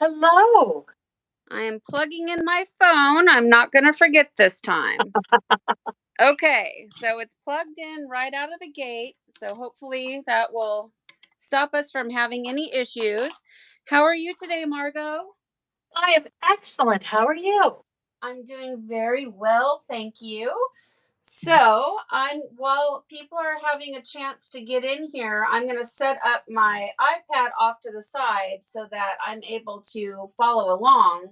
Hello. I am plugging in my phone. I'm not going to forget this time. Okay, so it's plugged in right out of the gate. So hopefully that will stop us from having any issues. How are you today, Margo? I am excellent. How are you? I'm doing very well, thank you. So, while people are having a chance to get in here, I'm going to set up my iPad off to the side so that I'm able to follow along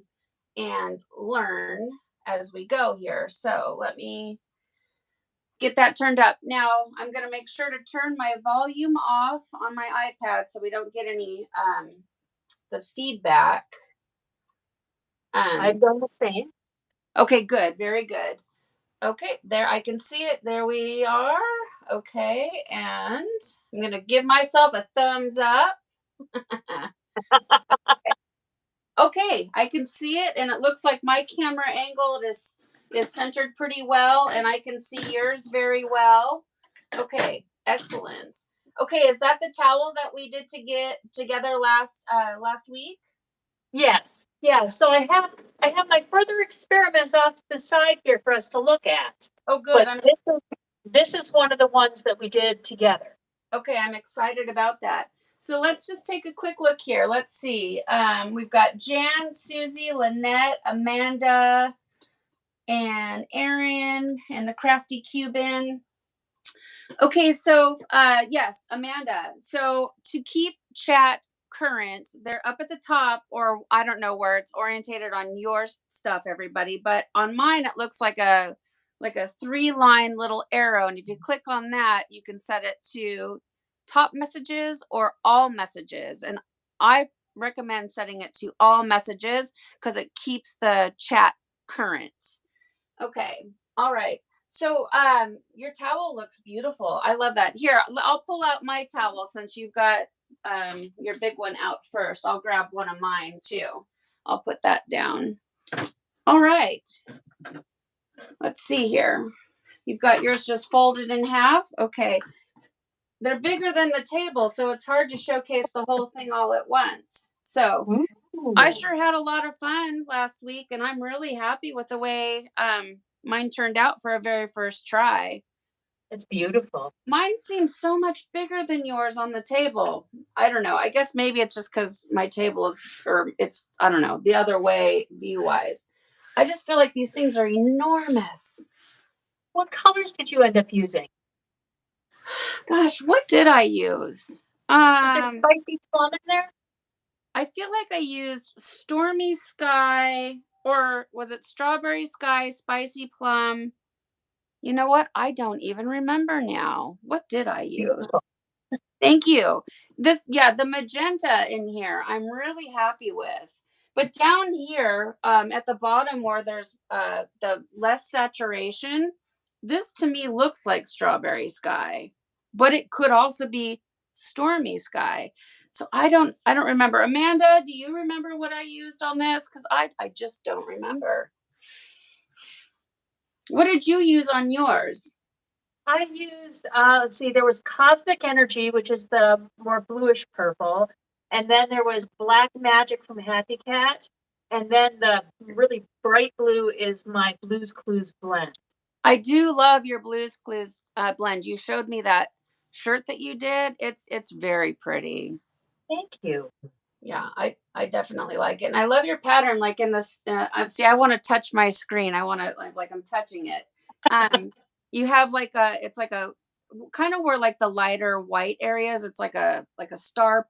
and learn as we go here. So, let me get that turned up. Now, I'm going to make sure to turn my volume off on my iPad so we don't get any the feedback. I've done the same. Okay, good. Very good. Okay, there I can see it. There we are. Okay, and I'm gonna give myself a thumbs up. Okay, I can see it, and it looks like my camera angle is centered pretty well, and I can see yours very well. Okay, excellent. Okay, is that the towel that we did to get together last week? Yes. Yeah. So I have my further experiments off to the side here for us to look at. Oh, good. But this is one of the ones that we did together. Okay, I'm excited about that. So let's just take a quick look here. Let's see. We've got Jan, Susie, Lynette, Amanda, and Erin, and the Crafty Cuban. Okay, so yes, Amanda. So to keep chat current, they're up at the top, or I don't know where it's orientated on your stuff, everybody, but on mine it looks like a 3-line little arrow, and if you click on that, you can set it to top messages or all messages, and I recommend setting it to all messages because it keeps the chat current. Okay. All right. So your towel looks beautiful. I love that. Here, I'll pull out my towel since you've got your big one out first. I'll grab one of mine too. I'll put that down. All right. Let's see here. You've got yours just folded in half. Okay. They're bigger than the table, so it's hard to showcase the whole thing all at once. So I sure had a lot of fun last week, and I'm really happy with the way mine turned out for a very first try. It's beautiful. Mine seems so much bigger than yours on the table. I don't know. I guess maybe it's just because my table is, or it's, I don't know, the other way view wise. I just feel like these things are enormous. What colors did you end up using? Gosh, what did I use? Is there spicy plum in there? I feel like I used Stormy Sky, or was it Strawberry Sky, Spicy Plum? You know what? I don't even remember now. What did I use? Beautiful. Thank you. The magenta in here, I'm really happy with. But down here, at the bottom where there's the less saturation, this to me looks like Strawberry Sky, but it could also be Stormy Sky. So I don't remember. Amanda, do you remember what I used on this? Because I just don't remember. What did you use on yours? I used, let's see, there was Cosmic Energy, which is the more bluish purple. And then there was Black Magic from Happy Cat. And then the really bright blue is my Blues Clues blend. I do love your Blues Clues blend. You showed me that shirt that you did. It's very pretty. Thank you. Yeah, I definitely like it, and I love your pattern. Like in this, see, I want to touch my screen. I want to like I'm touching it. You have like it's like a kind of where like the lighter white areas. It's like a star,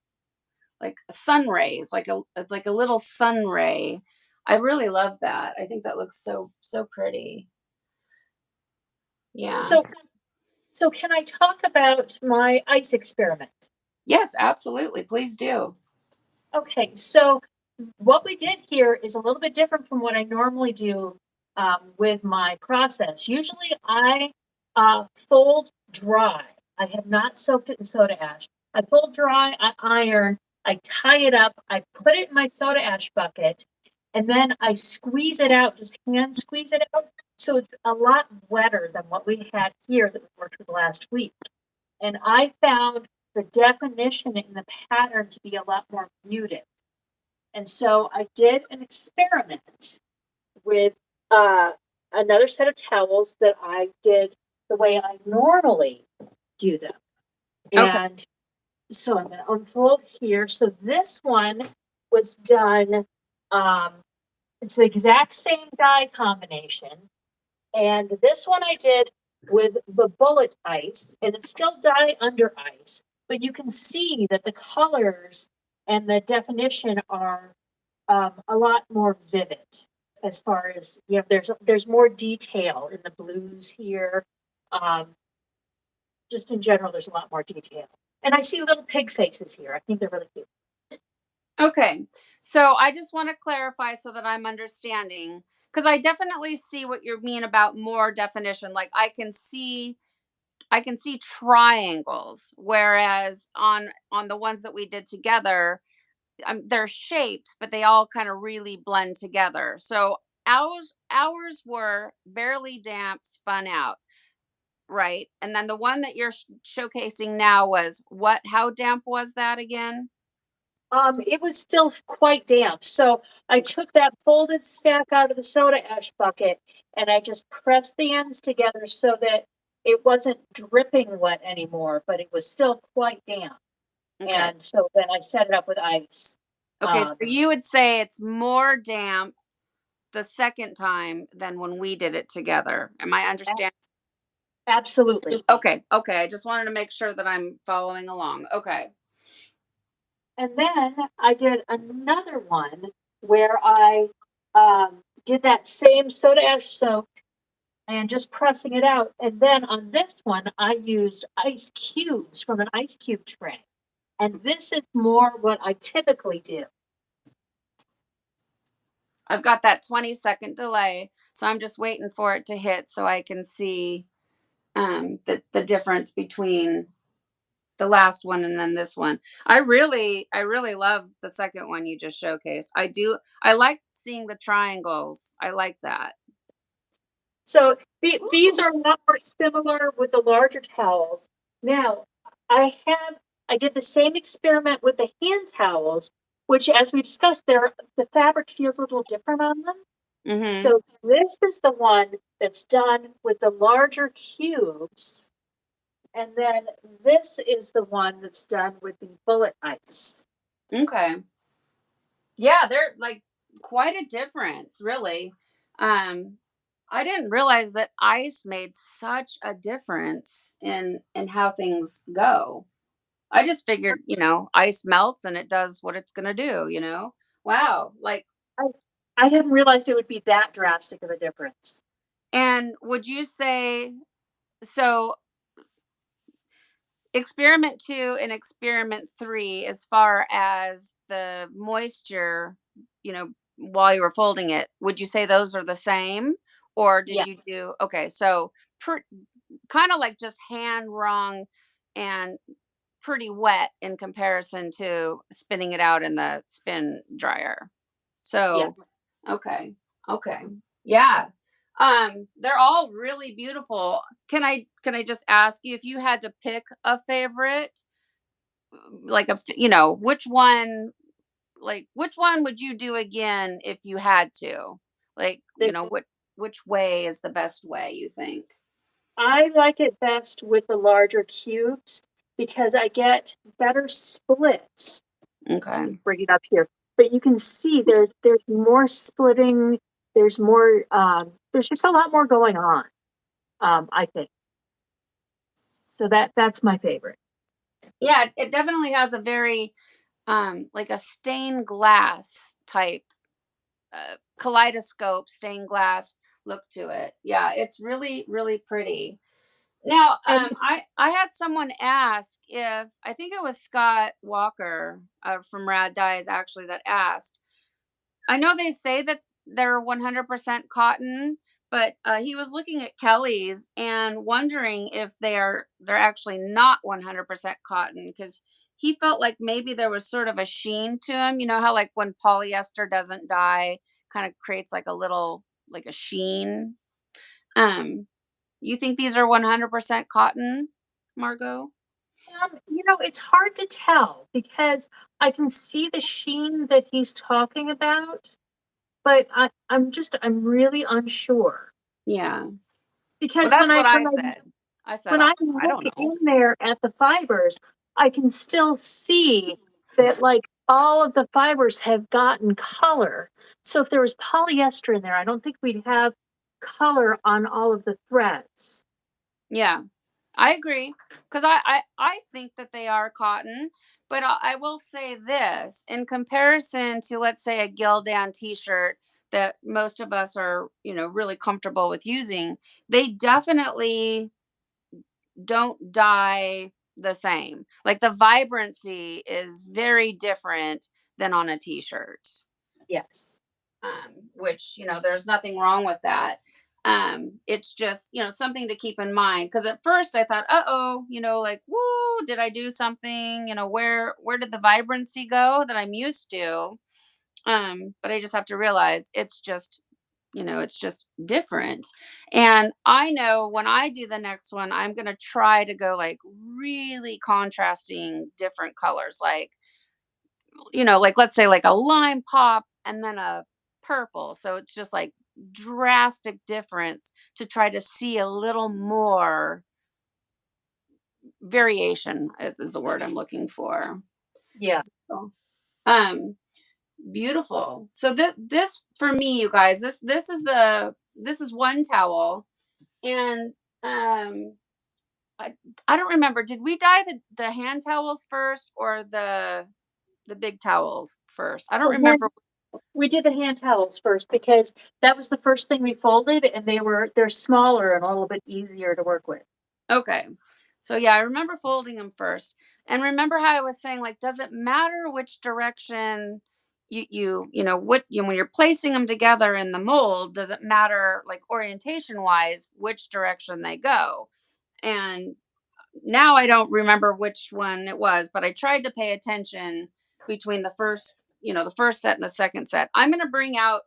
like sun rays, it's like a little sun ray. I really love that. I think that looks so pretty. Yeah. So can I talk about my ice experiment? Yes, absolutely. Please do. Okay, so what we did here is a little bit different from what I normally do with my process. Usually I fold dry. I have not soaked it in soda ash. I fold dry, I iron, I tie it up, I put it in my soda ash bucket, and then I squeeze it out, just hand squeeze it out. So it's a lot wetter than what we had here that we worked with last week. And I found the definition in the pattern to be a lot more muted. And so I did an experiment with uh, another set of towels that I did the way I normally do them. Okay. And so I'm going to unfold here. So this one was done, um, it's the exact same dye combination. And this one I did with the bullet ice, and it's still dye under ice, but you can see that the colors and the definition are a lot more vivid as far as, you know, there's more detail in the blues here. Um, just in general, there's a lot more detail. And I see little pig faces here. I think they're really cute. Okay. So I just want to clarify so that I'm understanding, because I definitely see what you mean about more definition. Like I can see triangles, whereas on the ones that we did together, they're shapes, but they all kind of really blend together. So ours were barely damp, spun out, right? And then the one that you're showcasing now was what? How damp was that again? It was still quite damp. So I took that folded stack out of the soda ash bucket and I just pressed the ends together so that it wasn't dripping wet anymore, but it was still quite damp. Okay. And so then I set it up with ice. Okay. So Um, you would say it's more damp the second time than when we did it together. Am I understanding? Absolutely. Okay. Okay. I just wanted to make sure that I'm following along. Okay. And then I did another one where I did that same soda ash soak and just pressing it out. And then on this one, I used ice cubes from an ice cube tray. And this is more what I typically do. I've got that 20-second delay, so I'm just waiting for it to hit so I can see the difference between the last one and then this one. I really love the second one you just showcased. I like seeing the triangles. I like that. So these are a lot more similar with the larger towels. Now, I did the same experiment with the hand towels, which, as we discussed, the fabric feels a little different on them. Mhm. So this is the one that's done with the larger cubes, and then this is the one that's done with the bullet ice. Okay. Yeah, they're like quite a difference, really. Um I didn't realize that ice made such a difference in how things go. I just figured, ice melts and it does what it's going to do. Wow. Like, I, I hadn't realized it would be that drastic of a difference. and would you say so experiment 2 and experiment 3 as far as the moisture, while you were folding it, would you say those are the same? Or did you Yes, do okay, so kind of like just hand wrung and pretty wet in comparison to spinning it out in the spin dryer. So, yes. okay. Okay. Yeah. They're all really beautiful. Can I just ask you if you had to pick a favorite, like which one would you do again if you had to? Like, The which way is the best way you think? I like it best with the larger cubes because I get better splits. Let's Okay. bring it up here. But you can see there's more splitting, there's just a lot more going on, I think. So that's my favorite. Yeah, it definitely has a very like a stained glass type kaleidoscope stained glass look to it. Yeah, it's really really pretty. Now, And I had someone ask if I think it was Scott Walker from Rad Dyes actually that asked. I know they say that they're 100% cotton, but he was looking at Kelly's and wondering if they're actually not 100% cotton because he felt like maybe there was sort of a sheen to them. You know how like when polyester doesn't dye, kind of creates like a little like a sheen. You think these are 100% cotton, Margot? It's hard to tell because I can see the sheen that he's talking about, but I'm really unsure Yeah. Well, because that's what I said. I said, when I I look don't know. in there at the fibers, I can still see that like all of the fibers have gotten color. So if there was polyester in there, I don't think we'd have color on all of the threads. Yeah, I agree. Because I think that they are cotton, but I will say this in comparison to, let's say, a Gildan t shirt that most of us are, really comfortable with using, they definitely don't dye the same. Like the vibrancy is very different than on a t shirt. Yes. Which there's nothing wrong with that. It's just something to keep in mind, because at first I thought, uh-oh, like, woo, did I do something? Where did the vibrancy go that I'm used to? But I just have to realize it's just different. And I know when I do the next one, I'm going to try to go like really contrasting different colors, like let's say like a lime pop and then a purple. So it's just like drastic difference to try to see a little more variation is the word I'm looking for. Yeah. So, um beautiful. So this for me, you guys, this is one towel. And I, I don't remember, did we dye the hand towels first or the big towels first? I don't The hand, remember. we did the hand towels first because that was the first thing we folded and they're smaller and a little bit easier to work with. Okay. So yeah, I remember folding them first. And remember how I was saying, like, does it matter which direction when you're placing them together in the mold, does it matter, like, orientation wise, which direction they go? And now I don't remember which one it was, but I tried to pay attention between the first set and the second set. I'm going to bring out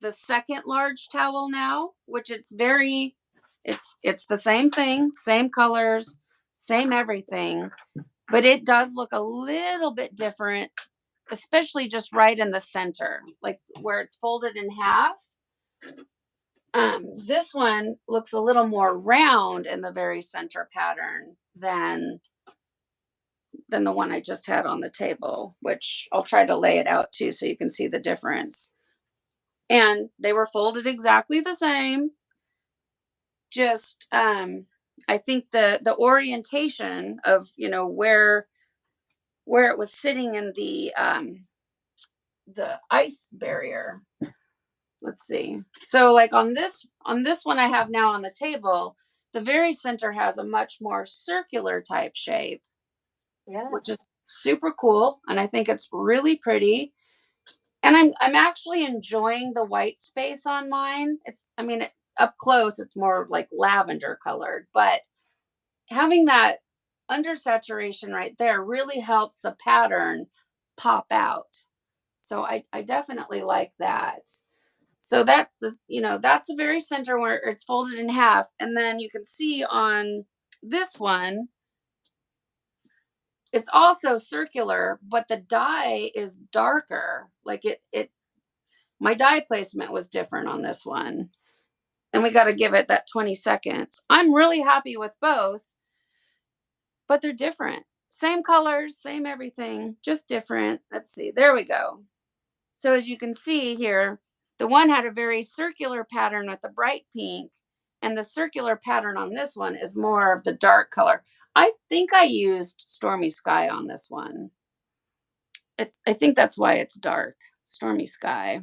the second large towel now, which it's the same thing, same colors, same everything, but it does look a little bit different, especially just right in the center, like where it's folded in half. This one looks a little more round in the very center pattern than the one I just had on the table, which I'll try to lay it out too so you can see the difference. And they were folded exactly the same. Just I think the orientation of where it was sitting in the ice barrier. Let's see. So like on this one I have now on the table, the very center has a much more circular type shape, which Yes. is super cool, and I think it's really pretty. And I'm actually enjoying the white space on mine. Up close it's more like lavender colored, but having that undersaturation right there really helps the pattern pop out. So I definitely like that. So that's the very center where it's folded in half. And then you can see on this one, it's also circular, but the dye is darker. Like my dye placement was different on this one. And we got to give it that 20 seconds. I'm really happy with both, but they're different. Same colors, same everything, just different. Let's see. There we go. So as you can see here, the one had a very circular pattern with the bright pink, and the circular pattern on this one is more of the dark color. I think I used Stormy Sky on this one. I think that's why it's dark. Stormy Sky.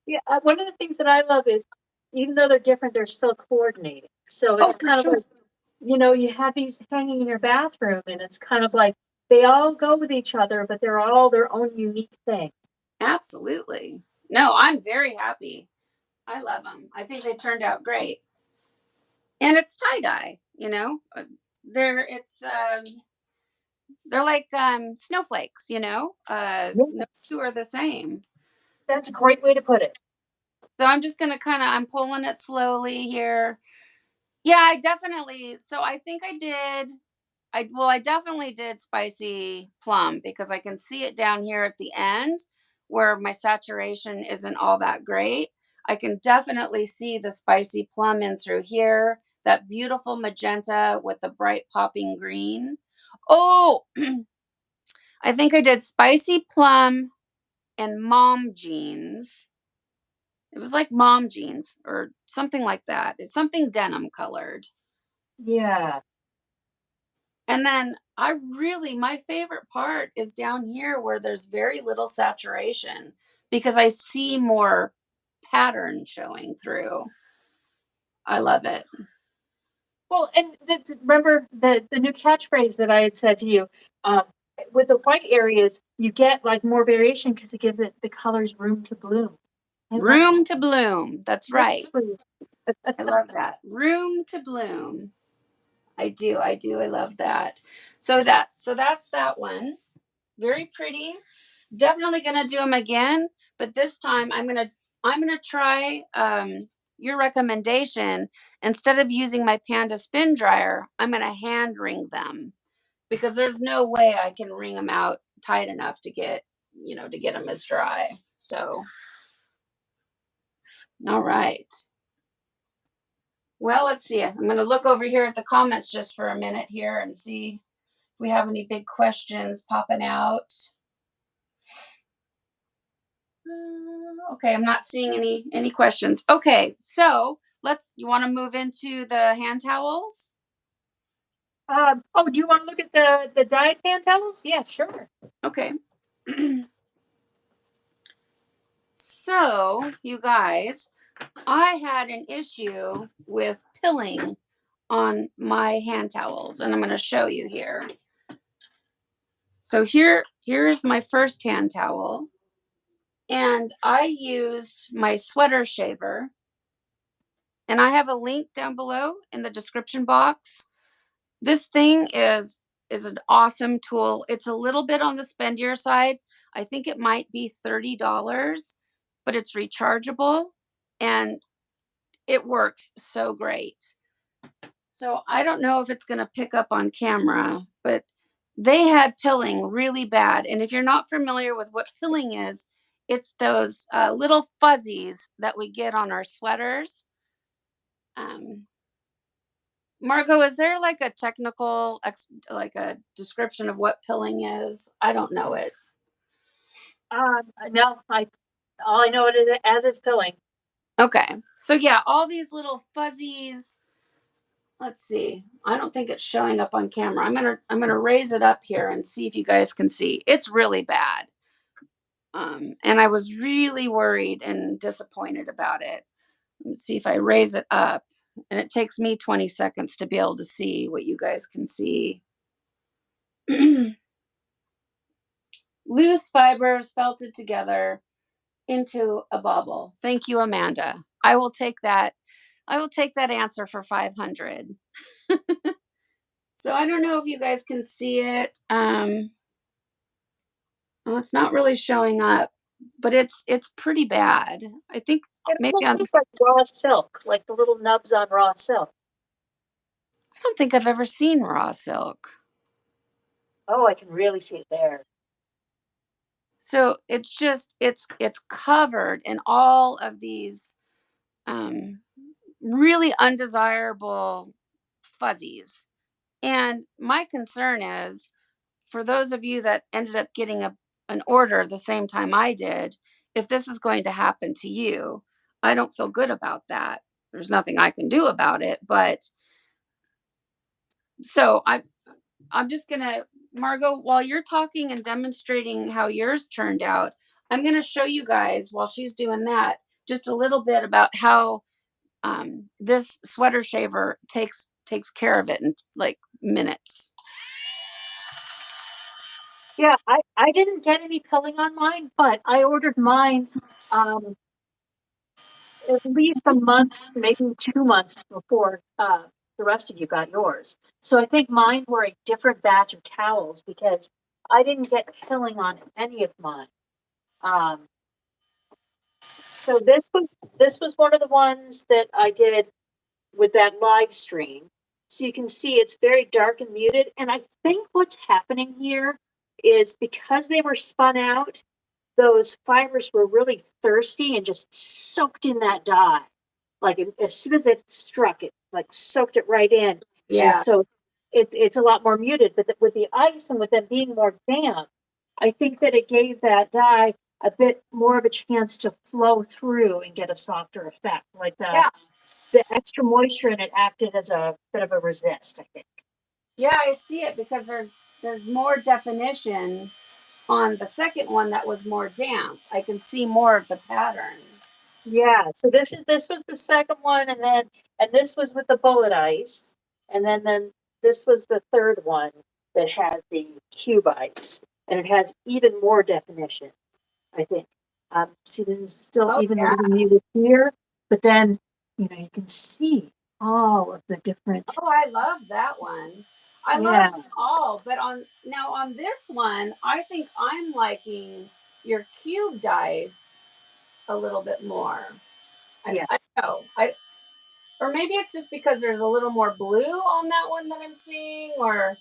Yeah. One of the things that I love is even though they're different, they're still coordinated. So Oh, it's for kind of sure. like, you have these hanging in your bathroom and it's kind of like they all go with each other, but they're all their own unique thing. Absolutely. No, I'm very happy. I love them. I think they turned out great. And it's tie dye, they're like snowflakes, no Yes. two are the same. That's a great way to put it. So I'm just gonna I'm pulling it slowly here. Yeah, I definitely. So I think I did. I definitely did spicy plum because I can see it down here at the end where my saturation isn't all that great. I can definitely see the spicy plum in through here. That beautiful magenta with the bright popping green. Oh, I think I did spicy plum and mom jeans. It was like mom jeans or something like that. It's something denim colored. Yeah. And then my favorite part is down here where there's very little saturation because I see more pattern showing through. I love it. Well, and remember the new catchphrase that I had said to you. Um, with the white areas, you get like more variation because it gives it the colors room to bloom. I love Room to bloom. That's that right. for you. I love that. Room to bloom. I do. I do. I love that. So that's that one. Very pretty. Definitely gonna do them again, but this time I'm gonna try your recommendation. Instead of using my Panda spin dryer, I'm gonna hand wring them because there's no way I can wring them out tight enough to get them as dry. So, all right. Well, let's see. I'm gonna look over here at the comments just for a minute here and see if we have any big questions popping out. Okay, I'm not seeing any questions. Okay, so you want to move into the hand towels? Oh, do you want to look at the dyed hand towels? Yeah, sure. Okay. So, you guys, I had an issue with pilling on my hand towels, and I'm going to show you here. So here's my first hand towel, and I used my sweater shaver, and I have a link down below in the description box. This thing is an awesome tool. It's a little bit on the spendier side. I think it might be $30, but it's rechargeable and it works so great. So I don't know if it's going to pick up on camera, but they had pilling really bad. And if you're not familiar with what pilling is, it's those little fuzzies that we get on our sweaters. Um, Margo, is there like a technical, like a description of what pilling is? I don't know it. No, all I know it is as it's pilling. Okay. So yeah, all these little fuzzies. Let's see. I don't think it's showing up on camera. I'm gonna raise it up here and see if you guys can see. It's really bad. And I was really worried and disappointed about it. Let's see if I raise it up. And it takes me 20 seconds to be able to see what you guys can see. Loose fibers felted together into a bubble. Thank you, Amanda. I will take that. I will take that answer for 500. So I don't know if you guys can see it. Well, it's not really showing up, but it's pretty bad. I think It maybe almost looks like raw silk, like the little nubs on raw silk. I don't think I've ever seen raw silk. Oh, I can really see it there. So it's covered in all of these um, really undesirable fuzzies. And my concern is for those of you that ended up getting an order the same time I did, if this is going to happen to you, I don't feel good about that. There's nothing I can do about it, but so I'm just gonna, Margo, while you're talking and demonstrating how yours turned out, I'm gonna show you guys while she's doing that just a little bit about how this sweater shaver takes care of it in like minutes. Yeah, I didn't get any pilling on mine, but I ordered mine at least a month, maybe 2 months before the rest of you got yours. So I think mine were a different batch of towels because I didn't get pilling on any of mine. Um, so this was one of the ones that I did with that live stream. So you can see it's very dark and muted. And I think what's happening here is because they were spun out, those fibers were really thirsty and just soaked in that dye. Like as soon as it struck, it like soaked it right in. And Yeah. so it's a lot more muted. But with the ice and with them being more damp, I think that it gave that dye a bit more of a chance to flow through and get a softer effect. Like Yeah. the extra moisture in it acted as a bit of a resist, I think. Yeah, I see it because there's more definition on the second one that was more damp. I can see more of the pattern. Yeah, so this was the second one, and this was with the bullet ice, and then this was the third one that had the cube ice, and it has even more definition, I think. See, this is still Oh even a yeah. little muted here, but then you can see all of the different. Oh, I love that one. I love Yeah, them all, but on this one, I think I'm liking your cube dice a little bit more. I yes. don't know. I or maybe it's just because there's a little more blue on that one that I'm seeing, or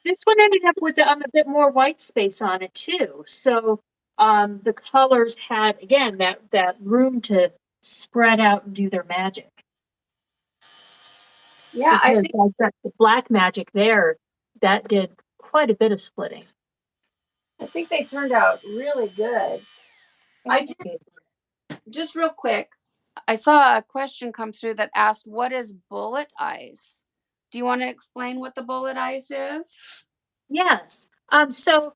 This one ended up with a bit more white space on it too. So the colors had again that room to spread out and do their magic. yeah, I Because think like the black magic there, that did quite a bit of splitting. they turned out really good. I Thank did you. just real quick. I saw a question come through that asked, "What is bullet ice?" Do you want to explain what the bullet ice is? Yes. So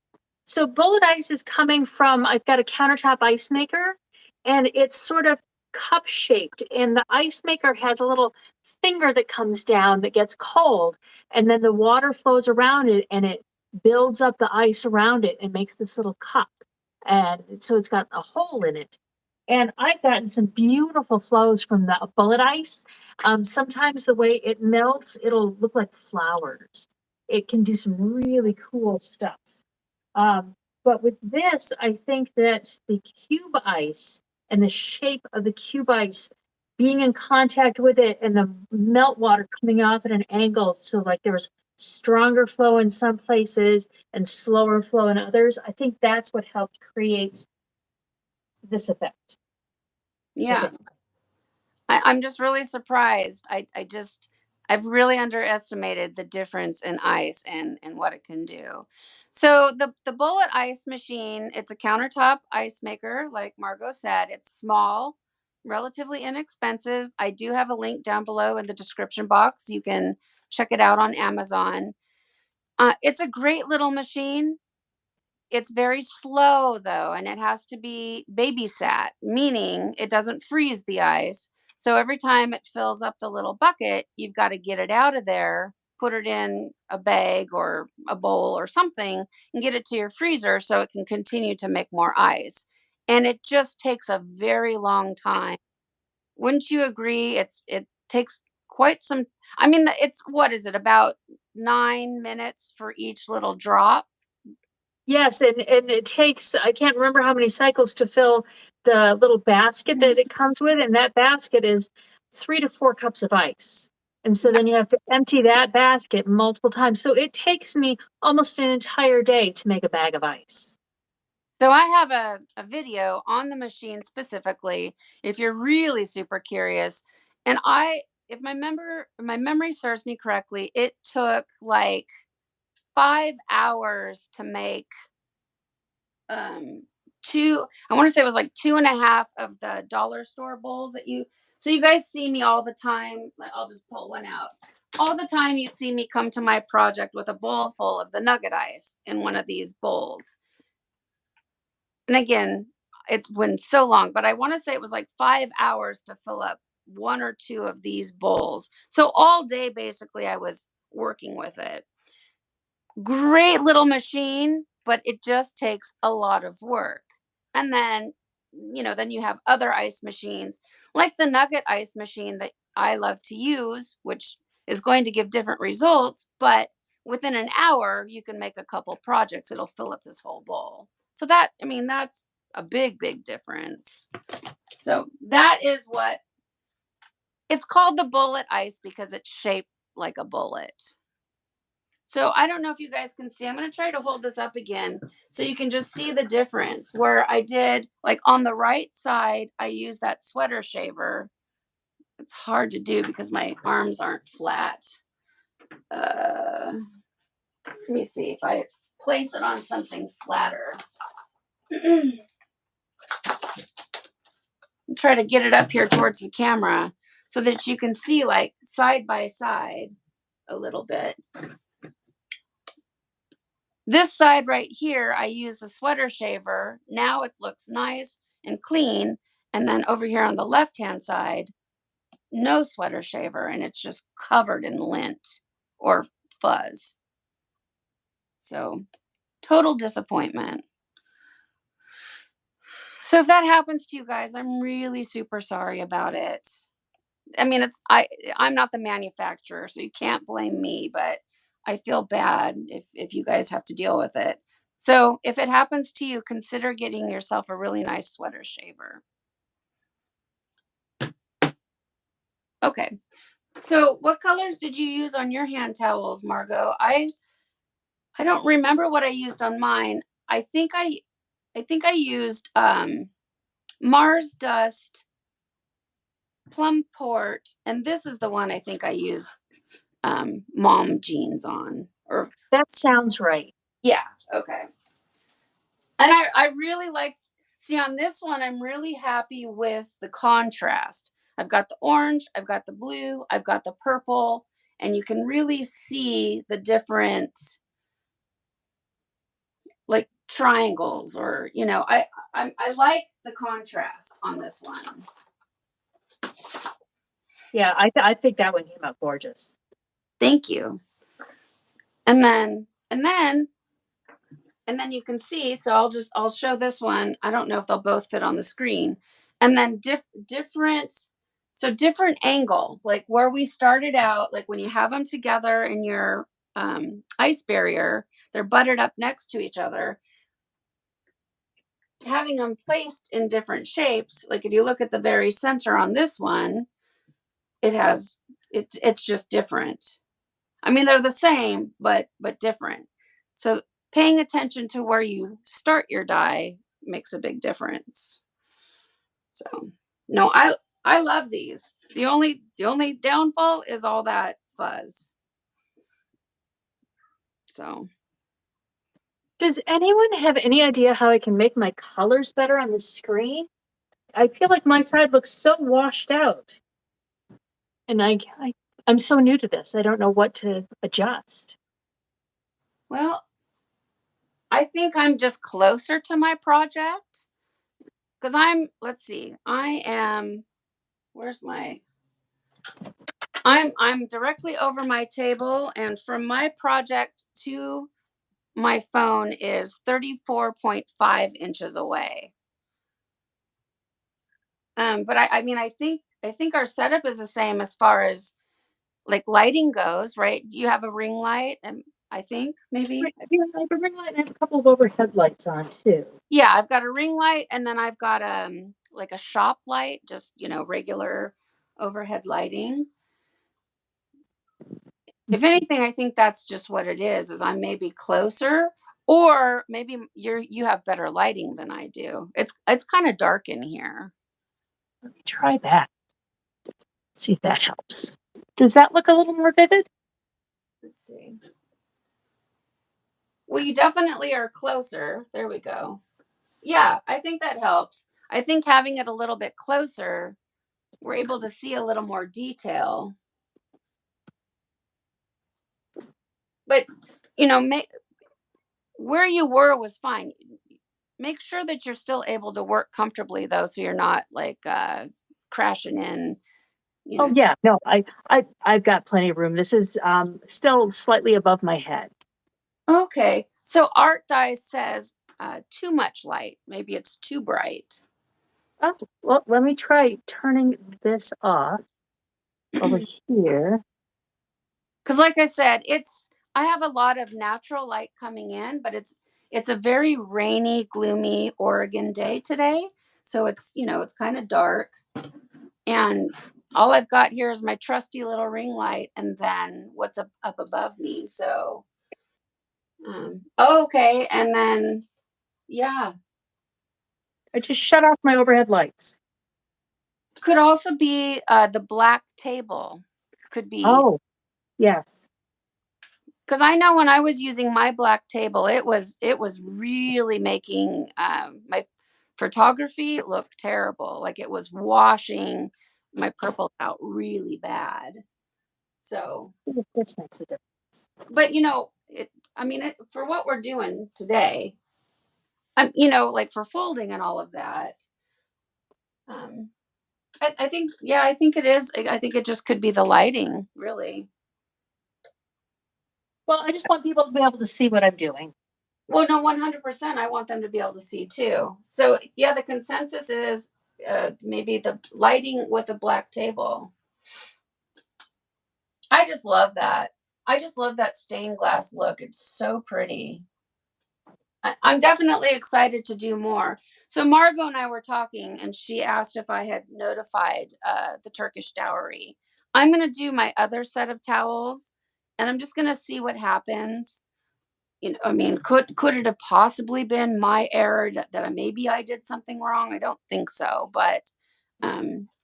bullet ice is coming from I've got a countertop ice maker and it's sort of cup shaped and the ice maker has a little finger that comes down that gets cold and then the water flows around it and it builds up the ice around it and makes this little cup. And so it's got a hole in it. And I've gotten some beautiful flows from the bullet ice. Sometimes the way it melts, it'll look like flowers. It can do some really cool stuff. But with this, I think that the cube ice and the shape of the cube ice being in contact with it and the melt water coming off at an angle, so like there was stronger flow in some places and slower flow in others, I think that's what helped create this effect. I Yeah. think. I'm just really surprised. I've really underestimated the difference in ice and what it can do. So the bullet ice machine, it's a countertop ice maker, like Margo said. It's small, relatively inexpensive. I do have a link down below in the description box. You can check it out on Amazon. It's a great little machine. It's very slow though, and it has to be babysat, meaning it doesn't freeze the ice. So every time it fills up the little bucket, you've got to get it out of there, put it in a bag or a bowl or something, and get it to your freezer so it can continue to make more ice. And it just takes a very long time. Wouldn't you agree? It takes quite some. I mean, it's what is it about 9 minutes for each little drop? Yes, and it takes I can't remember how many cycles to fill the little basket that it comes with, and that basket is 3 to 4 cups of ice. And so then you have to empty that basket multiple times. So it takes me almost an entire day to make a bag of ice. So I have a video on the machine specifically if you're really super curious. And if my memory serves me correctly, it took like 5 hours to make two, I want to say it was like two and a half of the dollar store bowls that so you guys see me all the time. I'll just pull one out. All the time you see me come to my project with a bowl full of the nugget ice in one of these bowls. And again, it's been so long, but I want to say it was like 5 hours to fill up one or two of these bowls. So all day, basically, I was working with it. Great little machine, but it just takes a lot of work. And then you have other ice machines like the nugget ice machine that I love to use, which is going to give different results, but within an hour, you can make a couple projects. It'll fill up this whole bowl. So that's a big, big difference. So that is what It's called the bullet ice because it's shaped like a bullet. So I don't know if you guys can see. I'm going to try to hold this up again so you can just see the difference where I did, like on the right side, I used that sweater shaver. It's hard to do because my arms aren't flat. Let me see if I place it on something flatter. Try to get it up here towards the camera so that you can see like side by side a little bit. This side right here, I use the sweater shaver. Now it looks nice and clean. And then over here on the left-hand side, no sweater shaver, and it's just covered in lint or fuzz. So total disappointment. So if that happens to you guys, I'm really super sorry about it. I mean, I'm not the manufacturer, so you can't blame me, but I feel bad if you guys have to deal with it. So if it happens to you, consider getting yourself a really nice sweater shaver. Okay. So what colors did you use on your hand towels, Margo? I don't remember what I used on mine. I think I used Mars Dust, Plum Port, and this is the one I think I used mom jeans on. Or That sounds right. yeah, okay. And I really liked, see on this one, I'm really happy with the contrast. I've got the orange, I've got the blue, I've got the purple, and you can really see the different like triangles or, you know, I like the contrast on this one. Yeah, I think that one came out gorgeous. Thank you. And then you can see, so I'll show this one. I don't know if they'll both fit on the screen. And then different angle, like where we started out, like when you have them together in your ice barrier, they're buttered up next to each other. Having them placed in different shapes, like if you look at the very center on this one, it's just different. I mean, they're the same, but different. So paying attention to where you start your die makes a big difference. So no, I love these. The only downfall is all that fuzz. So Does anyone have any idea how I can make my colors better on the screen? I feel like my side looks so washed out. And I'm so new to this. I don't know what to adjust. well, I think I'm just closer to my project because let's see, I am, where's my, I'm directly over my table, and from my project to my phone is 34.5 inches away. But I mean, I think our setup is the same as far as like lighting goes, right? Do you have a ring light? And I think maybe. Right, yeah, I have a ring light and I have a couple of overhead lights on too. Yeah, I've got a ring light, and then I've got like a shop light, just regular overhead lighting. If anything, I think that's just what it is I'm maybe closer, or maybe you have better lighting than I do. It's kind of dark in here. Let me try that. See if that helps. Does that look a little more vivid? Let's see. Well, you definitely are closer. There we go. Yeah, I think that helps. I think having it a little bit closer, we're able to see a little more detail. But, where you were was fine. Make sure that you're still able to work comfortably, though, so you're not like crashing in. Oh yeah, no, I've got plenty of room. This is still slightly above my head. Okay, so Art Dice says too much light. Maybe it's too bright. Oh, well, let me try turning this off over here. Because like I said, I have a lot of natural light coming in, but it's a very rainy, gloomy Oregon day today. So it's kind of dark. And all I've got here is my trusty little ring light and then what's up above me. So, okay. And then, yeah, I just shut off my overhead lights. could also be the black table. Could be Oh, yes. because I know when I was using my black table, it was really making my photography look terrible. Like it was washing my purple out really bad. So, This makes a difference. but I mean, for what we're doing today, like for folding and all of that. Um, I think, yeah, I think it is. I think it just could be the lighting, really. Well, I just want people to be able to see what I'm doing. Well, no, 100%. I want them to be able to see too. So, yeah, the consensus is maybe the lighting with a black table. I just love that. I just love that stained glass look. It's so pretty. I'm definitely excited to do more. So Margo and I were talking, and she asked if I had notified the Turkish dowry. I'm going to do my other set of towels, and I'm just going to see what happens. I mean, could it have possibly been my error that maybe I did something wrong? I don't think so, but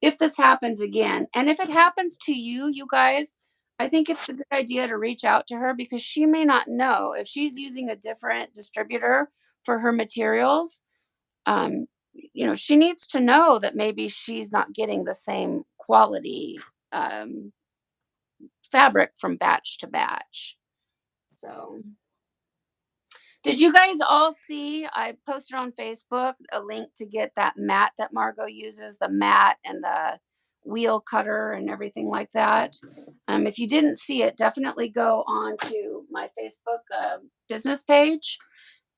if this happens again, and if it happens to you, you guys, I think it's a good idea to reach out to her because she may not know if she's using a different distributor for her materials. Um, she needs to know that maybe she's not getting the same quality um, fabric from batch to batch. So. Did you guys all see? I posted on Facebook a link to get that mat that Margo uses, the mat and the wheel cutter and everything like that. If you didn't see it, definitely go on to my Facebook business page.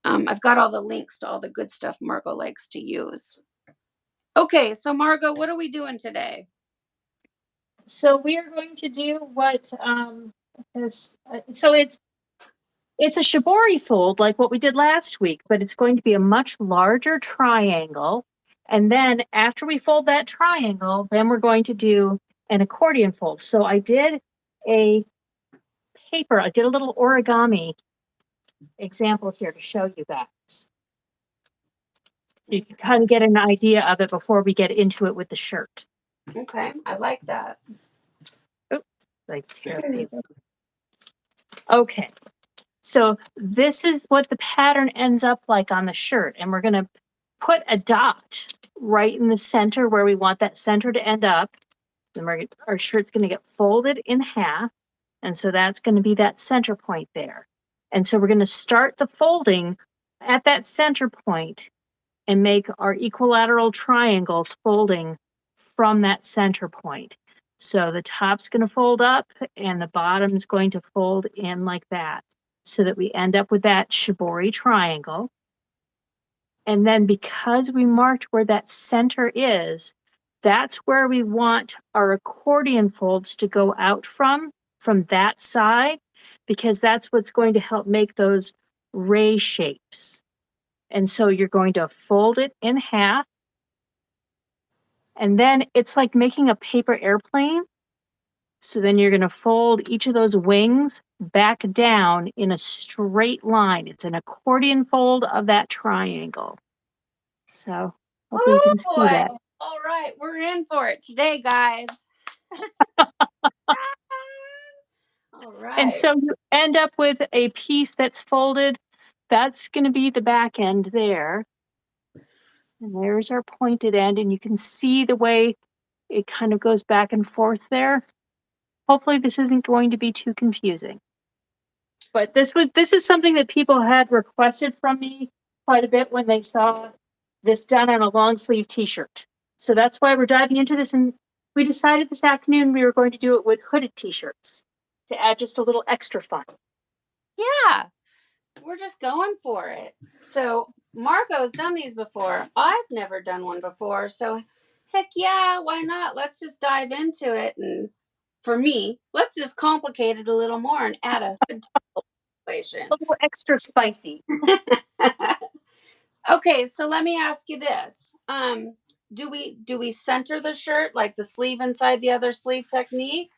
I've got all the links to all the good stuff Margo likes to use. Okay, so Margo, what are we doing today? So we are going to do what so it's a shibori fold like what we did last week, but it's going to be a much larger triangle. And then after we fold that triangle, then we're going to do an accordion fold. So I did a I did a little origami example here to show you guys. So you can kind of get an idea of it before we get into it with the shirt. Okay, I like that. Oops, okay. So this is what the pattern ends up like on the shirt. And we're going to put a dot right in the center where we want that center to end up. And our shirt's going to get folded in half. And so that's going to be that center point there. And so we're going to start the folding at that center point and make our equilateral triangles folding from that center point. So the top's going to fold up and the bottom's going to fold in like that, so that we end up with that shibori triangle. And then because we marked where that center is, that's where we want our accordion folds to go out from that side, because that's what's going to help make those ray shapes. And so you're going to fold it in half. And then it's like making a paper airplane. So then you're going to fold each of those wings back down in a straight line. It's an accordion fold of that triangle. So hopefully you can see that. All right, we're in for it today, guys. All right. And so you end up with a piece that's folded. That's going to be the back end there. And there's our pointed end. And you can see the way it kind of goes back and forth there. Hopefully this isn't going to be too confusing. But this is something that people had requested from me quite a bit when they saw this done on a long sleeve t-shirt. So that's why we're diving into this. And we decided this afternoon we were going to do it with hooded t-shirts to add just a little extra fun. Yeah, we're just going for it. So Margo's done these before. I've never done one before. So heck yeah, why not? Let's just dive into it. And for me, let's just complicate it a little more and add a hood situation. A little extra spicy. Okay, so let me ask you this. do we center the shirt like the sleeve inside the other sleeve technique?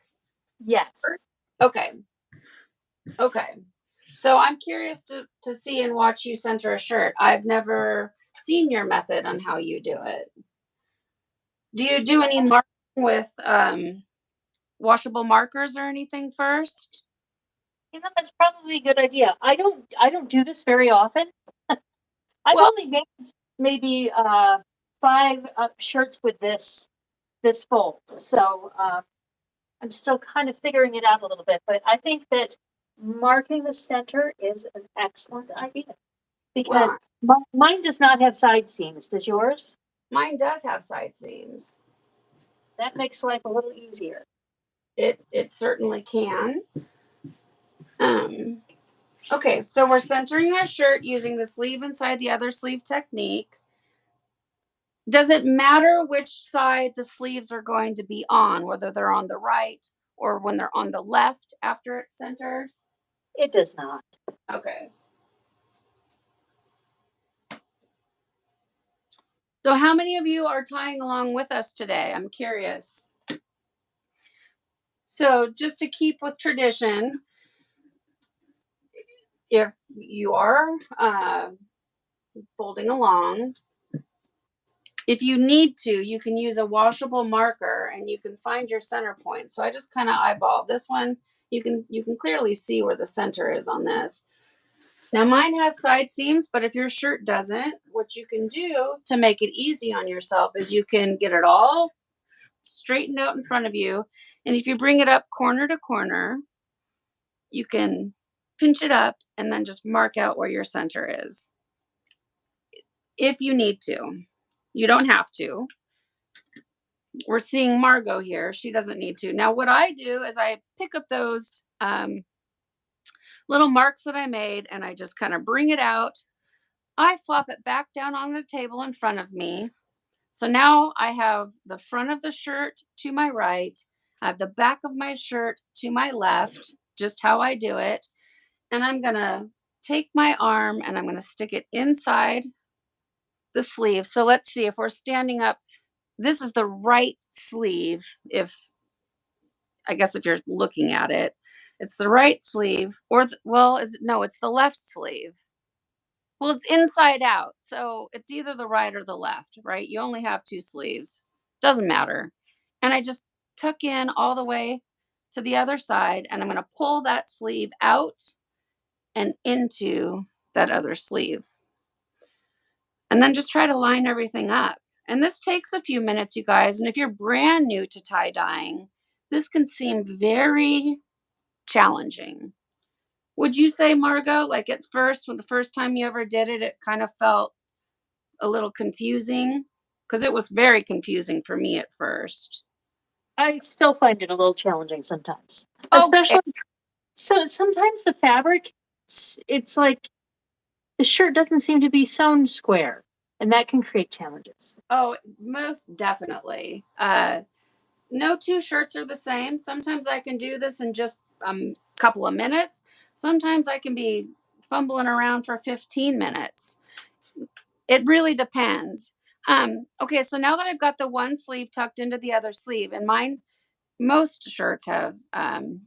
Yes. Okay. Okay. So I'm curious to see and watch you center a shirt. I've never seen your method on how you do it. Do you do any marking with washable markers or anything first? You know, that's probably a good idea. I don't do this very often. I've Well, only made maybe 5 shirts with this fold. So I'm still kind of figuring it out a little bit, but I think that marking the center is an excellent idea because well, mine does not have side seams. Does yours? mine does have side seams. That makes life a little easier. It certainly can. Um, okay, so we're centering our shirt using the sleeve inside the other sleeve technique. Does it matter which side the sleeves are going to be on, whether they're on the right or when they're on the left after it's centered? It does not. Okay. So how many of you are tying along with us today? I'm curious. So just to keep with tradition, if you are folding along, if you need to, you can use a washable marker and you can find your center point. So I just kind of eyeball this one. You can clearly see where the center is on this. Now mine has side seams, but if your shirt doesn't, what you can do to make it easy on yourself is you can get it all straightened out in front of you. And if you bring it up corner to corner, you can pinch it up and then just mark out where your center is. If you need to, you don't have to. We're seeing Margo here. She doesn't need to. Now, what I do is I pick up those little marks that I made and I just kind of bring it out. I flop it back down on the table in front of me. So now I have the front of the shirt to my right. I have the back of my shirt to my left, just how I do it. And I'm going to take my arm and I'm going to stick it inside the sleeve. So let's see if we're standing up. This is the right sleeve. I guess if you're looking at it, it's the right sleeve well, is it, no, it's the left sleeve. Well, it's inside out. So it's either the right or the left, right? You only have 2 sleeves. Doesn't matter. And I just tuck in all the way to the other side and I'm going to pull that sleeve out and into that other sleeve. And then just try to line everything up. And this takes a few minutes, you guys. And if you're brand new to tie dyeing, this can seem very challenging. Would you say, Margo, like at first, when the first time you ever did it, it kind of felt a little confusing? Because it was very confusing for me at first. I still find it a little challenging sometimes, Okay. especially so sometimes the fabric, it's like the shirt doesn't seem to be sewn square, and that can create challenges. Oh, most definitely. No 2 shirts are the same. Sometimes I can do this in just a couple of minutes. Sometimes I can be fumbling around for 15 minutes. It really depends. Okay, so now that I've got the one sleeve tucked into the other sleeve, and most shirts have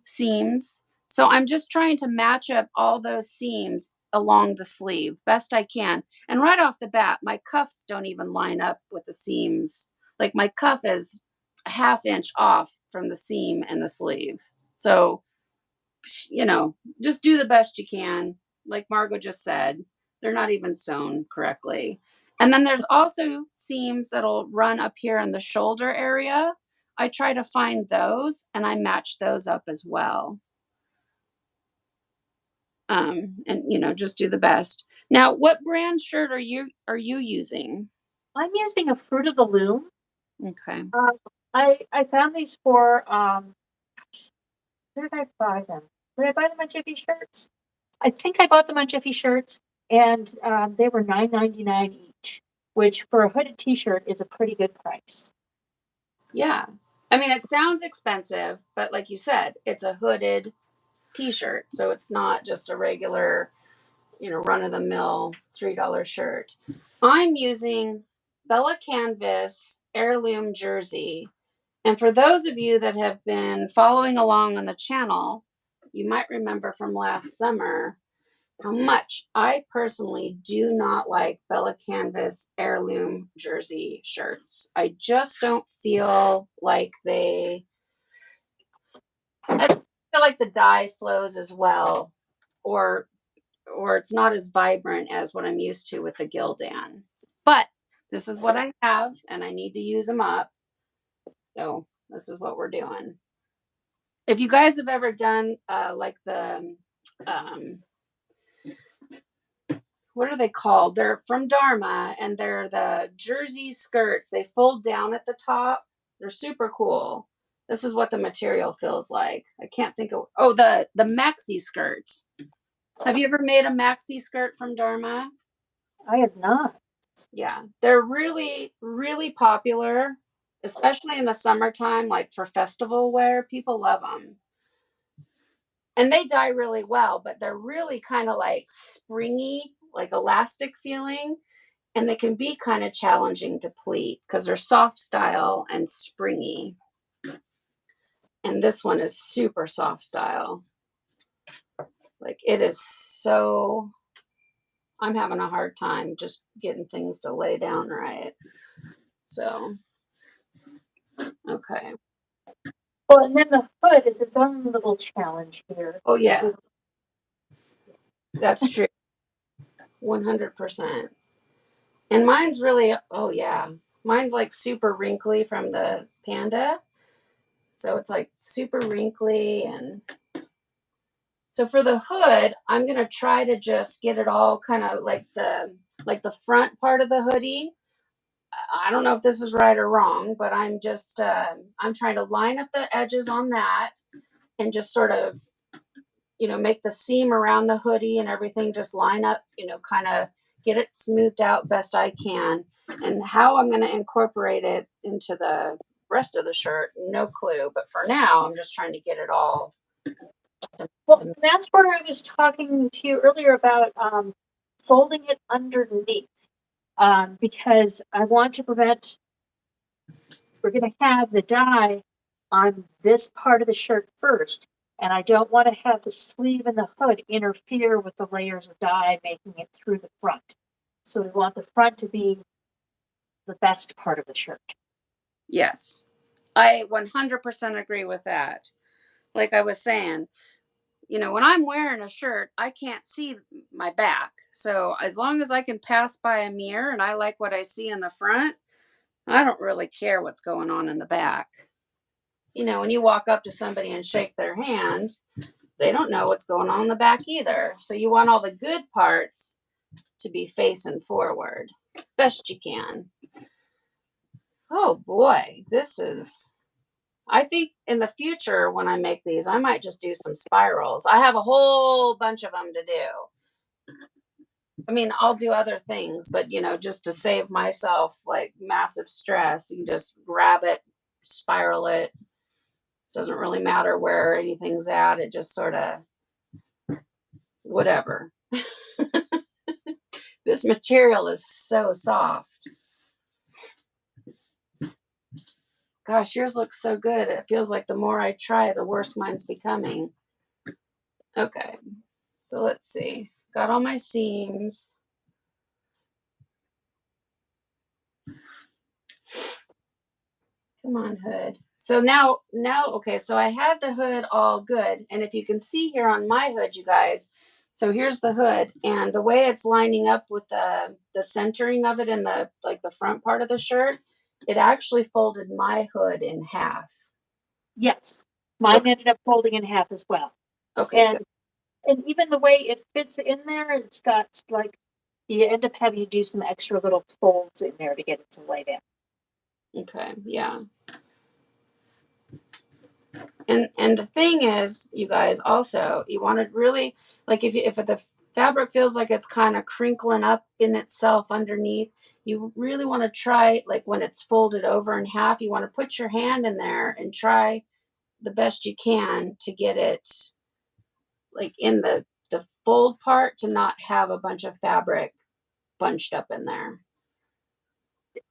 seams. So I'm just trying to match up all those seams along the sleeve best I can. And right off the bat, my cuffs don't even line up with the seams. Like my cuff is a half inch off from the seam and the sleeve. So, just do the best you can. Like Margo just said, they're not even sewn correctly. And then there's also seams that'll run up here in the shoulder area. I try to find those and I match those up as well. And just do the best. Now, what brand shirt are you using? I'm using a Fruit of the Loom. Okay. I found these for where did I buy them? Did I buy them on Jiffy Shirts? I think I bought them on Jiffy Shirts, and they were $9.99 each, which for a hooded T-shirt is a pretty good price. Yeah. I mean, it sounds expensive, but like you said, it's a hooded t-shirt. So it's not just a regular, run of the mill $3 shirt. I'm using Bella Canvas Heirloom Jersey. And for those of you that have been following along on the channel, you might remember from last summer how much I personally do not like Bella Canvas Heirloom Jersey shirts. I just don't feel like I don't feel like the dye flows as well, or it's not as vibrant as what I'm used to with the Gildan. But this is what I have, and I need to use them up. So this is what we're doing. If you guys have ever done like the what are they called? They're from Dharma, and they're the jersey skirts. They fold down at the top. They're super cool. This is what the material feels like. I can't think of the maxi skirts. Have you ever made a maxi skirt from Dharma? I have not. Yeah, they're really, really popular, especially in the summertime, like for festival wear. People love them. And they dye really well, but they're really kind of like springy, like elastic feeling. And they can be kind of challenging to pleat because they're soft style and springy. And this one is super soft style. Like it is so, I'm having a hard time just getting things to lay down right. So, okay. Well, and then the hood is its own little challenge here. Oh, yeah. That's true. 100%. And mine's really, oh, yeah. Mine's like super wrinkly from the panda. So it's like super wrinkly. And so for the hood, I'm going to try to just get it all kind of like the front part of the hoodie. I don't know if this is right or wrong, but I'm just, I'm trying to line up the edges on that and just sort of, make the seam around the hoodie and everything just line up, kind of get it smoothed out best I can. And how I'm going to incorporate it into the rest of the shirt, no clue. But for now, I'm just trying to get it all. Well, that's where I was talking to you earlier about folding it underneath, because I want to prevent, we're going to have the dye on this part of the shirt first, and I don't want to have the sleeve and the hood interfere with the layers of dye making it through the front. So we want the front to be the best part of the shirt. Yes, I 100% agree with that. Like I was saying, when I'm wearing a shirt, I can't see my back. So as long as I can pass by a mirror and I like what I see in the front, I don't really care what's going on in the back. When you walk up to somebody and shake their hand, they don't know what's going on in the back either. So you want all the good parts to be facing forward best you can. Oh boy, I think in the future when I make these, I might just do some spirals. I have a whole bunch of them to do. I mean, I'll do other things, but just to save myself like massive stress, you just grab it, spiral it. Doesn't really matter where anything's at. It just sort of whatever. This material is so soft. Gosh, yours looks so good. It feels like the more I try, the worse mine's becoming. Okay, so let's see. Got all my seams. Come on, hood. So now, okay, so I had the hood all good. And if you can see here on my hood, you guys, so here's the hood. And the way it's lining up with the centering of it in the front part of the shirt, it actually folded my hood in half. Yes, mine ended up folding in half as well. Okay, and even the way it fits in there, it's got like, you end up having to do some extra little folds in there to get it to lay down. Okay, yeah. And the thing is, you guys, also, you want to really, like if the fabric feels like it's kind of crinkling up in itself underneath, you really want to try, like when it's folded over in half, you want to put your hand in there and try the best you can to get it like in the fold part to not have a bunch of fabric bunched up in there.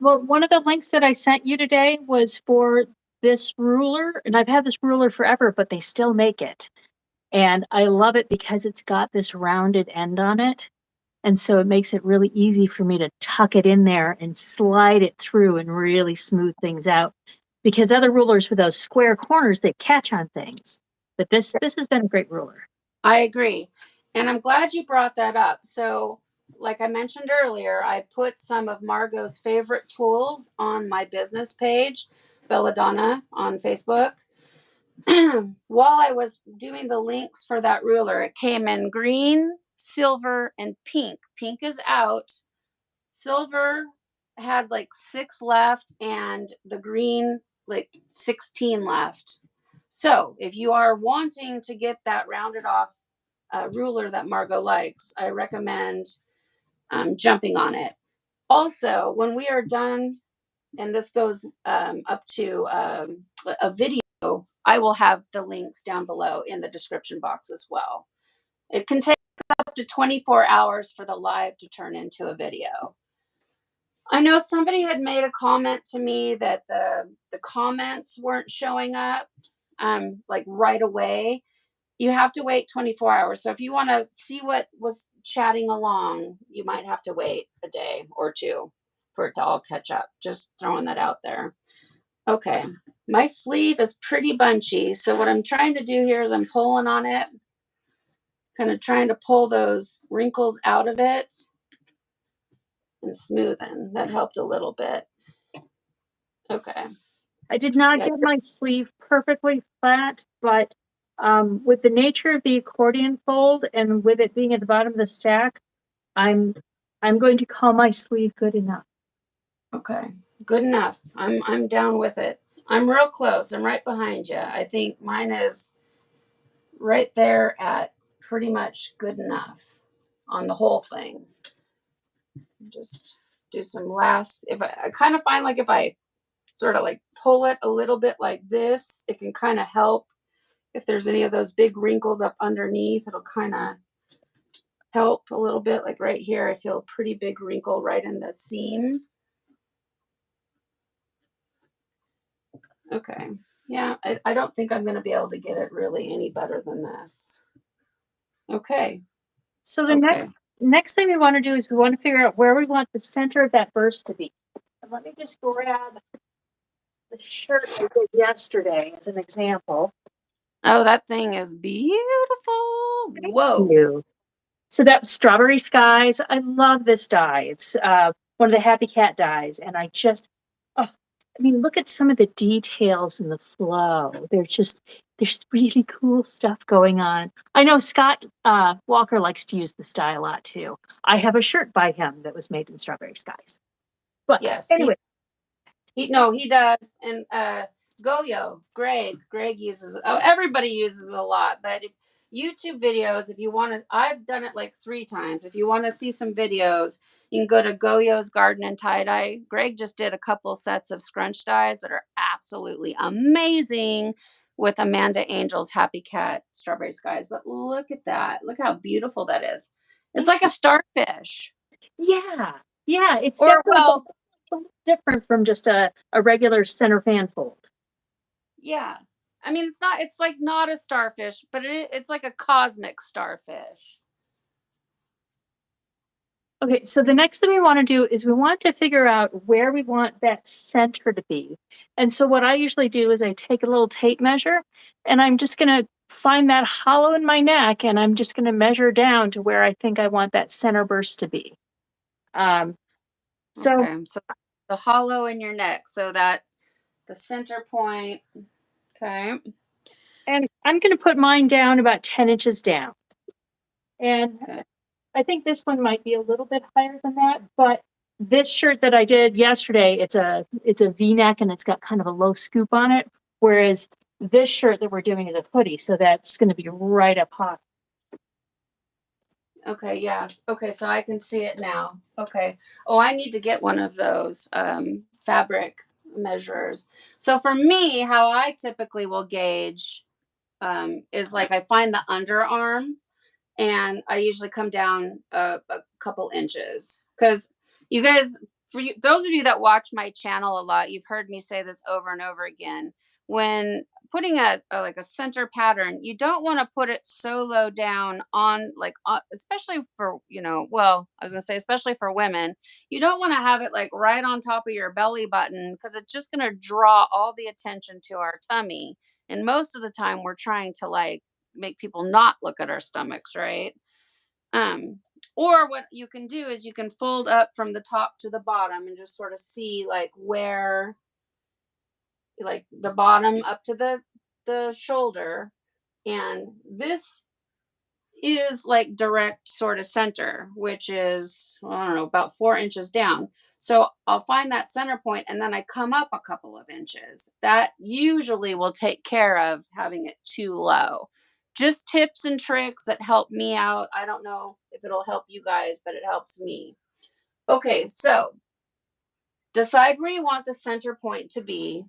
Well, one of the links that I sent you today was for this ruler, and I've had this ruler forever, but they still make it. And I love it because it's got this rounded end on it. And so it makes it really easy for me to tuck it in there and slide it through and really smooth things out. Because other rulers with those square corners, they catch on things. But this has been a great ruler. I agree. And I'm glad you brought that up. So, like I mentioned earlier, I put some of Margo's favorite tools on my business page, Belladonna on Facebook. While I was doing the links for that ruler, it came in green, silver, and pink. Pink is out. Silver had like 6 left, and the green, like 16 left. So, if you are wanting to get that rounded off ruler that Margo likes, I recommend jumping on it. Also, when we are done, and this goes up to a video, I will have the links down below in the description box as well. It can take up to 24 hours for the live to turn into a video. I know somebody had made a comment to me that the comments weren't showing up like right away. You have to wait 24 hours. So if you want to see what was chatting along, you might have to wait a day or two for it to all catch up. Just throwing that out there. Okay. My sleeve is pretty bunchy. So what I'm trying to do here is I'm pulling on it, kind of trying to pull those wrinkles out of it and smoothing. That helped a little bit. Okay. I did not Yeah. get my sleeve perfectly flat, but with the nature of the accordion fold and with it being at the bottom of the stack, I'm going to call my sleeve good enough. Okay. Good enough. I'm down with it. I'm real close. I'm right behind you. I think mine is right there at pretty much good enough on the whole thing. Just do some last. If I kind of find like if I sort of like pull it a little bit like this, it can kind of help. If there's any of those big wrinkles up underneath, it'll kind of help a little bit. Like right here, I feel a pretty big wrinkle right in the seam. Okay. Yeah, I don't think I'm going to be able to get it really any better than this. Okay. So the Okay. next thing we want to do is we want to figure out where we want the center of that burst to be. And let me just grab the shirt I did yesterday as an example. Oh, that thing is beautiful. Whoa. Thank So that Strawberry Skies, I love this dye. It's one of the Happy Cat dyes, and oh, I mean, look at some of the details in the flow. There's really cool stuff going on. I know Scott Walker likes to use this dye a lot too. I have a shirt by him that was made in Strawberry Skies. But Yes. anyway, He does. And Greg uses, oh, everybody uses it a lot, but YouTube videos, if you want to, I've done it like 3 times. If you want to see some videos, you can go to Goyo's Garden and Tie-Dye. Greg just did a couple sets of scrunch dyes that are absolutely amazing with Amanda Angel's Happy Cat Strawberry Skies. But look at that. Look how beautiful that is. It's like a starfish. yeah, it's Or, definitely well, different from just a regular center fan fold. yeah. I mean, it's like not a starfish, but it's like a cosmic starfish. Okay, so the next thing we want to do is we want to figure out where we want that center to be. And so what I usually do is I take a little tape measure and I'm just going to find that hollow in my neck and I'm just going to measure down to where I think I want that center burst to be. So, Okay, so the hollow in your neck, so that the center point. Okay. and I'm going to put mine down about 10 inches down. And Okay. I think this one might be a little bit higher than that, but this shirt that I did yesterday, it's a V-neck and it's got kind of a low scoop on it. Whereas this shirt that we're doing is a hoodie, so that's going to be right up high. Okay, yes. Okay, so I can see it now. Okay. Oh, I need to get one of those fabric measurers. So for me, how I typically will gauge is like I find the underarm and I usually come down a couple inches because you guys, for you, those of you that watch my channel a lot, you've heard me say this over and over again. When putting like a center pattern, you don't want to put it so low down on like, especially for, well, I was gonna say, especially for women, you don't want to have it like right on top of your belly button because it's just gonna draw all the attention to our tummy. And most of the time, we're trying to like make people not look at our stomachs, right? Um, or what you can do is you can fold up from the top to the bottom and just sort of see like where, like the bottom up to the shoulder, and this is like direct sort of center, which is, well, I don't know, about 4 inches down. So I'll find that center point and then I come up a couple of inches. That usually will take care of having it too low. Just tips and tricks that help me out. I don't know if it'll help you guys, but it helps me. Okay, so decide where you want the center point to be.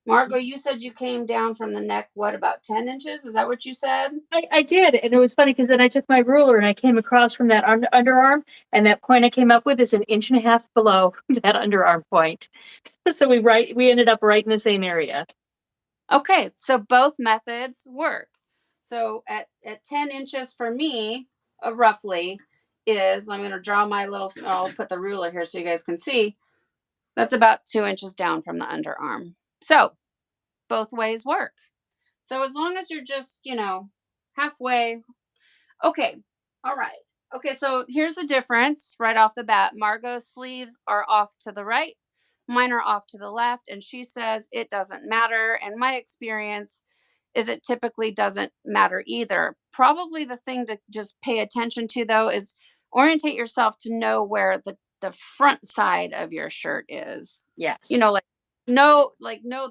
Margo, you said you came down from the neck, what, about 10 inches? Is that what you said? I did, and it was funny because then I took my ruler and I came across from that underarm, and that point I came up with is 1.5 inches below that underarm point. So we ended up right in the same area. Okay, so both methods work. So at 10 inches for me, roughly, is, I'm going to draw my little, I'll put the ruler here so you guys can see. That's about 2 inches down from the underarm. So both ways work. So as long as you're just, halfway. Okay. All right. Okay. So here's the difference right off the bat. Margot's sleeves are off to the right. Mine are off to the left. And she says it doesn't matter. And my experience is it typically doesn't matter either. Probably the thing to just pay attention to, though, is orientate yourself to know where the front side of your shirt is. Yes. Know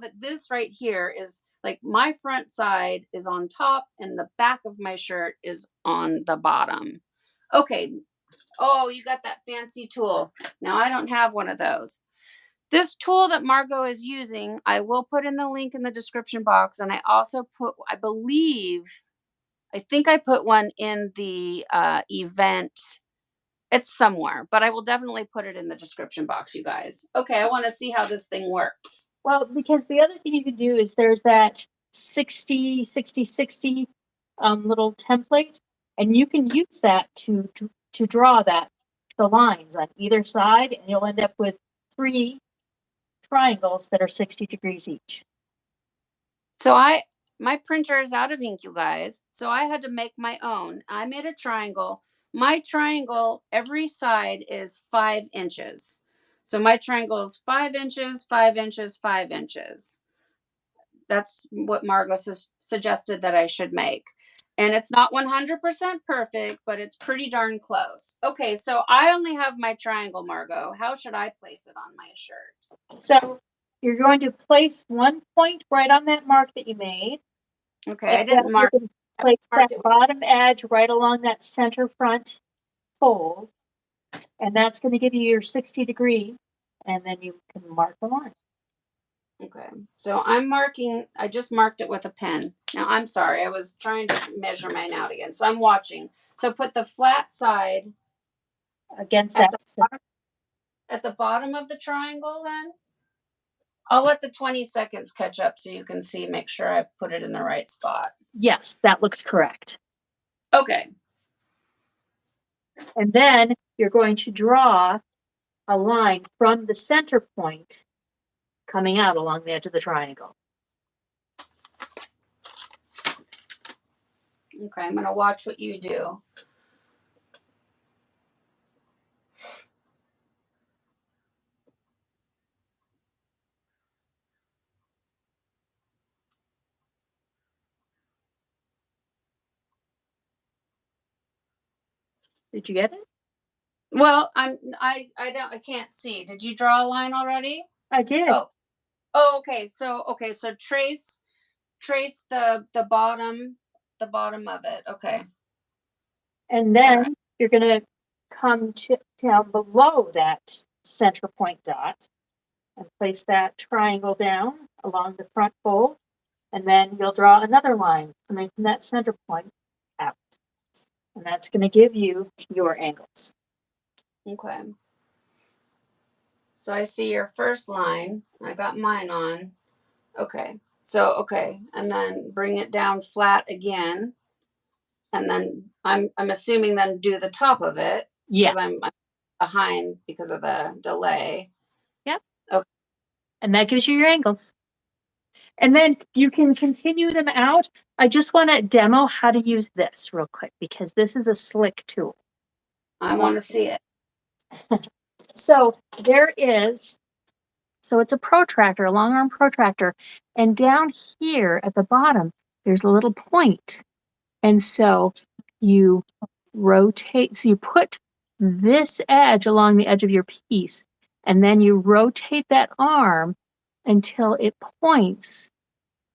that this right here is like my front side is on top and the back of my shirt is on the bottom. Okay. Oh, you got that fancy tool. Now I don't have one of those. This tool that Margo is using, I will put in the link in the description box. And I also I think I put one in the event. It's somewhere, but I will definitely put it in the description box, you guys. Okay, I want to see how this thing works. Well, because the other thing you can do is there's that 60, 60, 60 little template, and you can use that to draw the lines on either side, and you'll end up with 3 triangles that are 60 degrees each. So my printer is out of ink, you guys. So I had to make my own. I made a triangle. My triangle, every side is 5 inches. So my triangle is 5 inches, 5 inches, 5 inches. That's what Margo suggested that I should make. And it's not 100% perfect, but it's pretty darn close. Okay, so I only have my triangle, Margo. How should I place it on my shirt? So you're going to place one point right on that mark that you made. Okay, I didn't mark. Place that bottom edge right along that center front fold, and that's going to give you your 60 degree, and then you can mark the line. Okay, so I just marked it with a pen. Now, I'm sorry, I was trying to measure mine out again. So I'm watching. So put the flat side against that. At the bottom of the triangle, then? I'll let the 20 seconds catch up so you can see, make sure I put it in the right spot. Yes, that looks correct. Okay. And then you're going to draw a line from the center point coming out along the edge of the triangle. Okay, I'm going to watch what you do. Did you get it? Well, I can't see. Did you draw a line already? I did. Oh, okay. So trace the bottom of it. Okay. And then you're going to come down below that center point dot and place that triangle down along the front fold. And then you'll draw another line coming from that center point out. And that's going to give you your angles. Okay. So I see your first line. I got mine on. Okay. So, okay. And then bring it down flat again. And then I'm assuming then do the top of it Yeah. because I'm behind because of the delay. Yep. Okay. And that gives you your angles. And then you can continue them out. I just want to demo how to use this real quick because this is a slick tool. I want to see it. So there is, so it's a protractor, a long arm protractor. And down here at the bottom, there's a little point. And so you rotate, so you put this edge along the edge of your piece, and then you rotate that arm until it points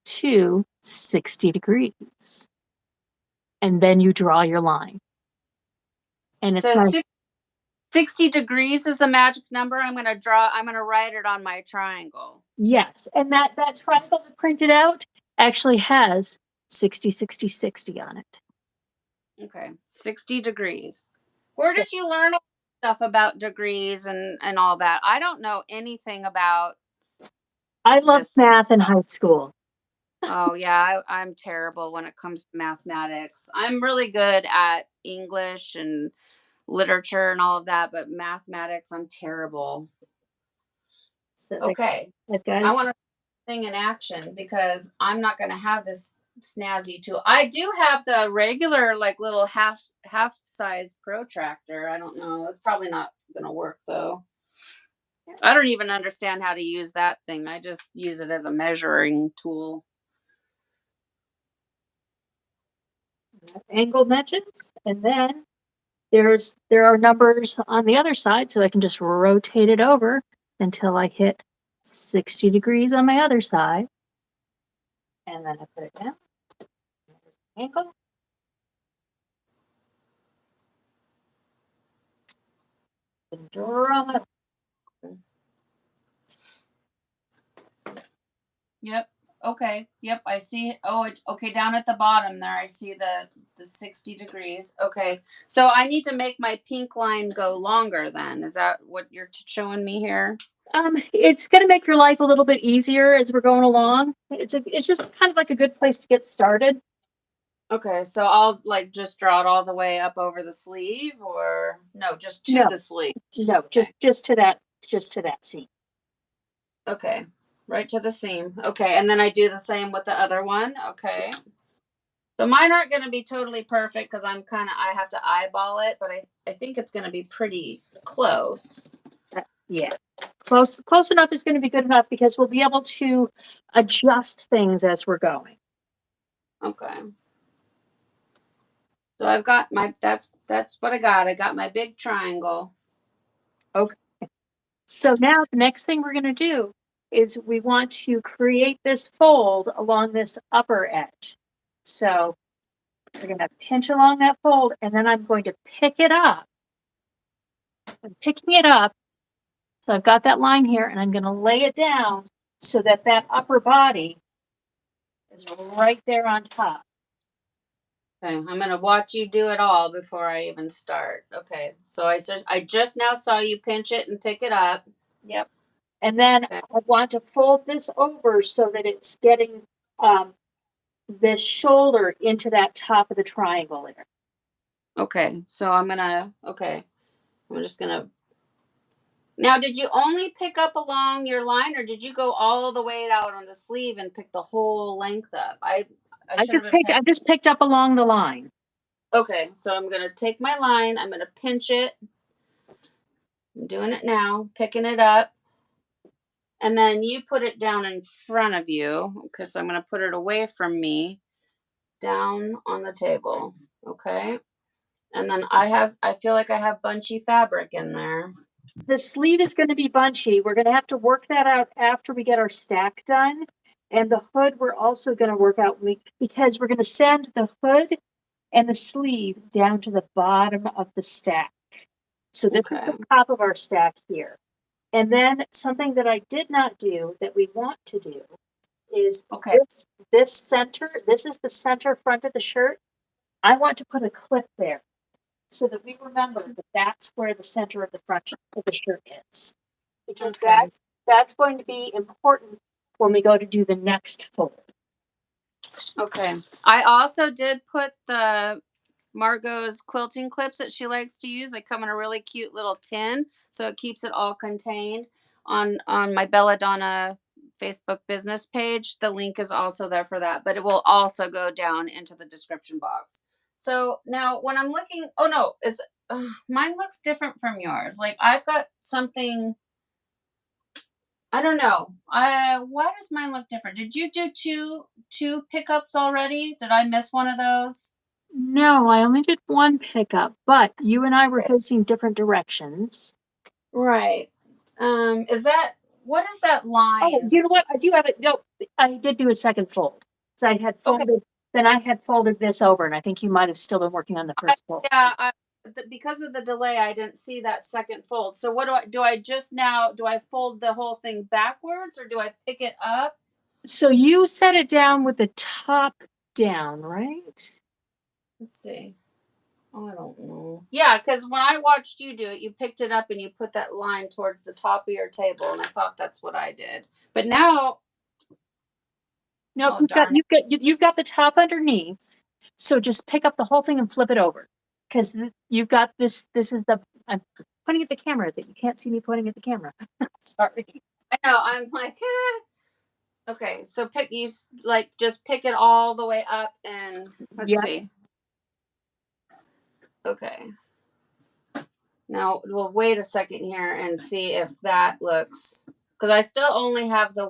to 60 degrees. And then you draw your line. And it's So nice. 60 degrees is the magic number. I'm going to write it on my triangle. Yes. And that triangle that printed out actually has 60, 60, 60 on it. Okay. 60 degrees. Where did you learn all this stuff about degrees and all that? I don't know anything about. I loved math in high school. Oh yeah, I'm terrible when it comes to mathematics. I'm really good at English and literature and all of that, but mathematics, I'm terrible. So Okay. I want to thing in action because I'm not going to have this snazzy tool. I do have the regular like little half size protractor. I don't know. It's probably not going to work though. I don't even understand how to use that thing. I just use it as a measuring tool. Angle mentions, and then there are numbers on the other side, so I can just rotate it over until I hit 60 degrees on my other side. And then I put it down. Angle. And draw it. Yep. Okay. Yep. I see. Oh, it's okay. Down at the bottom there, I see the 60 degrees. Okay. So I need to make my pink line go longer then. Is that what you're showing me here? It's going to make your life a little bit easier as we're going along. It's just kind of like a good place to get started. Okay. So I'll like just draw it all the way up over the sleeve or no, just to the sleeve. No, Okay. just to that seam. Okay. Right to the seam. Okay. And then I do the same with the other one. Okay. So mine aren't going to be totally perfect because I have to eyeball it, but I think it's going to be pretty close. Yeah. Close enough is going to be good enough because we'll be able to adjust things as we're going. Okay. So I've got that's what I got. I got my big triangle. Okay. So now the next thing we're going to do is we want to create this fold along this upper edge. So we're going to pinch along that fold, and then I'm going to pick it up. I'm picking it up. So I've got that line here, and I'm going to lay it down so that upper body is right there on top. Okay, I'm going to watch you do it all before I even start. Okay, so I just now saw you pinch it and pick it up. Yep. And then I want to fold this over so that it's getting this shoulder into that top of the triangle there. Okay, so I'm just going to. Now, did you only pick up along your line or did you go all the way out on the sleeve and pick the whole length up? I just picked up along the line. Okay, so I'm going to take my line, I'm going to pinch it. I'm doing it now, picking it up. And then you put it down in front of you. Okay, so I'm going to put it away from me down on the table. Okay. And then I feel like I have bunchy fabric in there. The sleeve is going to be bunchy. We're going to have to work that out after we get our stack done. And the hood, we're also going to work out because we're going to send the hood and the sleeve down to the bottom of the stack. So this is the top of our stack here. And then something that I did not do that we want to do is this center, this is the center front of the shirt. I want to put a clip there so that we remember that that's where the center of the front of the shirt is. because Okay. that's going to be important when we go to do the next fold. Okay. I also did put the Margo's quilting clips that she likes to use. They come in a really cute little tin, so it keeps it all contained on my Belladonna Facebook business page. The link is also there for that, but it will also go down into the description box. So now when I'm looking, oh no, is mine looks different from yours. Like I've got something. I don't know. Why does mine look different? Did you do two pickups already? Did I miss one of those? No, I only did one pickup, but you and I were facing different directions. Right. Is that what is that Oh, line? you know what? I do have it. No, I did do a second fold. So I had Okay. folded, then I had folded this over, and I think you might have still been working on the I, first fold. yeah, because of the delay, I didn't see that second fold. So what do I just now do I fold the whole thing backwards or do I pick it up? So you set it down with the top down, right? Let's see. Oh, I don't know. Yeah, because when I watched you do it, you picked it up and you put that line towards the top of your table, and I thought that's what I did. But now, No, oh darn it. you've got the top underneath. So just pick up the whole thing and flip it over, because you've got this. This is the. I'm pointing at the camera. That you can't see me pointing at the camera. Sorry. I know. I'm like, okay. So like just pick it all the way up and let's Yeah. see. Okay. Now we'll wait a second here and see if that looks because I still only have the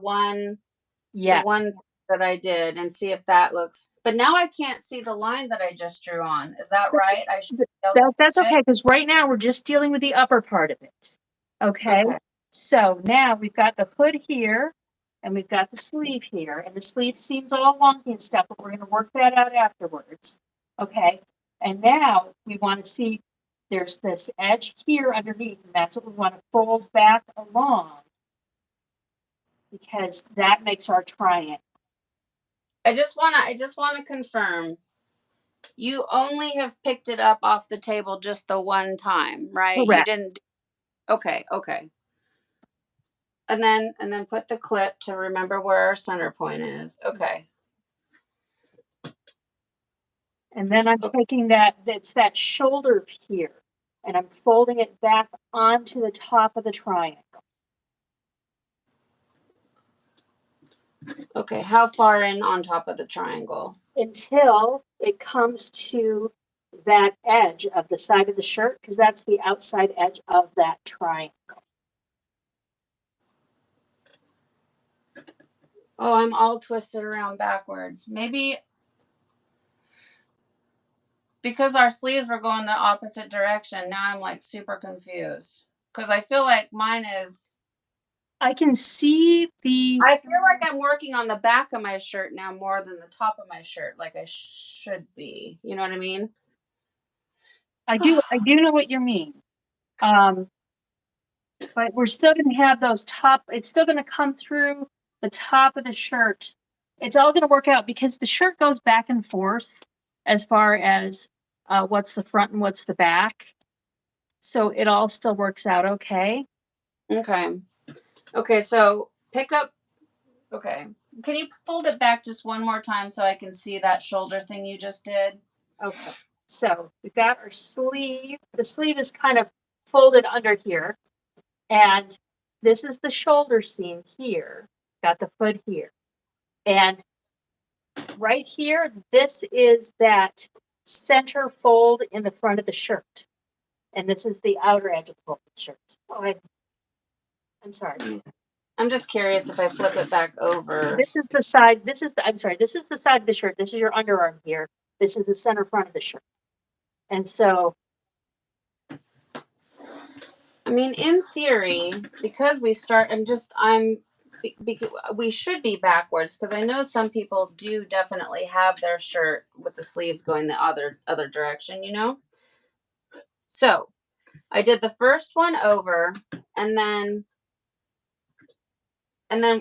Yeah. one that I did and see if that looks. But now I can't see the line that I just drew on. Is that right? I should be able to see That's it. okay, because right now we're just dealing with the upper part of it. Okay. Okay. So now we've got the hood here, and we've got the sleeve here, and the sleeve seems all wonky and stuff, but we're going to work that out afterwards. Okay. And now we want to see there's this edge here underneath, and that's what we want to fold back along, because that makes our triangle. I just wanna confirm. You only have picked it up off the table just the one time, right? You Correct. didn't. Okay. Okay. And then put the clip to remember where our center point is. Okay. And then I'm taking it's that shoulder here, and I'm folding it back onto the top of the triangle. Okay. How far in on top of the triangle? Until it comes to that edge of the side of the shirt, because that's the outside edge of that triangle. Oh, I'm all twisted around backwards. Maybe because our sleeves were going the opposite direction. Now I'm like super confused because I feel like mine is. I can see the. I feel like I'm working on the back of my shirt now more than the top of my shirt, like I should be. You know what I mean? I do know what you mean. But we're still going to have those top. It's still going to come through the top of the shirt. It's all going to work out because the shirt goes back and forth as far as what's the front and what's the back. So it all still works out okay. Okay. Okay. So pick up. Okay. Can you fold it back just one more time so I can see that shoulder thing you just did? Okay. So we've got our sleeve. The sleeve is kind of folded under here. And this is the shoulder seam here. Got the hood here. And right here, this is that center fold in the front of the shirt. And this is the outer edge of the fold of the shirt. Oh, I'm sorry. I'm just curious if I flip it back over. This is the side. I'm sorry. This is the side of the shirt. This is your underarm here. This is the center front of the shirt. And so. I mean, in theory, because we start, we should be backwards because I know some people do definitely have their shirt with the sleeves going the other direction, you know? So I did the first one over and then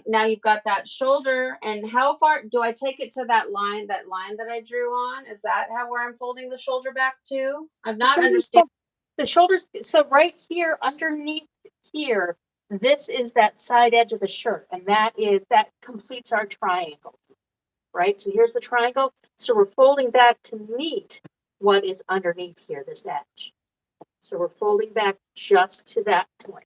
now you've got that shoulder and how far do I take it to that line that I drew on? Is that where I'm folding the shoulder back to? I'm not understanding. The shoulders, so right here underneath here this is that side edge of the shirt, and that completes our triangle, right? So here's the triangle. So we're folding back to meet what is underneath here, this edge. So we're folding back just to that point.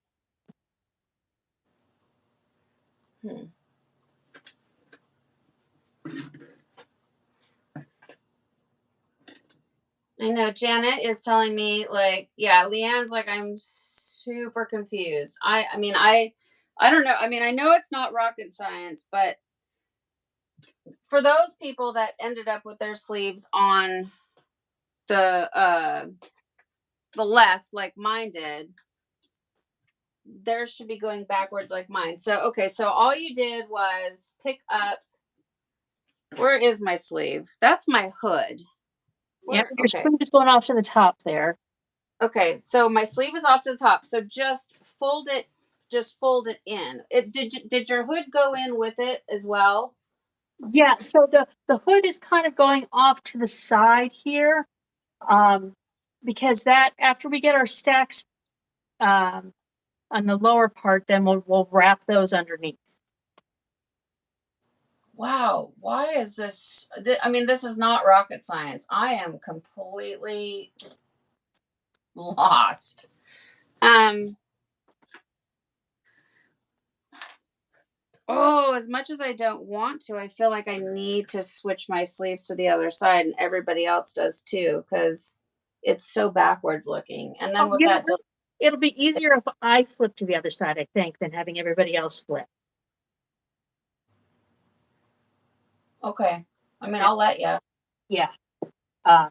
I know Janet is telling me like, yeah, Leanne's like, I'm super confused. I mean, I don't know. I mean, I know it's not rocket science, but for those people that ended up with their sleeves on the left, like mine did, theirs should be going backwards like mine. So, okay. So all you did was pick up, where is my sleeve? That's my hood. Yeah, your sleeve is going off to the top there. Okay, so my sleeve is off to the top. So just fold it in. Did your hood go in with it as well? Yeah, so the hood is kind of going off to the side here. Because that after we get our stacks on the lower part, then we'll wrap those underneath. Wow, why is this? I mean, this is not rocket science. I am completely lost. Oh, as much as I don't want to, I feel like I need to switch my sleeves to the other side, and everybody else does too, because it's so backwards looking. And then with that, it'll be easier if I flip to the other side, I think, than having everybody else flip. Okay. I mean, I'll let you. Yeah. I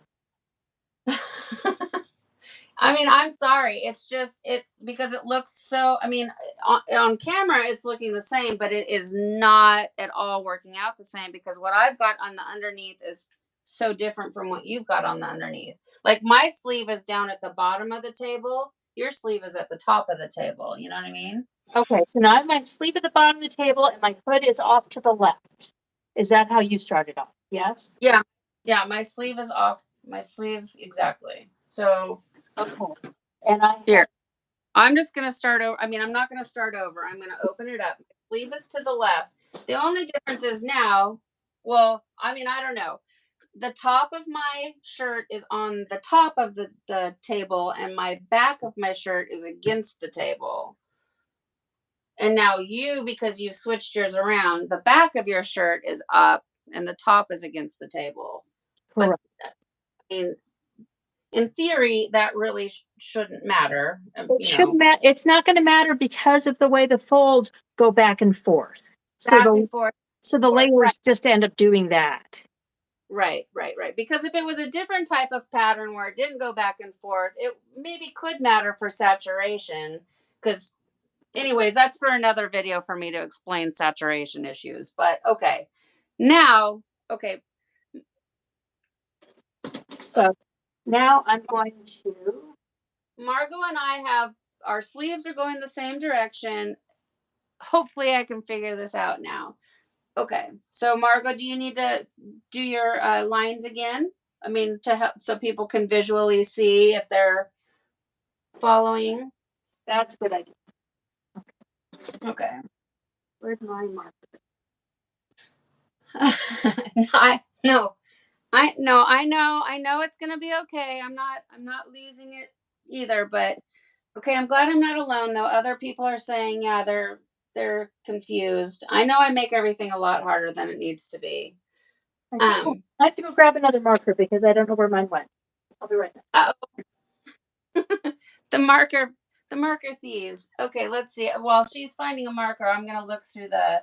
mean, I'm sorry. It's just because it looks so. I mean, on camera it's looking the same, but it is not at all working out the same because what I've got on the underneath is so different from what you've got on the underneath. Like my sleeve is down at the bottom of the table. Your sleeve is at the top of the table. You know what I mean? Okay, so now I have my sleeve at the bottom of the table and my hood is off to the left. Is that how you started off? Yes? Yeah. Yeah, my sleeve is off. My sleeve, exactly. So, okay. And here. I'm just going to start over. I mean, I'm not going to start over. I'm going to open it up. My sleeve is to the left. The only difference is now, well, I mean, I don't know. The top of my shirt is on the top of the table, and my back of my shirt is against the table. And now you, because you've switched yours around, the back of your shirt is up and the top is against the table. correct. But, I mean, in theory, that really shouldn't matter. It shouldn't matter. It's not going to matter because of the way the folds go back and forth. Back and forth. So the layers just end up doing that. Right. Because if it was a different type of pattern where it didn't go back and forth, it maybe could matter for saturation. Because, anyways, that's for another video for me to explain saturation issues. But okay, now, okay. So now I'm going to. Margo and I have our sleeves are going the same direction. Hopefully, I can figure this out now. Okay, so Margo, do you need to do your lines again? I mean, to help so people can visually see if they're following. That's a good idea. Okay. Where's my marker? I know it's gonna be okay. I'm not losing it either, but okay, I'm glad I'm not alone though. Other people are saying, yeah, they're confused. I know I make everything a lot harder than it needs to be. I have to go grab another marker because I don't know where mine went. I'll be right back. The marker thieves. Okay, let's see. While she's finding a marker, I'm gonna look through the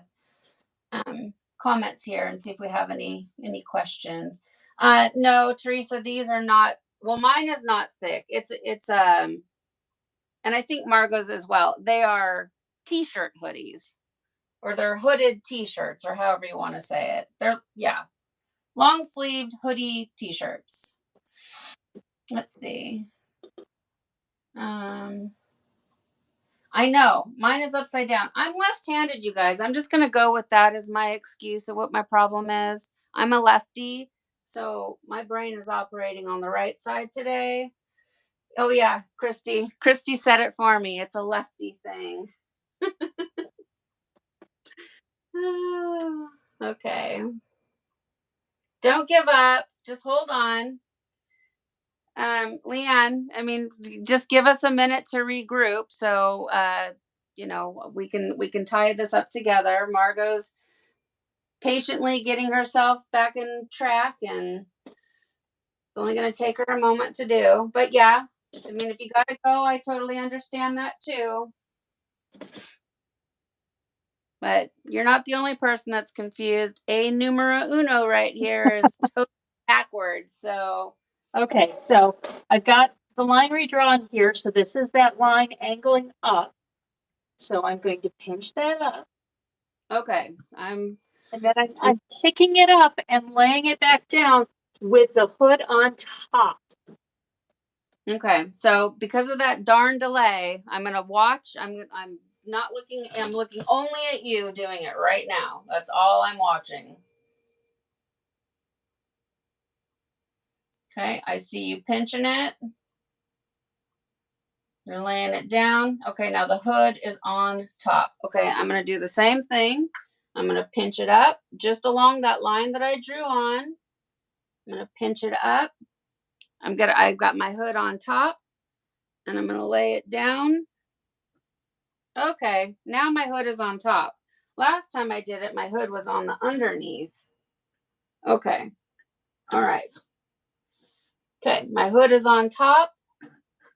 comments here and see if we have any questions. No, Teresa, these are not. Well, mine is not thick. It's and I think Margo's as well. They are t-shirt hoodies, or they're hooded t-shirts, or however you want to say it. They're long sleeved hoodie t-shirts. Let's see. I know mine is upside down. I'm left-handed, you guys. I'm just gonna go with that as my excuse of what my problem is. I'm a lefty, so my brain is operating on the right side today. Oh yeah, Christy said it for me. It's a lefty thing. Okay. Don't give up. Just hold on. Leanne, I mean, just give us a minute to regroup. So, we can tie this up together. Margot's patiently getting herself back in track, and it's only going to take her a moment to do. But yeah, I mean, if you got to go, I totally understand that too. But you're not the only person that's confused. A numero uno right here is totally backwards. So, Okay, so I've got the line redrawn here. So this is that line angling up. So I'm going to pinch that up. okay, And then I'm picking it up and laying it back down with the hood on top. okay. So because of that darn delay, I'm gonna watch. I'm not looking. I'm looking only at you doing it right now. That's all I'm watching. Okay, I see you pinching it. You're laying it down. Okay, now the hood is on top. Okay, I'm gonna do the same thing. I'm gonna pinch it up just along that line that I drew on. I'm gonna pinch it up. I've got my hood on top, and I'm gonna lay it down. Okay, now my hood is on top. Last time I did it, my hood was on the underneath. Okay, all right. Okay, my hood is on top,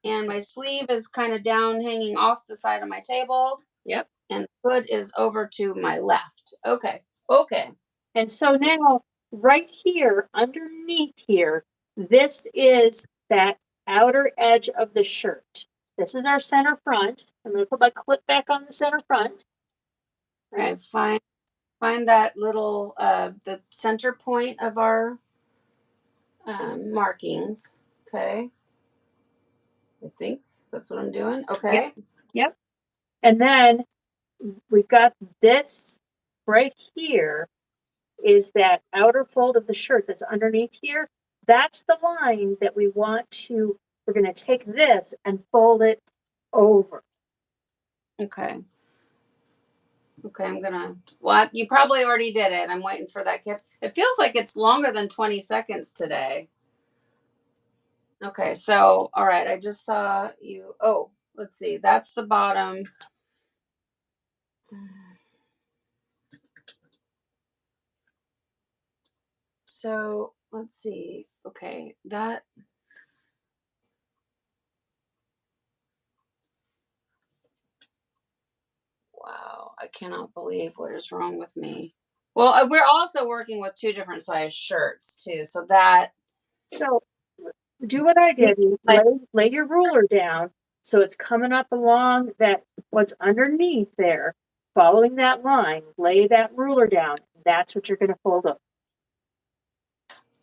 and my sleeve is kind of down, hanging off the side of my table. Yep. And the hood is over to my left. Okay, okay. And so now, right here, underneath here, this is that outer edge of the shirt. This is our center front. I'm going to put my clip back on the center front. All right, find that little the center point of our markings. Okay, I think that's what I'm doing. Okay. Yep. And then we've got this right here is that outer fold of the shirt that's underneath here. That's the line that we're going to take this and fold it over. Okay. Okay, I'm gonna. Well, you probably already did it. I'm waiting for that catch. It feels like it's longer than 20 seconds today. Okay, so all right, I just saw you. Oh, let's see. That's the bottom. So let's see. Okay, that. Wow, I cannot believe what is wrong with me. Well, we're also working with two different size shirts too, so that. So do what I did. Lay your ruler down so it's coming up along that what's underneath there, following that line. Lay that ruler down. That's what you're going to fold up.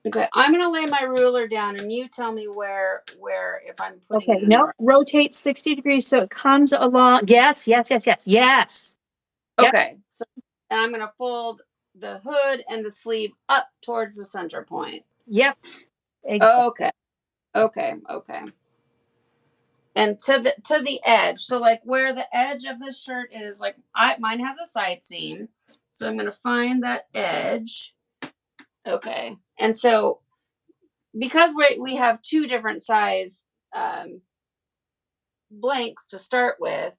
Okay, I'm gonna lay my ruler down, and you tell me where if I'm putting. Okay, no, rotate 60 degrees so it comes along. Yes. Yep. Okay, so and I'm gonna fold the hood and the sleeve up towards the center point. Yep. Exactly. Okay. And to the edge. So like where the edge of the shirt is, like mine has a side seam. So I'm gonna find that edge. Okay. And so because we have two different size blanks to start with,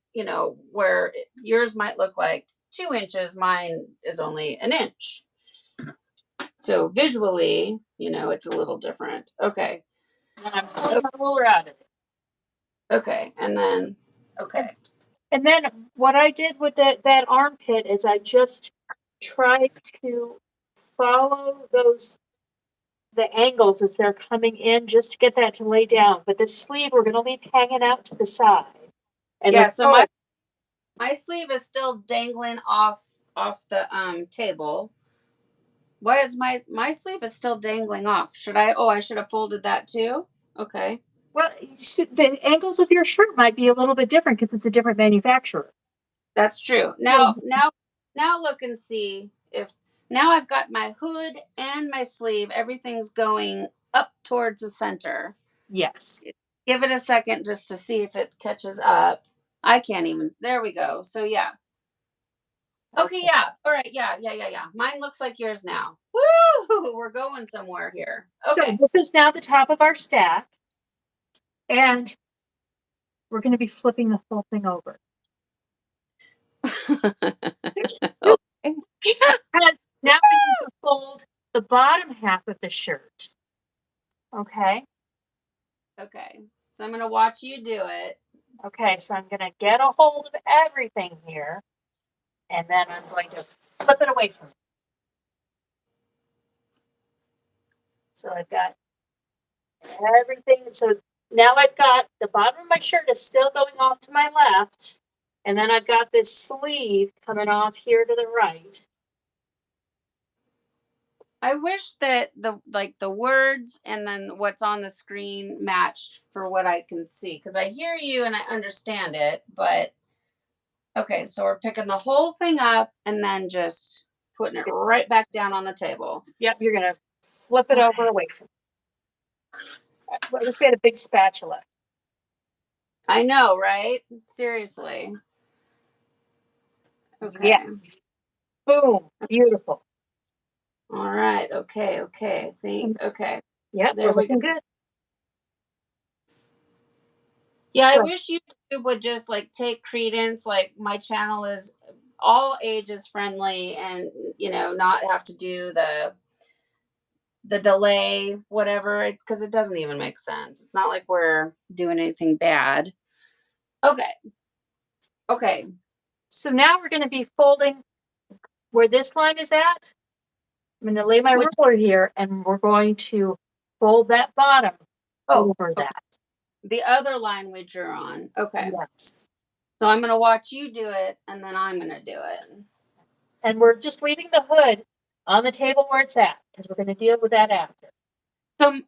where yours might look like 2 inches, mine is only an inch. So visually, it's a little different. Okay. And I'm pulling my ruler out of it. Okay. And then, okay. And then what I did with that armpit is I just tried to follow the angles as they're coming in just to get that to lay down. But the sleeve we're going to leave hanging out to the side. And yeah, so my sleeve is still dangling off the table. Why is my sleeve is still dangling off? I should have folded that too. Okay. Well, the angles of your shirt might be a little bit different because it's a different manufacturer. That's true. Now look and see if now I've got my hood and my sleeve. Everything's going up towards the center. Yes. Give it a second just to see if it catches up. I can't even. There we go. So yeah. Okay, yeah. All right. Yeah. Mine looks like yours now. Woo! We're going somewhere here. So Okay. this is now the top of our stack, and we're going to be flipping the whole thing over. Okay. And now we need to fold the bottom half of the shirt. Okay. Okay. So I'm going to watch you do it. Okay, so I'm going to get a hold of everything here, and then I'm going to flip it away from me. So I've got everything. So now I've got the bottom of my shirt is still going off to my left, and then I've got this sleeve coming off here to the right. I wish that the words and then what's on the screen matched for what I can see, because I hear you and I understand it, but okay, so we're picking the whole thing up and then just putting it right back down on the table. Yep, you're going to flip it over away from me. I wish we had a big spatula. I know, right? Seriously. Okay. Yes. Boom. Beautiful. All right. Okay. I think. Okay. Yep, There we're we go. looking good. Yeah, I So, wish YouTube would just like take credence. Like my channel is all ages friendly, and not have to do the delay, whatever, because it doesn't even make sense. It's not like we're doing anything bad. Okay. so now we're going to be folding where this line is at. I'm going to lay my ruler here, and we're going to fold that bottom over Okay. that. The other line we drew on. Okay. Yes. So I'm going to watch you do it, and then I'm going to do it. And we're just leaving the hood on the table where it's at, because we're going to deal with that after. So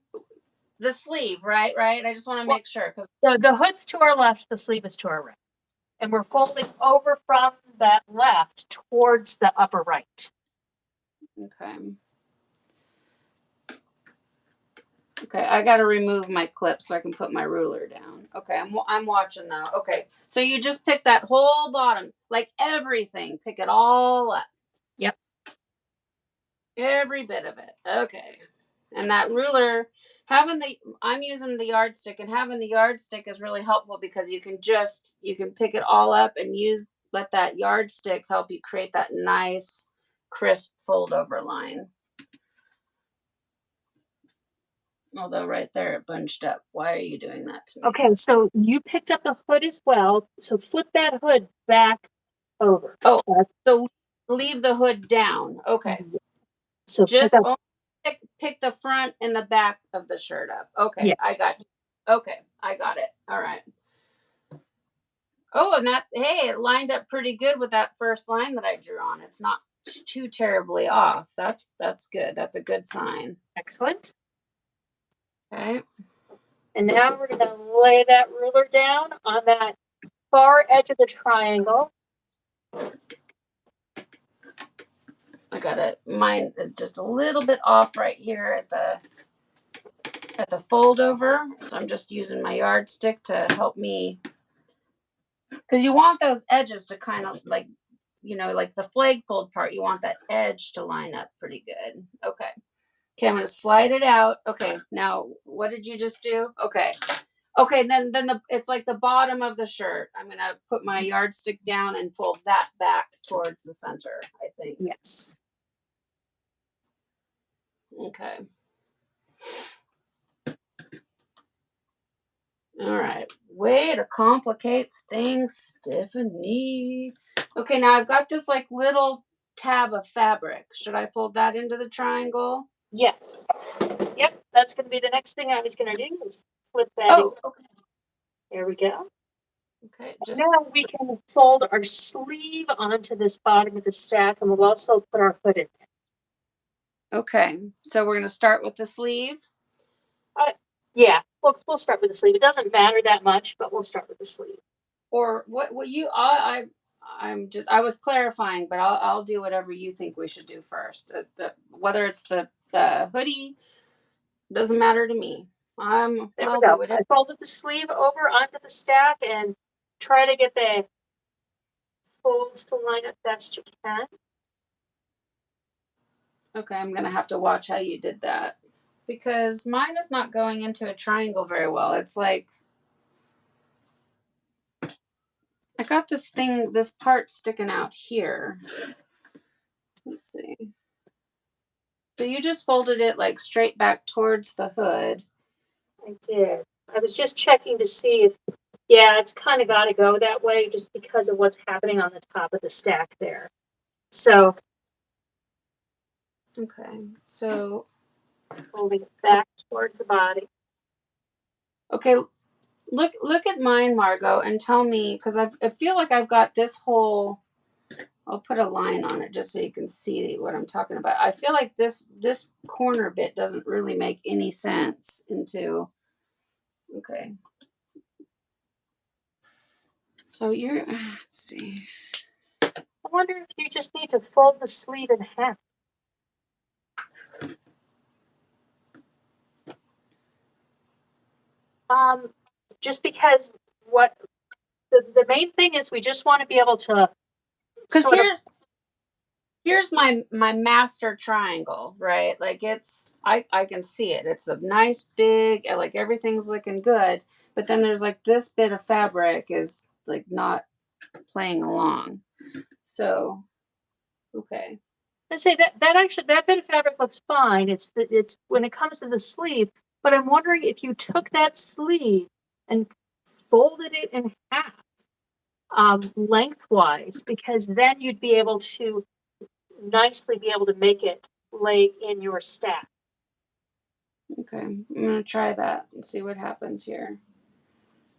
the sleeve, right? I just want to make sure, because the hood's to our left, the sleeve is to our right. And we're folding over from that left towards the upper right. Okay, I got to remove my clip so I can put my ruler down. Okay, I'm watching though. Okay, so you just pick that whole bottom, like everything, pick it all up. Yep. Every bit of it. Okay. And that ruler, I'm using the yardstick, and having the yardstick is really helpful because you can pick it all up and let that yardstick help you create that nice, crisp fold over line. Although right there it bunched up. Why are you doing that to me? Okay, so you picked up the hood as well. So flip that hood back over. Oh, so leave the hood down. Okay. So just pick the front and the back of the shirt up. Okay, yes. I got you. Okay, I got it. All right. Oh, and it lined up pretty good with that first line that I drew on. It's not too terribly off. That's good. That's a good sign. Excellent. Okay. And now we're going to lay that ruler down on that far edge of the triangle. I got it. Mine is just a little bit off right here at the fold over. So I'm just using my yardstick to help me, because you want those edges to kind of like the flag fold part. You want that edge to line up pretty good. Okay, I'm going to slide it out. Okay, now what did you just do? Okay, then it's like the bottom of the shirt. I'm going to put my yardstick down and fold that back towards the center, I think. Yes. Okay. All right. Way to complicate things, Stephanie. Okay, now I've got this like little tab of fabric. Should I fold that into the triangle? Yes. Yep, that's going to be the next thing I was going to do is flip that. Oh, okay. There we go. Okay. Now we can fold our sleeve onto this bottom of the stack, and we'll also put our hood in there. Okay, so we're going to start with the sleeve? Yeah, we'll start with the sleeve. It doesn't matter that much, but we'll start with the sleeve. Or what you I was clarifying, but I'll do whatever you think we should do first. Whether it's the hoodie, doesn't matter to me. There we go. I folded the sleeve over onto the stack, and try to get the folds to line up best you can. Okay, I'm gonna have to watch how you did that because mine is not going into a triangle very well. It's like I got this part sticking out here. Let's see. So you just folded it like straight back towards the hood. I did. I was just checking to see if, yeah, it's kind of got to go that way just because of what's happening on the top of the stack there. So Okay, so folding it back towards the body. okay, look at mine, Margo, and tell me because I feel like I've got this whole. I'll put a line on it just so you can see what I'm talking about. I feel like this corner bit doesn't really make any sense into. Okay. So you're, let's see. I wonder if you just need to fold the sleeve in half. Just because what the main thing is, we just want to be able to Because sort of. here's my master triangle, right? Like it's I can see it. It's a nice big, like everything's looking good. But then there's like this bit of fabric is like not playing along. So okay. I say that actually that bit of fabric looks fine. It's when it comes to the sleeve, but I'm wondering if you took that sleeve and folded it in half, lengthwise, because then you'd be able to nicely be able to make it lay in your stack. Okay. I'm gonna try that and see what happens here.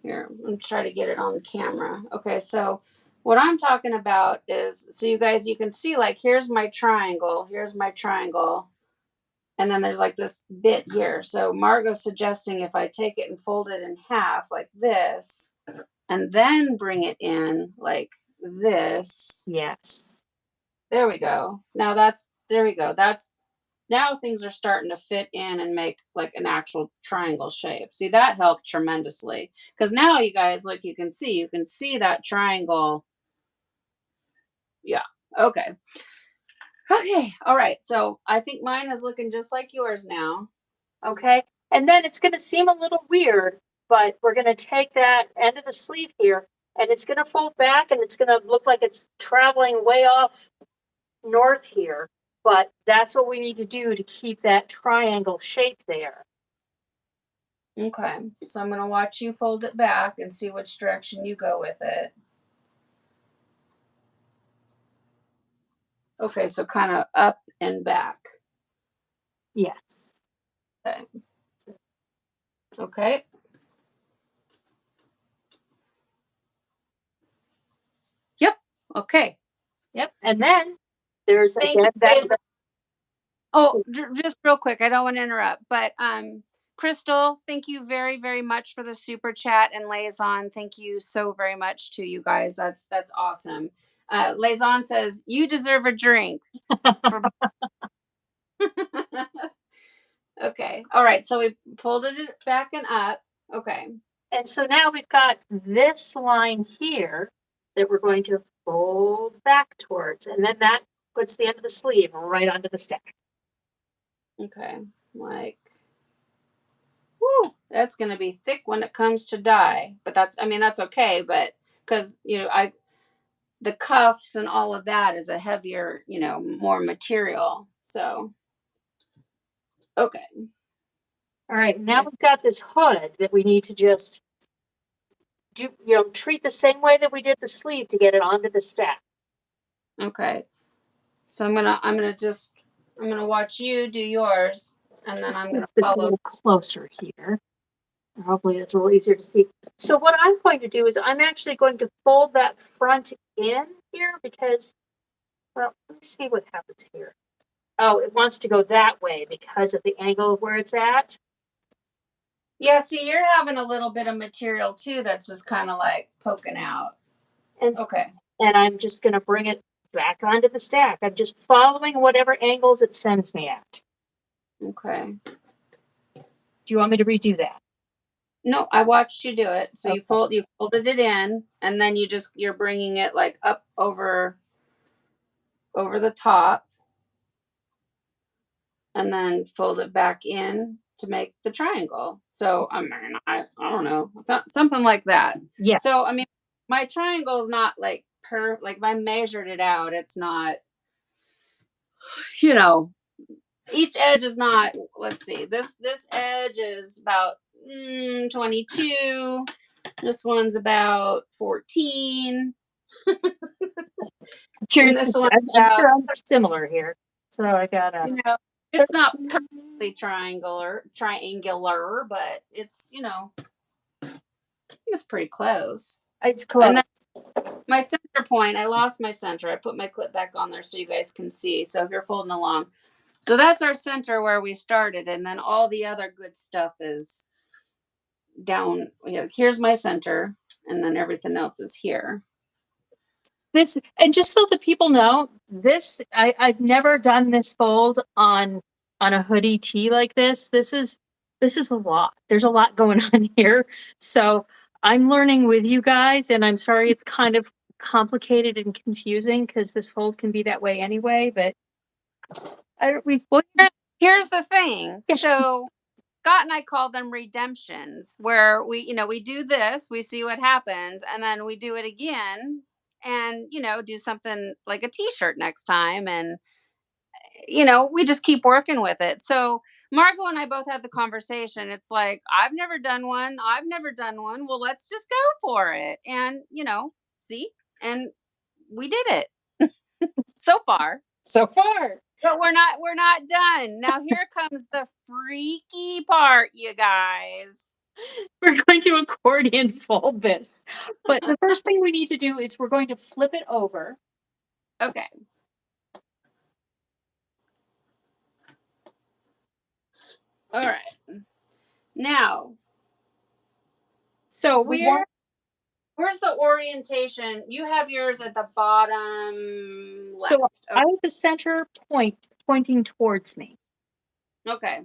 Here, I'm gonna try to get it on the camera. Okay, so what I'm talking about is so you guys you can see like here's my triangle, and then there's like this bit here. So Margo's suggesting if I take it and fold it in half like this, and then bring it in like this. Yes. There we go. There we go. Now things are starting to fit in and make like an actual triangle shape. See, that helped tremendously. Because now you guys, like you can see that triangle. Yeah. Okay. Okay. All right. So I think mine is looking just like yours now. Okay. And then it's going to seem a little weird, but we're going to take that end of the sleeve here and it's going to fold back and it's going to look like it's traveling way off north here. But that's what we need to do to keep that triangle shape there. Okay. So I'm going to watch you fold it back and see which direction you go with it. Okay. So kind of up and back. Yes. Okay. Okay. Yep. Okay. Yep. And then there's Thank again you. that's Oh, just real quick, I don't want to interrupt, but Crystal, thank you very, very much for the super chat, and Liaison, thank you so very much to you guys. That's awesome. Liaison says you deserve a drink. For- okay, all right. So we folded it back and up. Okay. and so now we've got this line here that we're going to fold back towards, and then that puts the end of the sleeve right onto the stack. Okay, like, whoo, that's going to be thick when it comes to dye, but that's okay, but because the cuffs and all of that is a heavier, more material. So, okay. All right, now we've got this hood that we need to just do, treat the same way that we did the sleeve to get it onto the stack. Okay. So I'm gonna watch you do yours, and then I'm gonna It's a follow. little closer here. Hopefully it's a little easier to see. So what I'm going to do is I'm actually going to fold that front in here because, well, let me see what happens here. Oh, it wants to go that way because of the angle of where it's at. Yeah, see, you're having a little bit of material too that's just kind of like poking out. And Okay. And I'm just going to bring it back onto the stack. I'm just following whatever angles it sends me at. Okay. Do you want me to redo that? No, I watched you do it. So Okay. you folded it in, and then you're bringing it like up over the top, and then fold it back in to make the triangle. So I mean, I don't know, something like that. Yeah. So I mean, my triangle is not like like if I measured it out, it's not, you know, each edge is not. Let's see, this edge is about 22. This one's about 14, Curious and to this see. one's I'm about, sure I'm similar here. So I got a you know, it's not perfectly triangular, but it's, it's pretty close. it's And close. then my center point, I lost my center. I put my clip back on there so you guys can see. So if you're folding along, so that's our center where we started, and then all the other good stuff is down. Here's my center, and then everything else is here. This, and just so the people know, I've never done this fold on a hoodie tee like this. This is a lot. There's a lot going on here. So I'm learning with you guys, and I'm sorry it's kind of complicated and confusing because this fold can be that way anyway, but we Well, here's the thing. So Scott and I call them redemptions, where we do this, we see what happens, and then we do it again, and do something like a T-shirt next time, and we just keep working with it. So Margo and I both had the conversation. It's like, I've never done one. I've never done one. Well, let's just go for it, and see, and we did it so far. so far. But we're not done. Now here comes the freaky part, you guys. We're going to accordion fold this. But the first thing we need to do is we're going to flip it over. Okay. All right. Now, So we want, where's the orientation? You have yours at the bottom left. so I have the center point pointing towards me. Okay.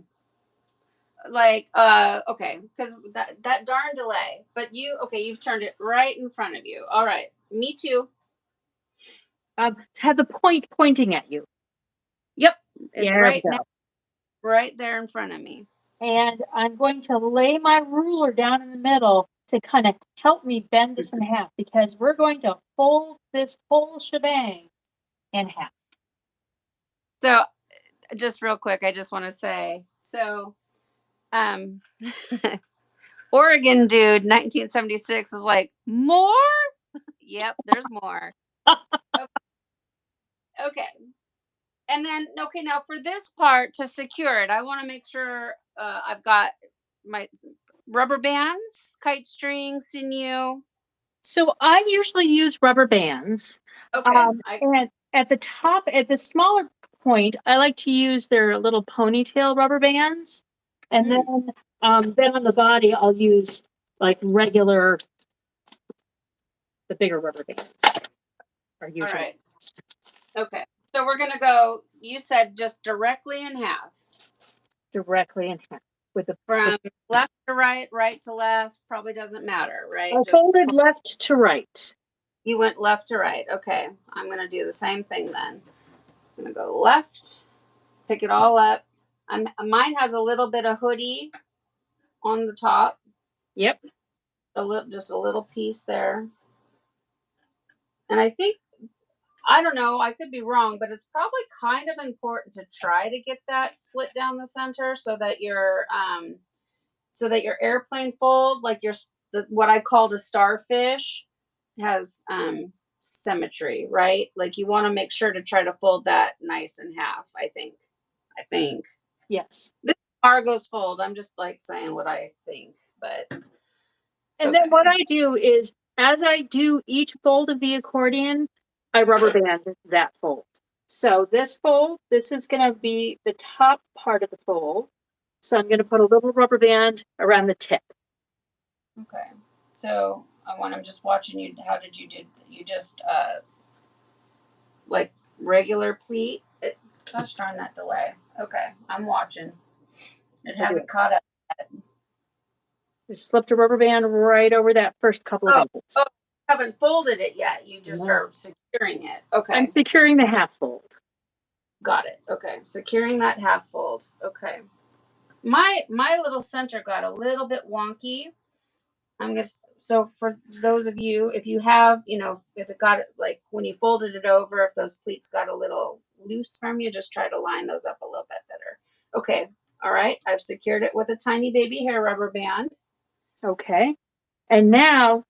Like, okay, because that darn delay. But you've turned it right in front of you. All right. Me too. Have the point pointing at you. Yep. It's There right we now, go. right there in front of me. And I'm going to lay my ruler down in the middle to kind of help me bend this in half because we're going to fold this whole shebang in half. So, just real quick, I just want to say, so, Oregon dude, 1976 is like, more? Yep, there's more. Okay. And then, okay, now for this part to secure it, I want to make sure I've got my rubber bands, kite string, sinew. So I usually use rubber bands. Okay. And at the top, at the smaller point, I like to use their little ponytail rubber bands. And then on the body, I'll use like the bigger rubber bands are usually. All right. Okay. So we're going to go, you said just directly in half. Directly in half. From left to right, right to left, probably doesn't matter, right? I folded left to right. You went left to right. Okay. I'm going to do the same thing then. I'm going to go left, pick it all up. Mine has a little bit of hoodie on the top. Yep. Just a little piece there. And I think, I don't know, I could be wrong, but it's probably kind of important to try to get that split down the center so that your airplane fold, like what I called a starfish, has symmetry, right? Like you want to make sure to try to fold that nice in half, I think. Yes. This is Margo's fold. I'm just like saying what I think, but. And then what I do is, as I do each fold of the accordion, I rubber band that fold. So this fold, this is going to be the top part of the fold. So I'm going to put a little rubber band around the tip. Okay. So I'm just watching you. How did you do? You just like regular pleat? Gosh darn that delay. Okay, I'm watching. It hasn't caught up yet. Just slipped a rubber band right over that first couple of Oh, inches. oh, you haven't folded it yet. You just No. are securing it. Okay. I'm securing the half fold. Got it. Okay. Securing that half fold. Okay. My little center got a little bit wonky. So for those of you, if you have, if it got like when you folded it over, if those pleats got a little loose from you, just try to line those up a little bit better. Okay. All right. I've secured it with a tiny baby hair rubber band. Okay. And now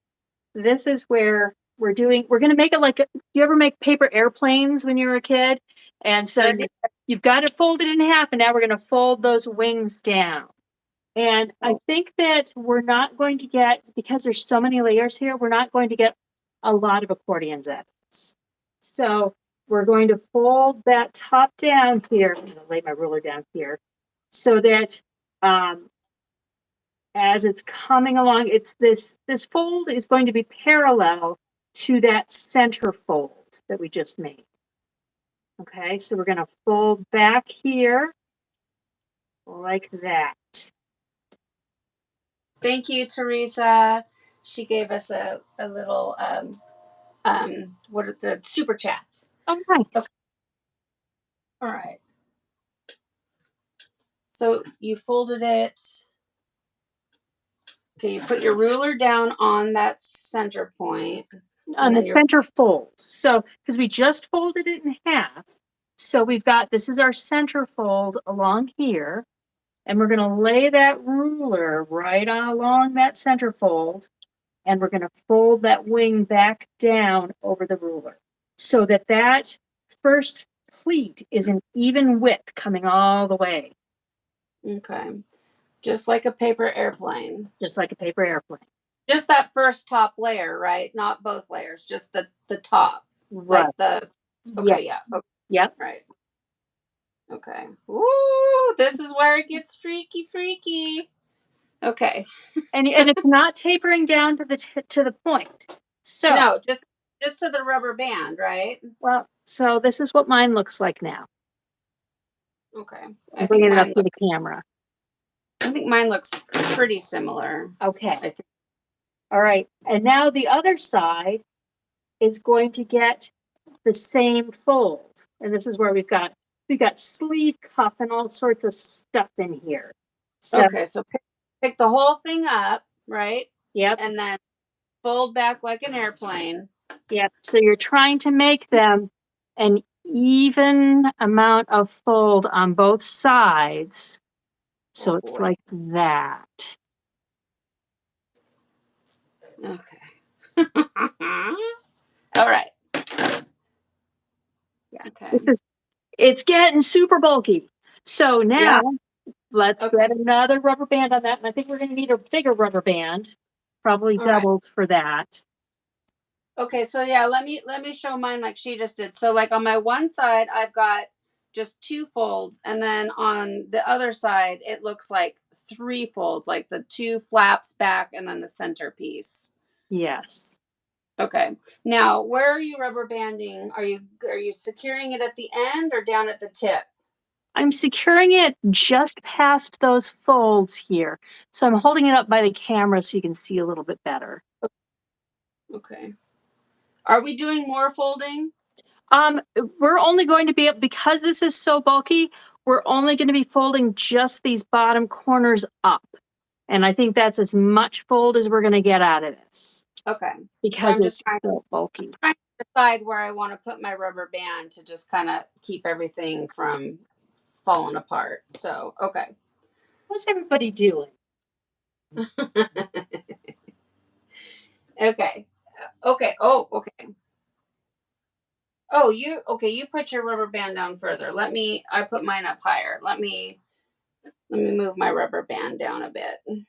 this is where we're going to make it like, you ever make paper airplanes when you were a kid? And so you've got it folded in half, and now we're going to fold those wings down. And I think that we're not going to get, because there's so many layers here, we're not going to get a lot of accordions at this. So we're going to fold that top down here. I'm going to lay my ruler down here so that as it's coming along, it's this fold is going to be parallel to that center fold that we just made. Okay, so we're going to fold back here like that. Thank you, Teresa. She gave us a little what are the super chats? Oh, nice. Okay. All right. So you folded it. Okay, you put your ruler down on that center point. On the center fold. So, because we just folded it in half. So we've got, this is our center fold along here. And we're going to lay that ruler right along that center fold. And we're going to fold that wing back down over the ruler so that that first pleat is an even width coming all the way. Okay. Just like a paper airplane. Just like a paper airplane. Just that first top layer, right? Not both layers, just the top. Right. Like the, okay, yeah. Okay. Yep. Right. Okay. Ooh, this is where it gets freaky. Okay. And it's not tapering down to the point. So no, just to the rubber band, right? Well, so this is what mine looks like now. Okay. I'm bringing it up to the camera. I think mine looks pretty similar. Okay. All right. And now the other side is going to get the same fold. And this is where we've got sleeve cuff and all sorts of stuff in here. So, okay, so pick the whole thing up, right? Yep. And then fold back like an airplane. Yep. So you're trying to make them an even amount of fold on both sides. So it's like that. Okay. All right. Yeah. Okay. It's getting super bulky. So now let's get another rubber band on that. And I think we're going to need a bigger rubber band, probably doubled for that. Okay, so yeah, let me show mine like she just did. So like on my one side, I've got just 2 folds, and then on the other side, it looks like 3 folds, like the 2 flaps back and then the center piece. Yes. Okay. Now, where are you rubber banding? Are you securing it at the end or down at the tip? I'm securing it just past those folds here. So I'm holding it up by the camera so you can see a little bit better. Okay. Are we doing more folding? We're only going to be, because this is so bulky, we're only going to be folding just these bottom corners up. And I think that's as much fold as we're going to get out of this. Okay. Because it's so bulky. I'm trying to decide where I want to put my rubber band to just kind of keep everything from falling apart. So, okay. What's everybody doing? Okay. Okay. Oh, okay. Oh, you put your rubber band down further. I put mine up higher. Let me move my rubber band down a bit.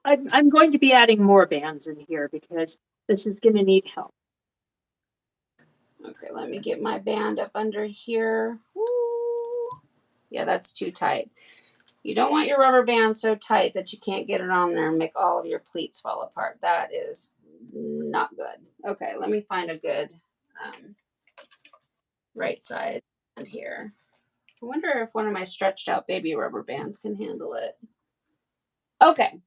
I'm going to be adding more bands in here because this is going to need help. Okay, let me get my band up under here. Ooh. Yeah, that's too tight. You don't want your rubber band so tight that you can't get it on there and make all of your pleats fall apart. That is not good. Okay, let me find a good right size band here. I wonder if one of my stretched out baby rubber bands can handle it. Okay.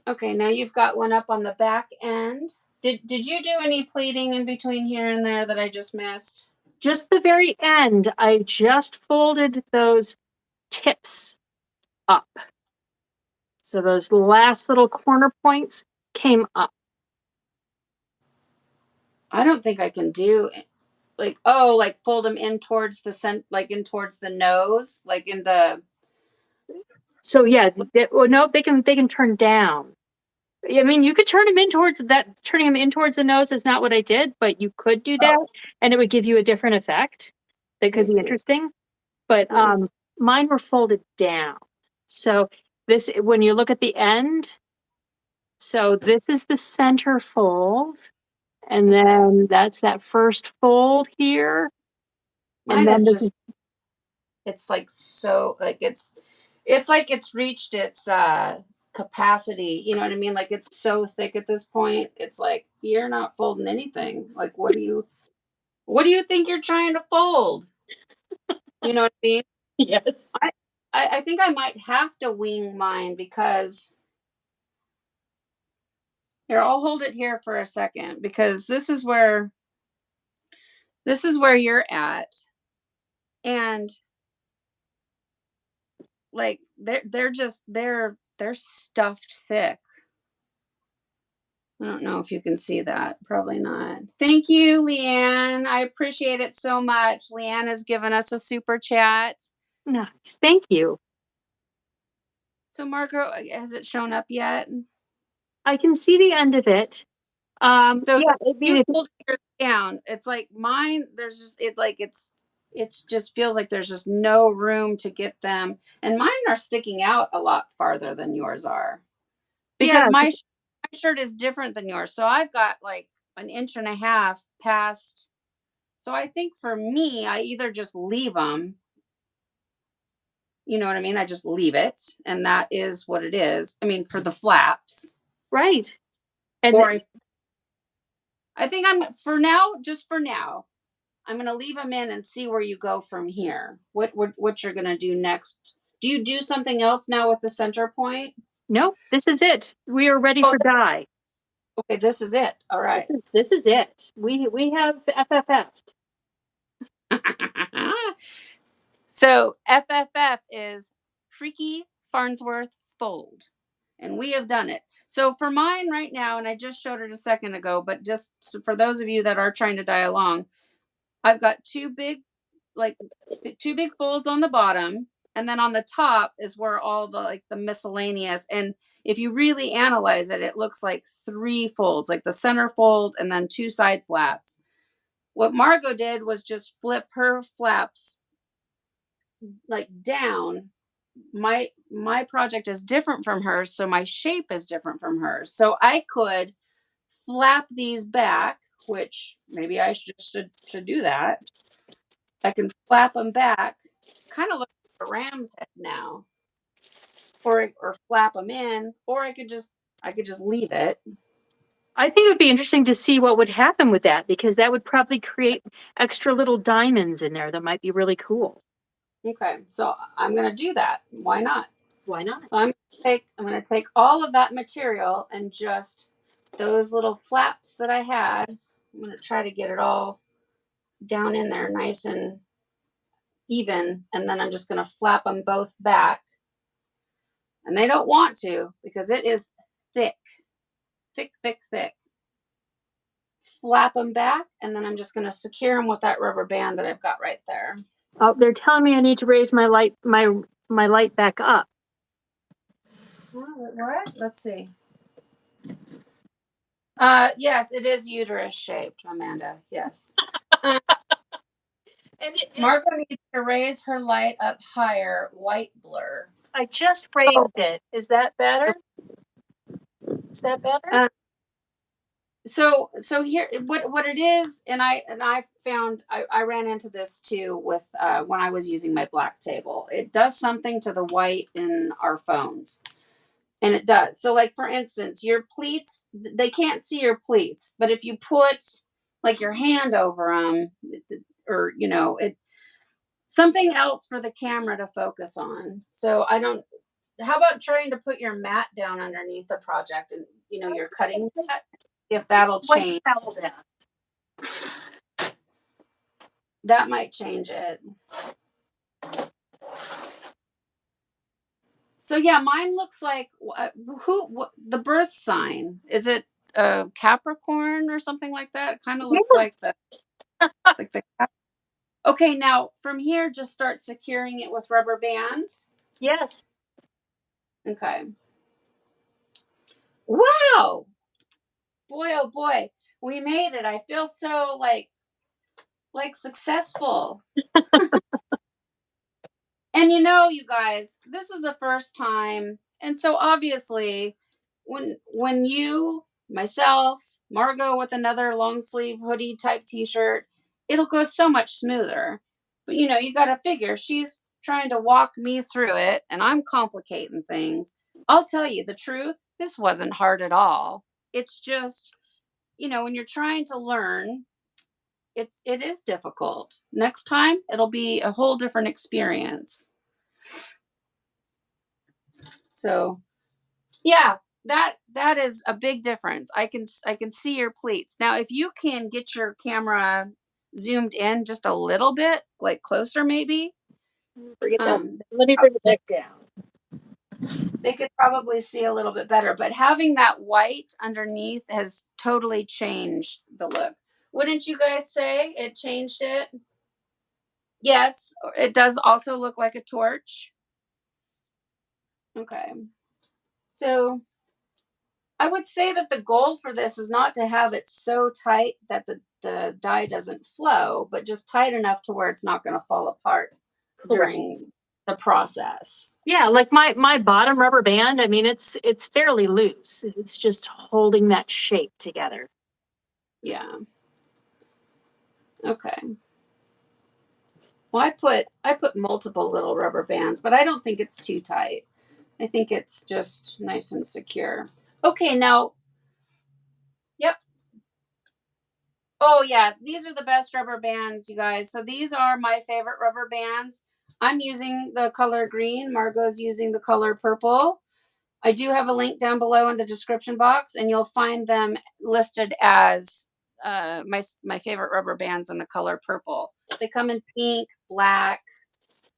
Okay, now you've got one up on the back end. Did you do any pleating in between here and there that I just missed? Just the very end, I just folded those tips up. So those last little corner points came up. I don't think I can do like, oh, like fold them in towards the like in towards the nose, like in the. So yeah, well, no, they can turn down. I mean, you could turn them in towards that. Turning them in towards the nose is not what I did, but you could do that, and it would give you a different effect. That could be interesting. But mine were folded down. So this, when you look at the end, so this is the center fold, and then that's that first fold here, Mine is just. It's like so like it's like it's reached its capacity. You know what I mean? Like it's so thick at this point. It's like you're not folding anything. Like what do you think you're trying to fold? You know what I mean? Yes. I think I might have to wing mine because here, I'll hold it here for a second because this is where you're at. And like they're stuffed thick. I don't know if you can see that. Probably not. Thank you, Leanne. I appreciate it so much. Leanne has given us a super chat. Nice. Thank you. So, Margo, has it shown up yet? I can see the end of it. So yeah, you hold yours down. It's like mine. There's just it just feels like there's just no room to get them, and mine are sticking out a lot farther than yours are because yeah, my shirt is different than yours. So I've got like an inch and a half past. So I think for me, I either just leave them. You know what I mean? I just leave it, and that is what it is. I mean, for the flaps, right. And or I think I'm just for now, I'm going to leave them in and see where you go from here. What you're going to do next? Do you do something else now with the center point? no, this is it. We are ready for dye. Okay, this is it. All right. This is it. We have FFF'd. So FFF is Freaky Farnsworth Fold, and we have done it. So for mine right now, and I just showed it a second ago, but just for those of you that are trying to dye along, I've got two big folds on the bottom, and then on the top is where all the miscellaneous. And if you really analyze it, it looks like three folds, like the center fold and then two side flaps. What Margo did was just flip her flaps like down. My project is different from hers, so my shape is different from hers. So I could flap these back, which maybe I should do that. I can flap them back, kind of look like a ram's head now, or flap them in, or I could just leave it. I think it would be interesting to see what would happen with that, because that would probably create extra little diamonds in there that might be really cool. Okay, so I'm gonna do that. Why not? Why not? So I'm gonna take all of that material and just those little flaps that I had. I'm gonna try to get it all down in there nice and even, and then I'm just gonna flap them both back. And they don't want to because it is thick, thick, thick, thick. Flap them back, and then I'm just going to secure them with that rubber band that I've got right there. Oh, they're telling me I need to raise my light back up. What? Let's see. Yes, it is uterus shaped, Amanda. Yes. Margo needs to raise her light up higher. White blur. I just raised it. Is that better? Is that better? So here, what it is, and I found I ran into this too with when I was using my black table. It does something to the white in our phones, and it does. So, like for instance, your pleats, they can't see your pleats, but if you put like your hand over them, or it something else for the camera to focus on. So I don't. how about trying to put your mat down underneath the project and, you're cutting that, if that'll White change. towel down. That might change it. So yeah, mine looks like the birth sign. Is it a Capricorn or something like that? It kind of looks like the Okay, now from here just start securing it with rubber bands. Yes. Okay. Wow. Boy, oh boy. We made it. I feel so like successful. And you guys, this is the first time. And so obviously when you, myself, Margo with another long sleeve hoodie type t-shirt, it'll go so much smoother. But you got to figure she's trying to walk me through it and I'm complicating things. I'll tell you the truth, this wasn't hard at all. It's just, when you're trying to learn, it is difficult. Next time it'll be a whole different experience. So, yeah, that is a big difference. I can see your pleats. Now, if you can get your camera zoomed in just a little bit, like closer maybe. Forget that. Let me bring it back down. They could probably see a little bit better, but having that white underneath has totally changed the look. Wouldn't you guys say it changed it? Yes, it does also look like a torch. Okay. So I would say that the goal for this is not to have it so tight that the dye doesn't flow, but just tight enough to where it's not going to fall apart during the process. Yeah, like my bottom rubber band, I mean it's fairly loose. It's just holding that shape together. Yeah. Okay. Well, I put multiple little rubber bands, but I don't think it's too tight. I think it's just nice and secure. Okay, now, yep. Oh yeah, these are the best rubber bands, you guys. So these are my favorite rubber bands. I'm using the color green. Margo's using the color purple. I do have a link down below in the description box, and you'll find them listed as my favorite rubber bands in the color purple. They come in pink, black,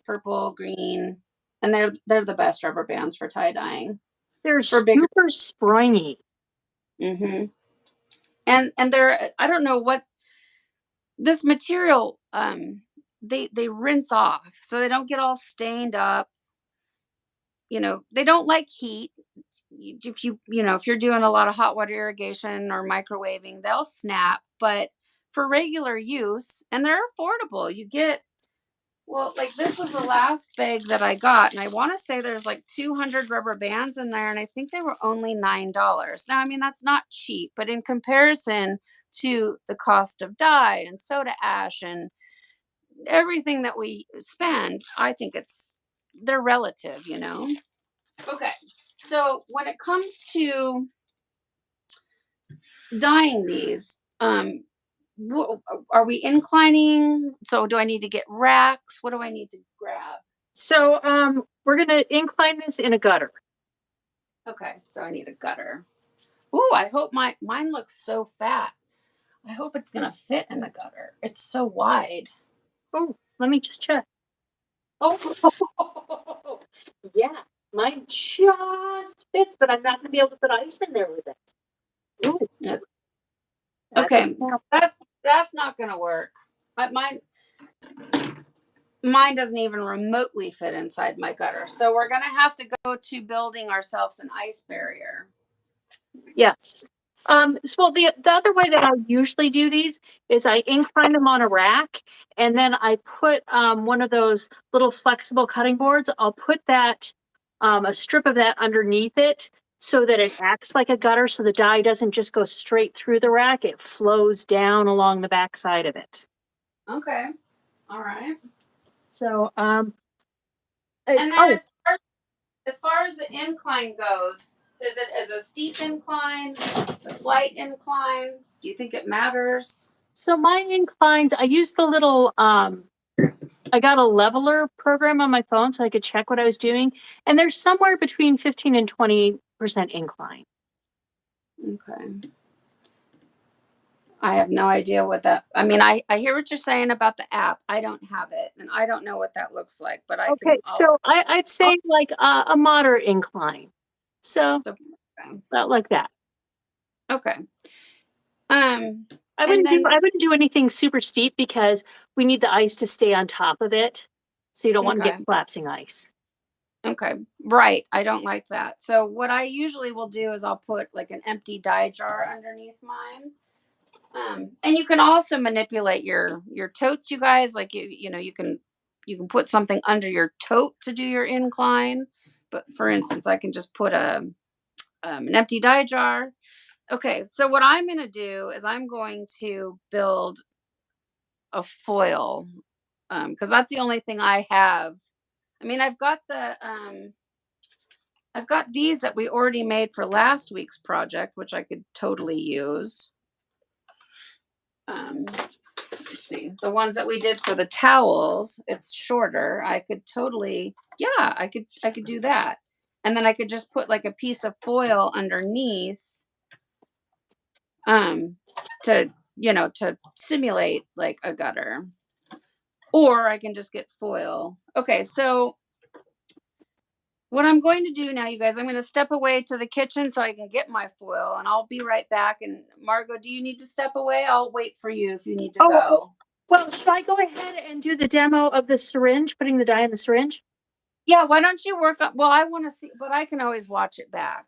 purple, green, and they're the best rubber bands for tie dyeing. They're For bigger. super springy. Mm-hmm. And they're, I don't know what this material, they rinse off so they don't get all stained up. They don't like heat. If if you're doing a lot of hot water irrigation or microwaving, they'll snap. But for regular use, and they're affordable, you get, well, like this was the last bag that I got, and I want to say there's like 200 rubber bands in there, and I think they were only $9. Now, I mean, that's not cheap, but in comparison to the cost of dye and soda ash and everything that we spend, I think they're relative. Okay, so when it comes to dyeing these, are we inclining? So do I need to get racks? What do I need to grab? So we're gonna incline this in a gutter. Okay, so I need a gutter. Ooh, I hope mine looks so fat. I hope it's gonna fit in the gutter. It's so wide. Oh, let me just check. Oh, yeah, mine just fits, but I'm not gonna be able to put ice in there with it. Ooh, That's that okay. doesn't help. That's not gonna work. Mine doesn't even remotely fit inside my gutter. So we're gonna have to go to building ourselves an ice barrier. Yes. So the other way that I usually do these is I incline them on a rack, and then I put one of those little flexible cutting boards. I'll put that a strip of that underneath it so that it acts like a gutter, so the dye doesn't just go straight through the rack. It flows down along the back side of it. Okay. All right. So And then as far as the incline goes, is it as a steep incline, a slight incline? Do you think it matters? so my inclines, I use the little I got a leveler program on my phone so I could check what I was doing. And there's somewhere between 15 and 20% incline. Okay. I have no idea what that, I mean, I hear what you're saying about the app. I don't have it and I don't know what that looks like, but Okay, so I'd say like a moderate incline. So so, about like that. okay. I and then, wouldn't do anything super steep because we need the ice to stay on top of it. So you don't want to okay. get collapsing ice. Okay. Right. I don't like that. So what I usually will do is I'll put like an empty dye jar underneath mine. And you can also manipulate your totes, you guys. Like you know, you can put something under your tote to do your incline. But for instance, I can just put an empty dye jar. Okay, so what I'm going to do is I'm going to build a foil because that's the only thing I have. I mean, I've got these that we already made for last week's project, which I could totally use. Let's see, the ones that we did for the towels, it's shorter. I could totally, yeah, I could do that. And then I could just put like a piece of foil underneath um to, you know, to simulate like a gutter. Or I can just get foil. Okay, so what I'm going to do now, you guys, I'm going to step away to the kitchen so I can get my foil and I'll be right back. And Margo, do you need to step away? I'll wait for you if you need to go. Well, should I go ahead and do the demo of the syringe, putting the dye in the syringe? Yeah, why don't you work on, well, I want to see, but I can always watch it back.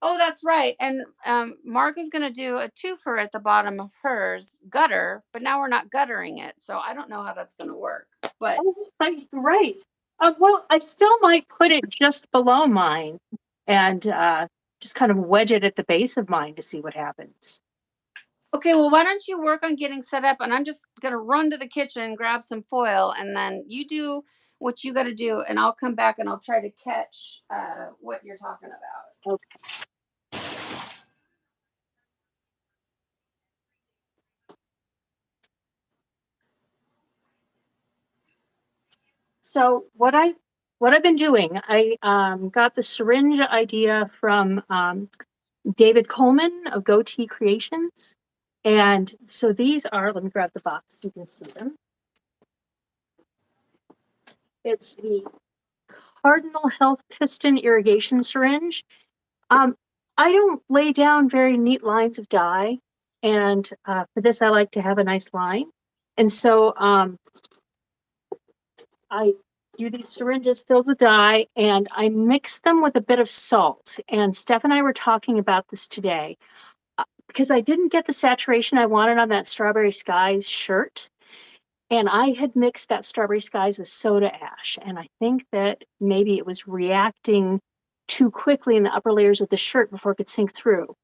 Oh, that's right. And Margo's going to do a twofer at the bottom of hers, gutter, but now we're not guttering it. So I don't know how that's going to work. But Right. Well, I still might put it just below mine and just kind of wedge it at the base of mine to see what happens. okay, well, why don't you work on getting set up? And I'm just going to run to the kitchen, grab some foil, and then you do what you got to do. And I'll come back and I'll try to catch what you're talking about. Okay. So what I've been doing, I got the syringe idea from David Coleman of Goatee Creations. And so these are, let me grab the box so you can see them. It's the Cardinal Health Piston Irrigation Syringe. I don't lay down very neat lines of dye. And for this, I like to have a nice line. And so I do these syringes filled with dye and I mix them with a bit of salt. And Steph and I were talking about this today because I didn't get the saturation I wanted on that Strawberry Skies shirt. And I had mixed that Strawberry Skies with soda ash. And I think that maybe it was reacting too quickly in the upper layers of the shirt before it could sink through.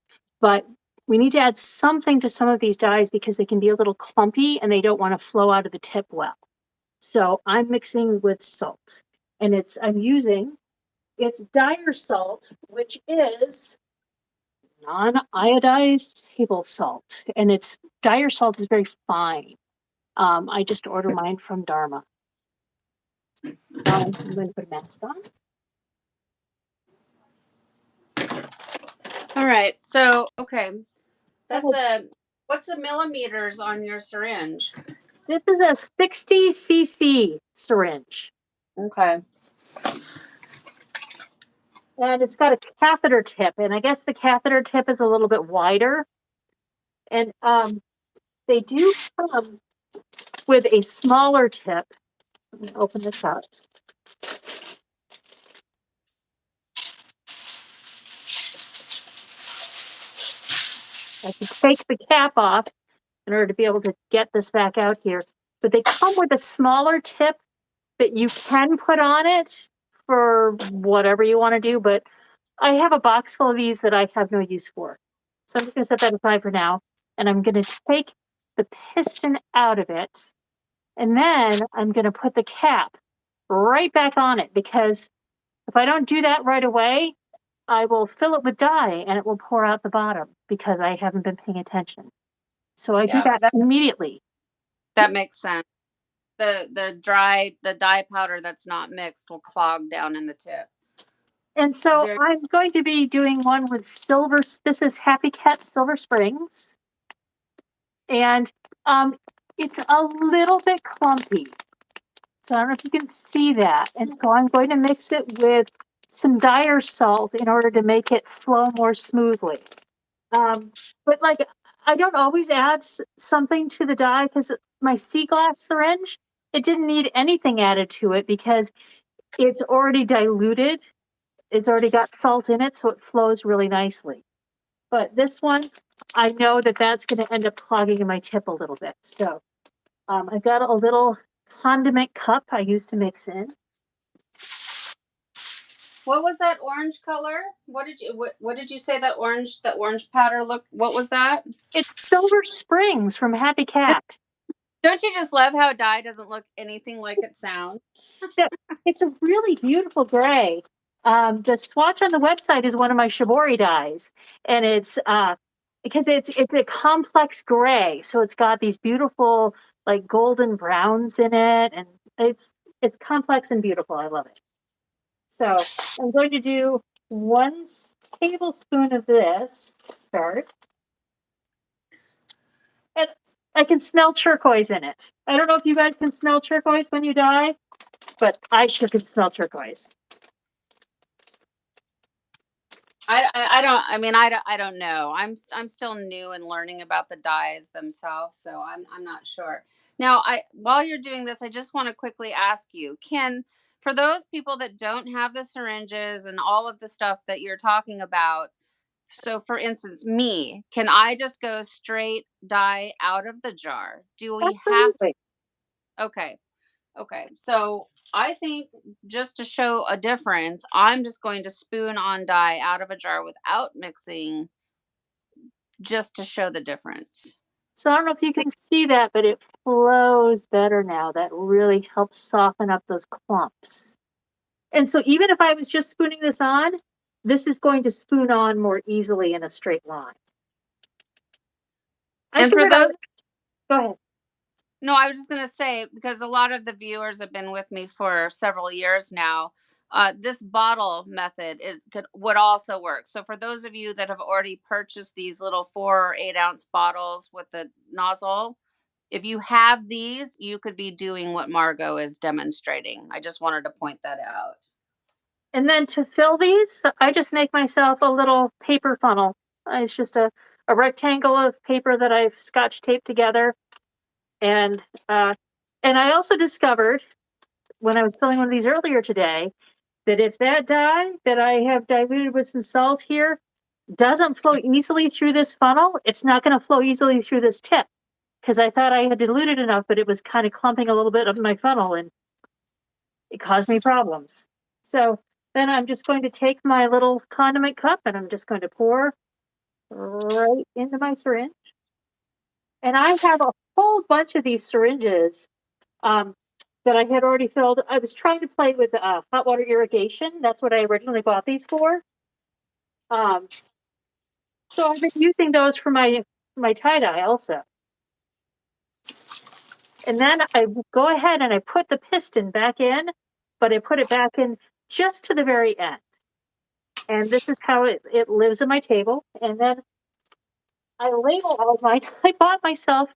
But we need to add something to some of these dyes because they can be a little clumpy and they don't want to flow out of the tip well. So I'm mixing with salt and it's Dyer salt, which is non-iodized table salt. And Dyer salt is very fine. I just order mine from Dharma. I'm going to put a mask on. All right. So, okay. That's what's the millimeters on your syringe? This is a 60 cc syringe. Okay. And it's got a catheter tip. And I guess the catheter tip is a little bit wider. And they do come with a smaller tip. Let me open this up. I can take the cap off in order to be able to get this back out here. But they come with a smaller tip that you can put on it for whatever you want to do. But I have a box full of these that I have no use for. So I'm just going to set that aside for now. And I'm going to take the piston out of it. And then I'm going to put the cap right back on it because if I don't do that right away, I will fill it with dye and it will pour out the bottom because I haven't been paying attention. So I do that immediately. That makes sense. the dye powder that's not mixed will clog down in the tip. And so Very I'm going to be doing one with silver. This is Happy Cat Silver Springs. And um, it's a little bit clumpy. So I don't know if you can see that. And so I'm going to mix it with some Dyer salt in order to make it flow more smoothly. But like, I don't always add something to the dye because my sea glass syringe, it didn't need anything added to it because it's already diluted. It's already got salt in it, so it flows really nicely. But this one, I know that that's going to end up clogging in my tip a little bit. So I've got a little condiment cup I use to mix in. What was that orange color? What did you say that orange powder looked? What was that? It's Silver Springs from Happy Cat. Don't you just love how dye doesn't look anything like it sounds? It's a really beautiful gray. The swatch on the website is one of my Shibori dyes, and it's because it's a complex gray, so it's got these beautiful like golden browns in it, and it's complex and beautiful. I love it. So I'm going to do 1 tablespoon of this to start. And I can smell turquoise in it. I don't know if you guys can smell turquoise when you dye, but I sure can smell turquoise. I don't know. I'm still new and learning about the dyes themselves, so I'm not sure. Now, I while you're doing this, I just want to quickly ask you, can for those people that don't have the syringes and all of the stuff that you're talking about, so for instance, me, can I just go straight dye out of the jar? Do we have Absolutely. okay. Okay. So I think just to show a difference, I'm just going to spoon on dye out of a jar without mixing just to show the difference. So I don't know if you can see that, but it flows better now. That really helps soften up those clumps. And so even if I was just spooning this on, this is going to spoon on more easily in a straight line. I And for figured out, those, go ahead. no, I was just going to say, because a lot of the viewers have been with me for several years now, this bottle method would also work. So for those of you that have already purchased these little 4 or 8 ounce bottles with the nozzle, if you have these, you could be doing what Margo is demonstrating. I just wanted to point that out. And then to fill these, I just make myself a little paper funnel. It's just a rectangle of paper that I've scotch taped together. And I also discovered when I was filling one of these earlier today that if that dye that I have diluted with some salt here doesn't flow easily through this funnel, it's not going to flow easily through this tip because I thought I had diluted enough, but it was kind of clumping a little bit of my funnel and it caused me problems. So then I'm just going to take my little condiment cup and I'm just going to pour right into my syringe. And I have a whole bunch of these syringes that I had already filled. I was trying to play with hot water irrigation. That's what I originally bought these for. Um, so I've been using those for my tie dye also. And then I go ahead and I put the piston back in, but I put it back in just to the very end. And this is how it lives on my table. And then I label all of mine. I bought myself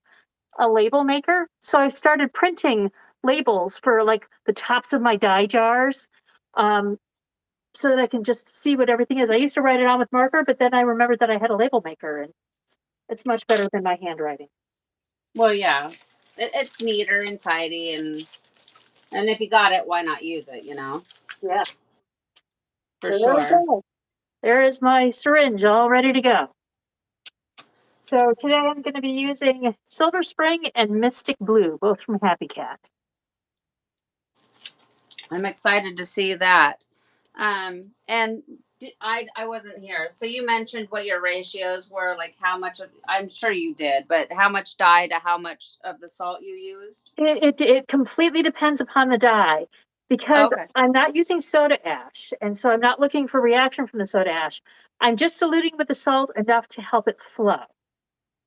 a label maker. So I started printing labels for like the tops of my dye jars. So that I can just see what everything is. I used to write it on with marker, but then I remembered that I had a label maker and it's much better than my handwriting. Well, yeah, it's neater and tidy, and if you got it, why not use it? Yeah. For So there we sure. go. There is my syringe all ready to go. So today I'm going to be using Silver Spring and Mystic Blue, both from Happy Cat. I'm excited to see that. And I wasn't here, so you mentioned what your ratios were, like how much of, I'm sure you did, but how much dye to how much of the salt you used? It completely depends upon the dye because Okay. I'm not using soda ash. And so I'm not looking for reaction from the soda ash. I'm just diluting with the salt enough to help it flow.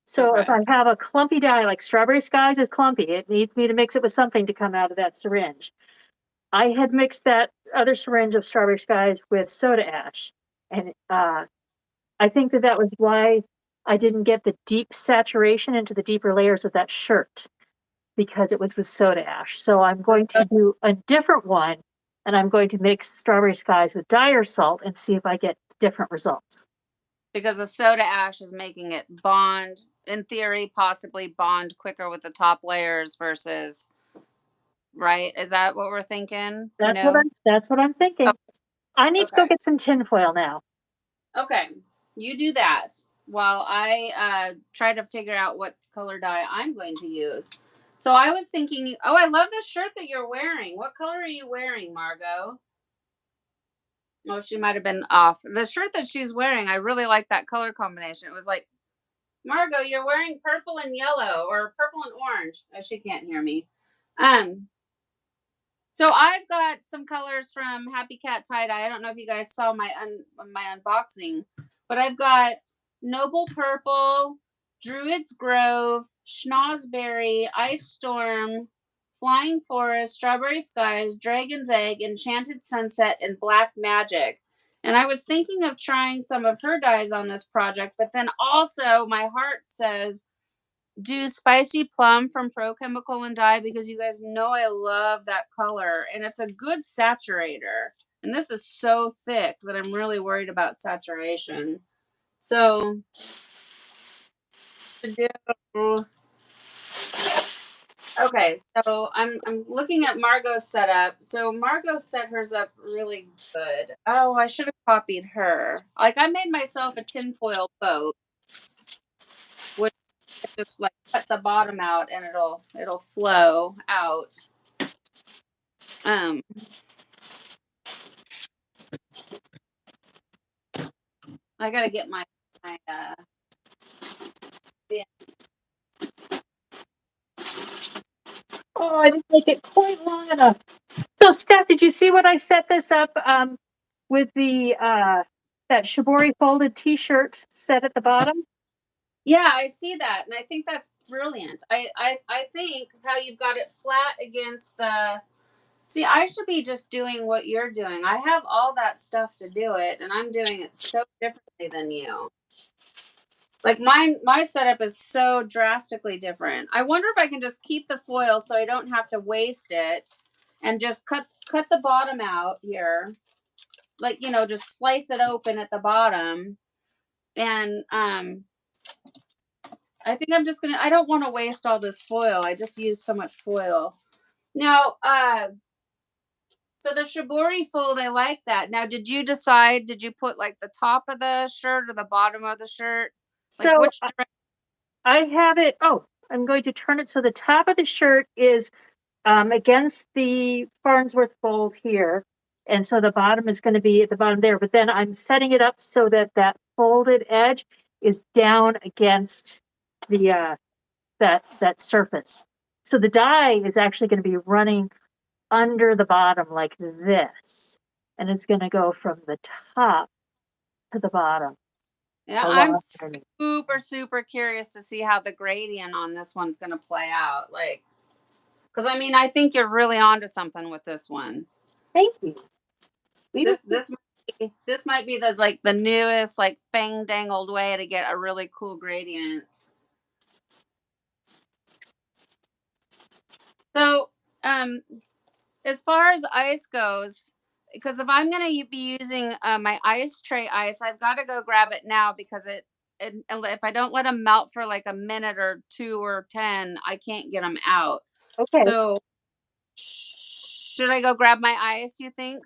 So if Okay. I have a clumpy dye, like Strawberry Skies is clumpy, it needs me to mix it with something to come out of that syringe. I had mixed that other syringe of Strawberry Skies with soda ash. And I think that that was why I didn't get the deep saturation into the deeper layers of that shirt, because it was with soda ash. So I'm going to do a different one, and I'm going to mix Strawberry Skies with Dyer salt and see if I get different results. Because the soda ash is making it bond, in theory, possibly bond quicker with the top layers versus, right? Is that what we're thinking? That's what I'm Oh, thinking. I need to go okay. get some tinfoil now. Okay. You do that while I try to figure out what color dye I'm going to use. So I was thinking, oh, I love the shirt that you're wearing. What color are you wearing, Margo? Oh, she might have been off. The shirt that she's wearing, I really like that color combination. It was like, Margo, you're wearing purple and yellow or purple and orange. Oh, she can't hear me. Um, so I've got some colors from Happy Cat Tie Dye. I don't know if you guys saw my unboxing, but I've got Noble Purple, Druid's Grove, Schnozberry, Ice Storm, Flying Forest, Strawberry Skies, Dragon's Egg, Enchanted Sunset, and Black Magic. And I was thinking of trying some of her dyes on this project, but then also my heart says do Spicy Plum from Pro Chemical and Dye, because you guys know I love that color and it's a good saturator. And this is so thick that I'm really worried about saturation. So okay, so I'm looking at Margot's setup. So Margot set hers up really good. Oh, I should have copied her. Like I made myself a tinfoil boat, which just like cut the bottom out and it'll flow out. Um I gotta get my bin. Oh, I didn't make it quite long enough. So, Steph, did you see what I set this up with the that Shibori folded T-shirt set at the bottom? Yeah, I see that, and I think that's brilliant. I think how you've got it flat against the. See, I should be just doing what you're doing. I have all that stuff to do it, and I'm doing it so differently than you. Like my setup is so drastically different. I wonder if I can just keep the foil so I don't have to waste it, and just cut the bottom out here, like just slice it open at the bottom, and I think I'm just gonna. I don't want to waste all this foil. I just use so much foil. Now, so the shibori fold, I like that. Now, did you decide? Did you put like the top of the shirt or the bottom of the shirt? Like So which direction? I have it. Oh, I'm going to turn it so the top of the shirt is against the Farnsworth fold here, and so the bottom is going to be at the bottom there. But then I'm setting it up so that that folded edge is down against the that surface. So the dye is actually going to be running under the bottom like this, and it's going to go from the top to the bottom Yeah, I'm along. super curious to see how the gradient on this one's going to play out. Like, because I mean, I think you're really onto something with this one. Thank you. This might be the like the newest like bang dangled way to get a really cool gradient. So, as far as ice goes, because if I'm going to be using my ice tray ice, I've got to go grab it now because and if I don't let them melt for like a minute or two or 10, I can't get them out. Okay. So, should I go grab my ice, you think?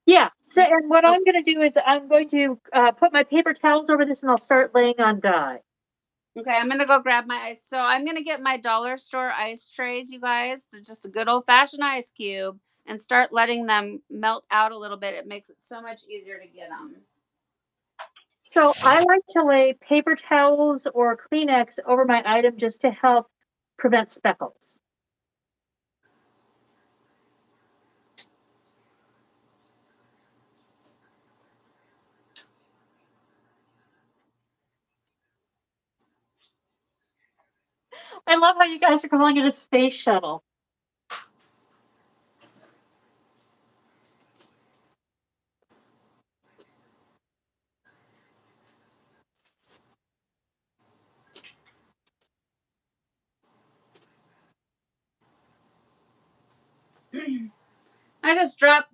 Yeah. So, and what I'm going to do is I'm going to put my paper towels over this, and I'll start laying on dye. Okay, I'm gonna go grab my ice. So I'm gonna get my dollar store ice trays, you guys. They're just a good old fashioned ice cube, and start letting them melt out a little bit. It makes it so much easier to get them. So I like to lay paper towels or Kleenex over my item just to help prevent speckles. I love how you guys are calling it a space shuttle.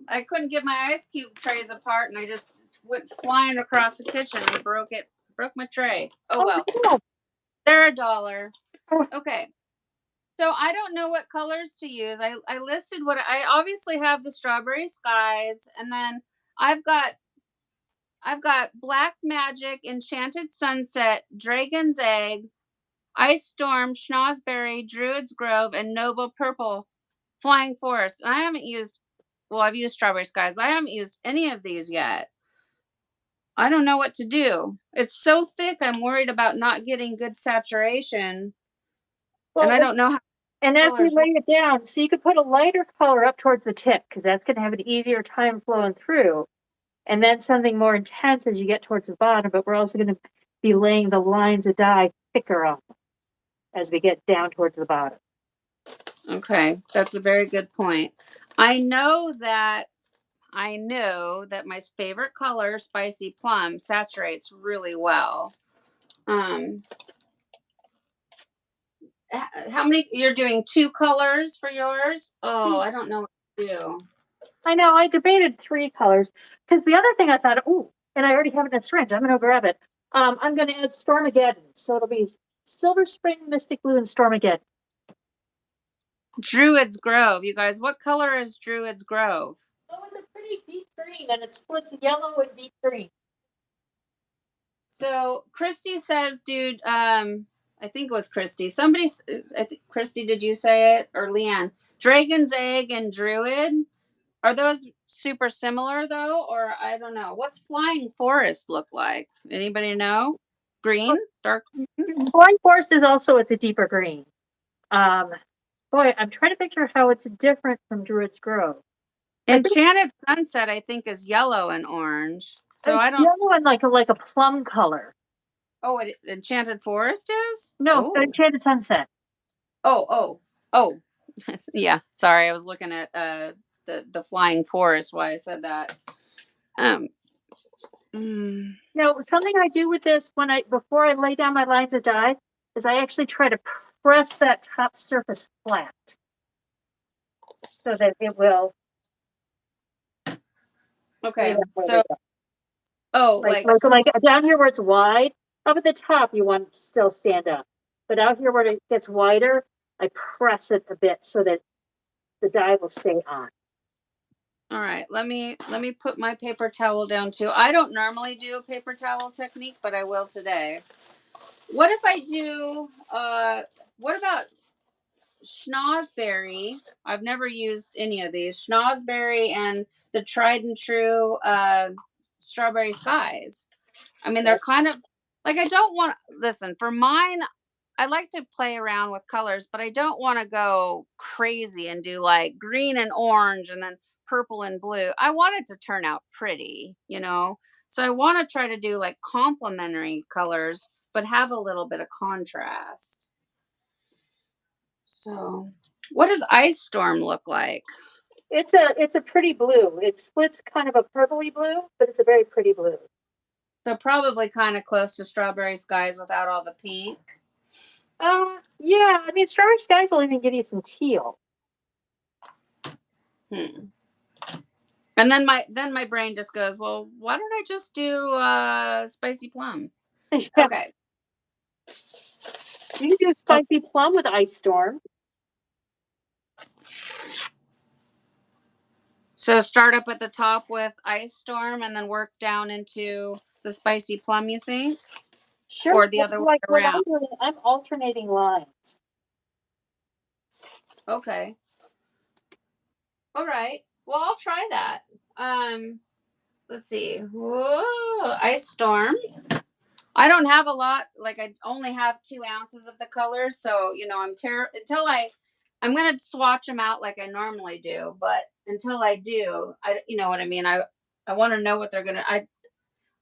I couldn't get my ice cube trays apart and I just went flying across the kitchen and broke my tray. Oh well. Yeah. They're $1. Oh. Okay. So I don't know what colors to use. I listed what I obviously have the strawberry skies, and then I've got Black Magic, Enchanted Sunset, Dragon's Egg, Ice Storm, Schnozberry, Druid's Grove, and Noble Purple Flying Forest. And I haven't used, well, I've used Strawberry Skies, but I haven't used any of these yet. I don't know what to do. It's so thick, I'm worried about not getting good saturation. Well, and I don't know how. And as we colors lay it down, so you could put a lighter color up towards the tip, because that's going to have an easier time flowing through. And then something more intense as you get towards the bottom, but we're also going to be laying the lines of dye thicker up as we get down towards the bottom. Okay, that's a very good point. I know that my favorite color, Spicy Plum, saturates really well. How many, you're doing 2 colors for yours? Oh, I don't know what to do. I know, I debated 3 colors, because the other thing I thought, oh, and I already have it in a syringe, I'm going to grab it. I'm going to add Stormageddon, so it'll be Silver Spring, Mystic Blue, and Stormageddon. Druid's Grove, you guys, what color is Druid's Grove? Oh, it's a pretty deep green, and it splits yellow and deep green. So Christy says, dude, I think it was Christy. Somebody, I think Christy, did you say it, or Leanne? Dragon's Egg and Druid. Are those super similar though, or I don't know? What's Flying Forest look like? Anybody know? Green, dark. Flying Forest is also, it's a deeper green. Boy, I'm trying to picture how it's different from Druid's Grove. Enchanted Sunset, I think, is yellow and orange. So it's I don't. Yellow and like a plum color. Oh, Enchanted Forest is? No, Oh. Enchanted Sunset. Oh. Yeah. Sorry, I was looking at the Flying Forest. Why I said that. Now, something I do with this before I lay down my lines of dye is I actually try to press that top surface flat so that it will. Okay. So. Oh, like down here where it's wide, up at the top you want it to still stand up, but out here where it gets wider, I press it a bit so that the dye will stay on. All right, let me put my paper towel down too. I don't normally do a paper towel technique, but I will today. What if I do, what about Schnozberry? I've never used any of these. Schnozberry and the tried and true Strawberry Skies. I mean, they're kind of, like, I don't want, listen, for mine, I like to play around with colors, but I don't want to go crazy and do like green and orange and then purple and blue. I want it to turn out pretty, So I want to try to do like complementary colors, but have a little bit of contrast. So, what does Ice Storm look like? It's a pretty blue. It splits kind of a purpley blue, but it's a very pretty blue. So probably kind of close to Strawberry Skies without all the pink. Yeah. I mean, Strawberry Skies will even give you some teal. And then my brain just goes, well, why don't I just do Spicy Plum? Okay. You can do Spicy Plum with Ice Storm. So start up at the top with Ice Storm and then work down into the Spicy Plum, you think? Sure. Or the other way around? I'm alternating lines. Okay. All right. Well, I'll try that. Let's see. Whoa, Ice Storm. I don't have a lot. Like, I only have 2 ounces of the color, so I'm gonna swatch them out like I normally do. But until I do, you know what I mean. I want to know what they're gonna.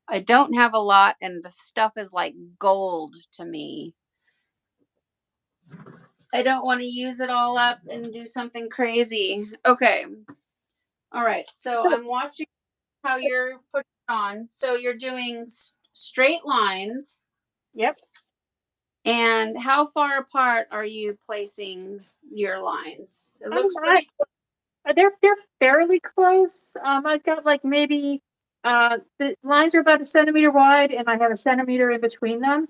I don't have a lot, and the stuff is like gold to me. I don't want to use it all up and do something crazy. Okay. All right. So I'm watching how you're putting it on. So you're doing straight lines. Yep. And how far apart are you placing your lines? It I'm looks not, pretty close. they're fairly close. I've got like maybe, the lines are about a centimeter wide and I have a centimeter in between them.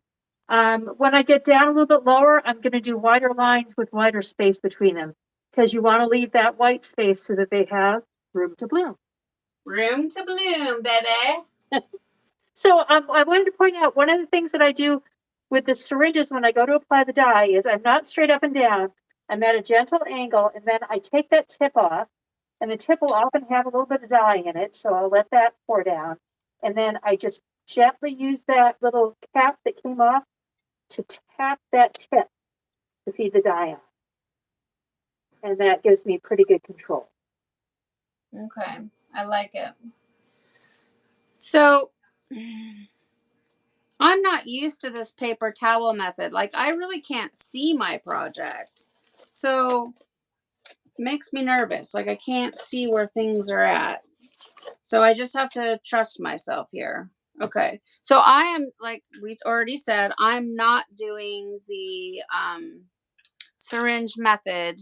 When I get down a little bit lower, I'm going to do wider lines with wider space between them because you want to leave that white space so that they have room to bloom. Room to bloom, baby. So I wanted to point out one of the things that I do with the syringes when I go to apply the dye is I'm not straight up and down. I'm at a gentle angle, and then I take that tip off, and the tip will often have a little bit of dye in it, so I'll let that pour down. And then I just gently use that little cap that came off to tap that tip to feed the dye on. And that gives me pretty good control. Okay. I like it. So I'm not used to this paper towel method. Like, I really can't see my project. So it makes me nervous. Like, I can't see where things are at. So I just have to trust myself here. Okay. So I am, like we already said, I'm not doing the syringe method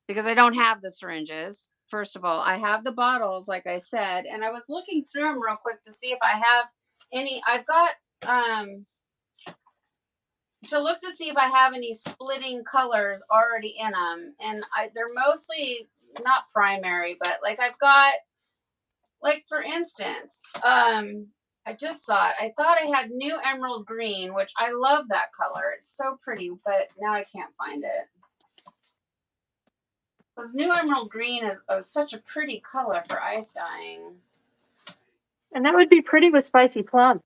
because I don't have the syringes. First of all, I have the bottles, like I said, and I was looking through them real quick to see if I have any. I've got to look to see if I have any splitting colors already in them, and they're mostly not primary, but like I've got, like for instance, I just saw it. I thought I had new emerald green, which I love that color. It's so pretty, but now I can't find it. Because new emerald green is such a pretty color for ice dyeing. And that would be pretty with spicy plum.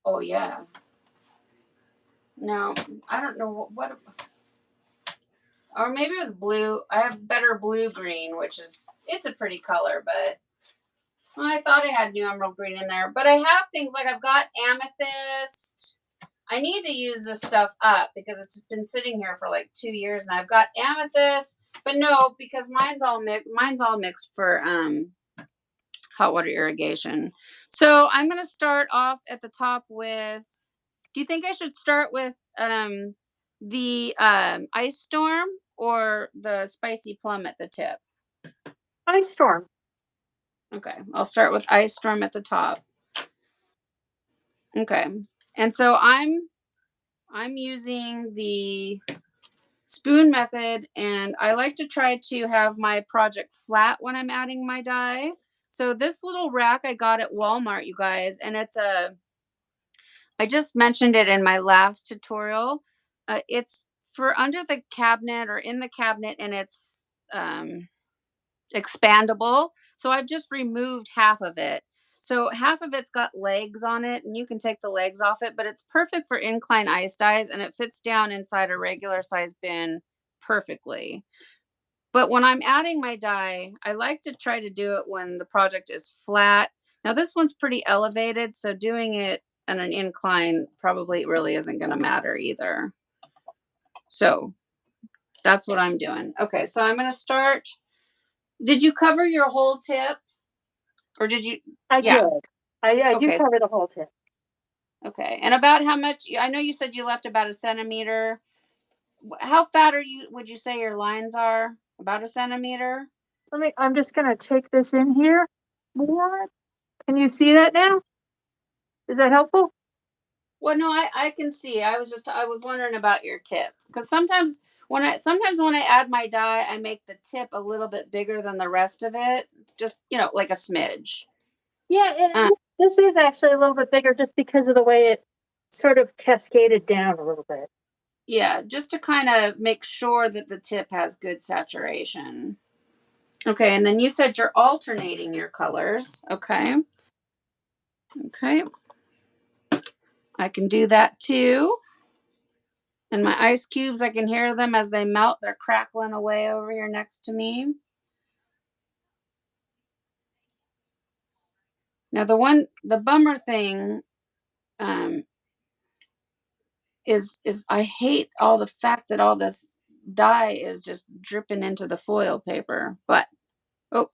Oh yeah. No, I don't know what or maybe it was blue. I have better blue green, which is, it's a pretty color, but I thought I had new emerald green in there. But I have things like I've got amethyst. I need to use this stuff up because it's just been sitting here for like 2 years, and I've got amethyst, but no, because mine's all mixed for hot water irrigation. So I'm going to start off at the top with, do you think I should start with the ice storm or the spicy plum at the tip? Ice storm. Okay, I'll start with ice storm at the top. Okay, and so I'm using the spoon method, and I like to try to have my project flat when I'm adding my dye. So this little rack I got at Walmart, you guys, and I just mentioned it in my last tutorial. It's for under the cabinet or in the cabinet, and it's expandable. So I've just removed half of it. So half of it's got legs on it, and you can take the legs off it, but it's perfect for incline ice dyes, and it fits down inside a regular size bin perfectly. But when I'm adding my dye, I like to try to do it when the project is flat. Now this one's pretty elevated, so doing it on an incline probably really isn't going to matter either. So that's what I'm doing. Okay, so I'm going to start. Did you cover your whole tip? Or did you? I Yeah. did. I do Okay. cover the whole tip. Okay. And about how much? I know you said you left about a centimeter. How fat would you say your lines are? About a centimeter? I'm just going to take this in here more. Can you see that now? Is that helpful? Well, no, I can see. I was wondering about your tip, because sometimes when I add my dye, I make the tip a little bit bigger than the rest of it, just like a smidge. Yeah, and this is actually a little bit bigger just because of the way it sort of cascaded down a little bit. Yeah, just to kind of make sure that the tip has good saturation. Okay, and then you said you're alternating your colors. Okay. Okay. I can do that too. And my ice cubes, I can hear them as they melt. They're crackling away over here next to me. Now the bummer thing is I hate all the fact that all this dye is just dripping into the foil paper, but oh,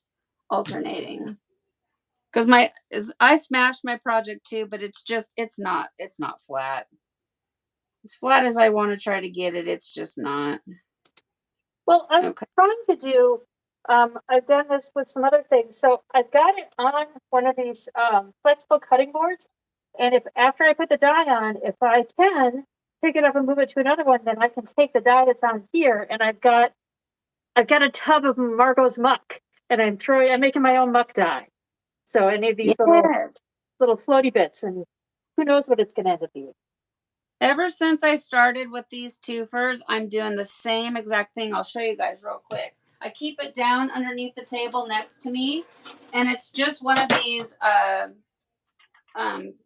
alternating. Because I smashed my project too, but it's not flat. As flat as I want to try to get it, it's just not. Well, I was Okay. trying to do, I've done this with some other things. So I've got it on one of these flexible cutting boards. And if after I put the dye on, if I can pick it up and move it to another one, then I can take the dye that's on here, and I've got a tub of Margo's muck, and I'm making my own muck dye. So any of these Yes. little floaty bits, and who knows what it's going to end up being. Ever since I started with these twofers, I'm doing the same exact thing. I'll show you guys real quick. I keep it down underneath the table next to me, and it's just one of these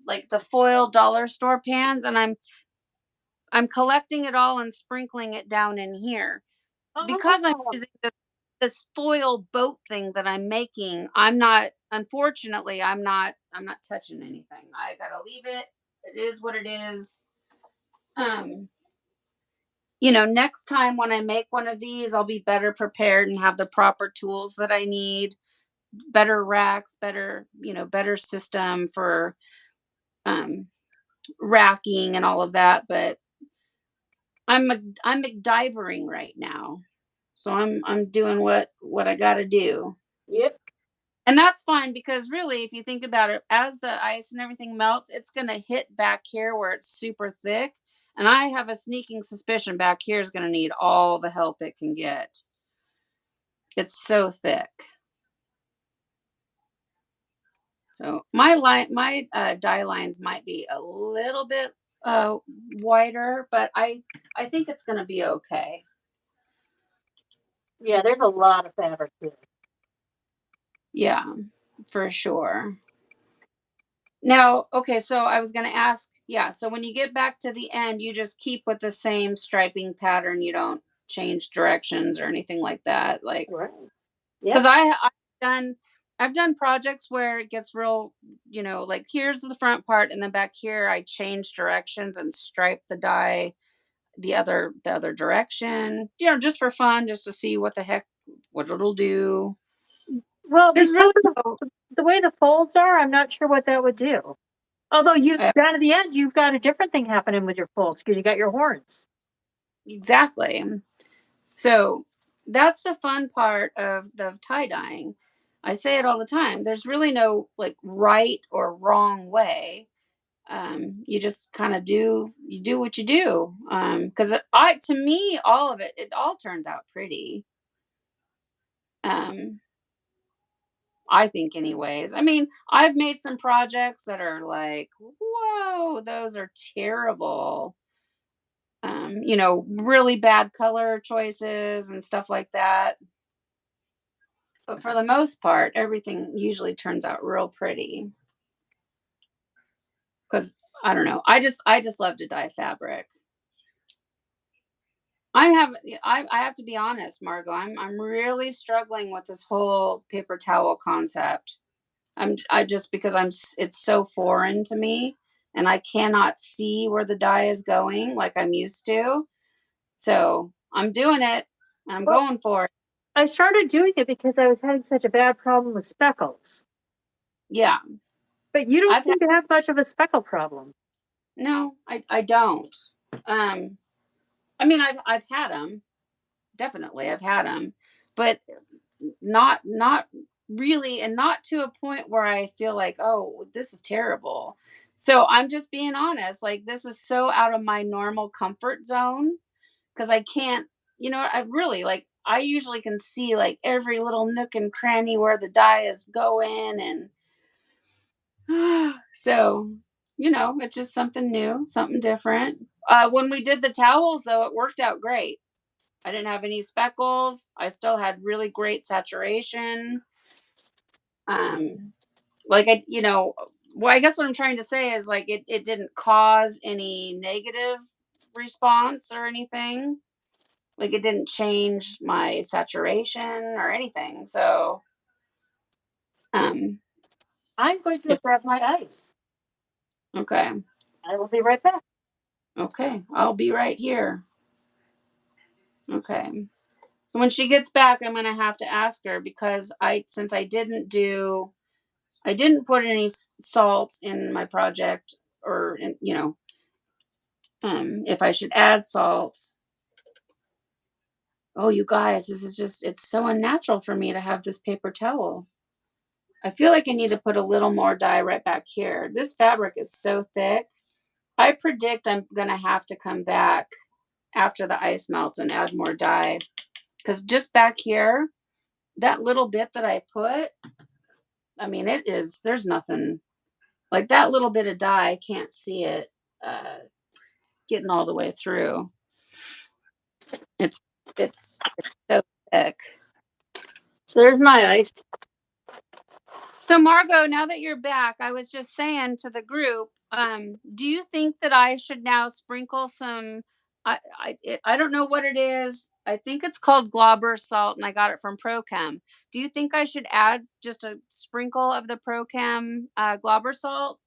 like the foil dollar store pans, and I'm collecting it all and sprinkling it down in here. Because I'm Oh, using this foil boat thing that I'm making, I'm not touching anything. I gotta leave it. It is what it is. Um, next time when I make one of these, I'll be better prepared and have the proper tools that I need, better racks, better system for um racking and all of that. But I'm McDivering right now. So I'm doing what I gotta do. yep. And that's fine because really, if you think about it, as the ice and everything melts, it's going to hit back here where it's super thick. And I have a sneaking suspicion back here is going to need all the help it can get. It's so thick. So my dye lines might be a little bit uh, wider, but I think it's going to be okay. Yeah, there's a lot of fabric here. Yeah, for sure. Now, okay, so I was going to ask, yeah, so when you get back to the end, you just keep with the same striping pattern. You don't change directions or anything like that. Like, Right. because Yep. I've done projects where it gets real, like here's the front part, and then back here I change directions and stripe the dye the other direction, just for fun, just to see what it'll do. Well, There's because really of no, the way the folds are, I'm not sure what that would do. Although uh, down at the end, you've got a different thing happening with your folds because you got your horns. exactly. So that's the fun part of the tie dyeing. I say it all the time. There's really no like right or wrong way. You just kind of do what you do. Because to me, all of it all turns out pretty. Um, I think, anyways. I mean, I've made some projects that are like, whoa, those are terrible. Really bad color choices and stuff like that. But for the most part, everything usually turns out real pretty. Because I don't know, I just love to dye fabric. I have to be honest, Margo. I'm really struggling with this whole paper towel concept. I just because it's so foreign to me, and I cannot see where the dye is going like I'm used to. So I'm doing it. I'm Well, going for it. I started doing it because I was having such a bad problem with speckles. Yeah, But you don't I've had seem to have much of a speckle problem. no, I don't. Um, I mean, I've had them. Definitely, I've had them, but not really, and not to a point where I feel like, oh, this is terrible. So I'm just being honest. Like, this is so out of my normal comfort zone because I can't. I really like. I usually can see like every little nook and cranny where the dye is going, and so it's just something new, something different. When we did the towels, though, it worked out great. I didn't have any speckles. I still had really great saturation. Um, like well, I guess what I'm trying to say is like it didn't cause any negative response or anything. Like it didn't change my saturation or anything. So, um, I'm going to it, grab my ice. okay. I will be right back. Okay, I'll be right here. Okay. So when she gets back, I'm gonna have to ask her because since I didn't put any salt in my project or if I should add salt. Oh, you guys, this is it's so unnatural for me to have this paper towel. I feel like I need to put a little more dye right back here. This fabric is so thick. I predict I'm going to have to come back after the ice melts and add more dye. Because just back here, that little bit that I put, I mean, there's nothing. Like that little bit of dye, I can't see it getting all the way through. It's so thick. So there's my ice. So Margo, now that you're back, I was just saying to the group, do you think that I should now sprinkle some? I don't know what it is. I think it's called Glauber salt, and I got it from ProChem. Do you think I should add just a sprinkle of the ProChem Glauber salt?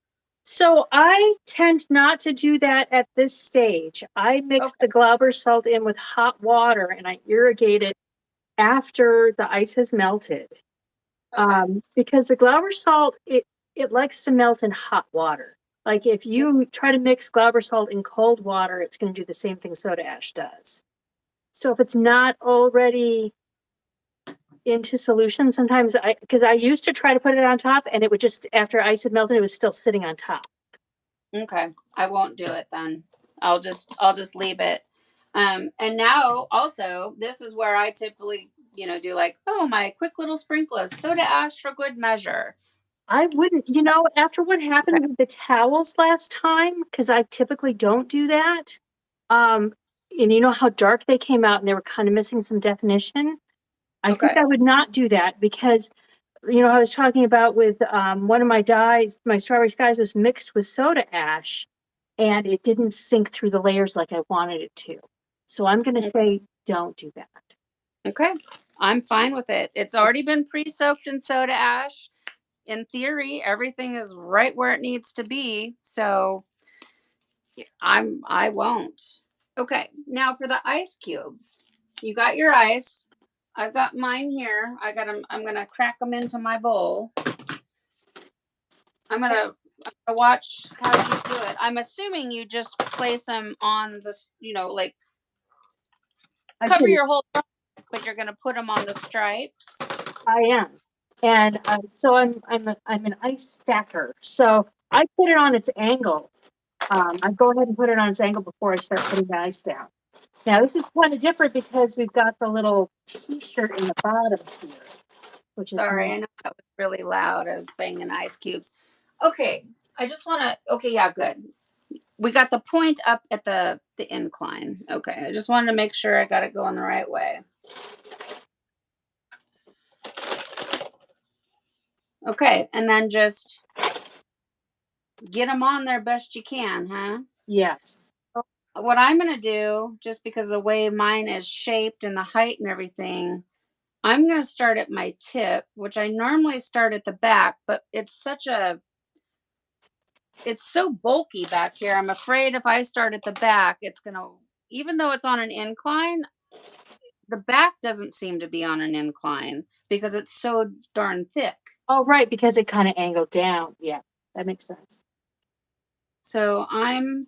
So I tend not to do that at this stage. I mix the Glauber salt in with hot water and I irrigate it after the ice has melted. Because the Glauber salt, it likes to melt in hot water. Like if you try to mix Glauber salt in cold water, it's going to do the same thing soda ash does. So if it's not already into solution, sometimes because I used to try to put it on top and it would just, after ice had melted, it was still sitting on top. Okay, I won't do it then. I'll just leave it. And now also, this is where I typically, do like, oh, my quick little sprinklers, soda ash for good measure. I wouldn't, after what happened with the towels last time, because I typically don't do that. And you know how dark they came out and they were kind of missing some definition. I think I would not do that because, I was talking about with one of my dyes, my strawberry skies was mixed with soda ash and it didn't sink through the layers like I wanted it to. So I'm going to say, don't do that. Okay. I'm fine with it. It's already been pre-soaked in soda ash. In theory, everything is right where it needs to be. So I won't. Okay. Now for the ice cubes. You got your ice. I've got mine here. I'm going to crack them into my bowl. I'm going to watch how you do it. I'm assuming you just place them on the, like cover your whole, but you're going to put them on the stripes. I am. And so I'm an ice stacker. So I put it on its angle. I go ahead and put it on its angle before I start putting the ice down. Now this is kind of different because we've got the little T-shirt in the bottom here, which is sorry. I know that was really loud. I was banging ice cubes. Okay, I just want to. Okay, yeah, good. We got the point up at the incline. Okay, I just wanted to make sure I got it going the right way. Okay, and then just get them on there best you can, huh? Yes. What I'm going to do, just because of the way mine is shaped and the height and everything, I'm going to start at my tip, which I normally start at the back, but it's so bulky back here. I'm afraid if I start at the back, it's going to, even though it's on an incline, the back doesn't seem to be on an incline because it's so darn thick. Oh, right, because it kind of angled down. Yeah, that makes sense. So I'm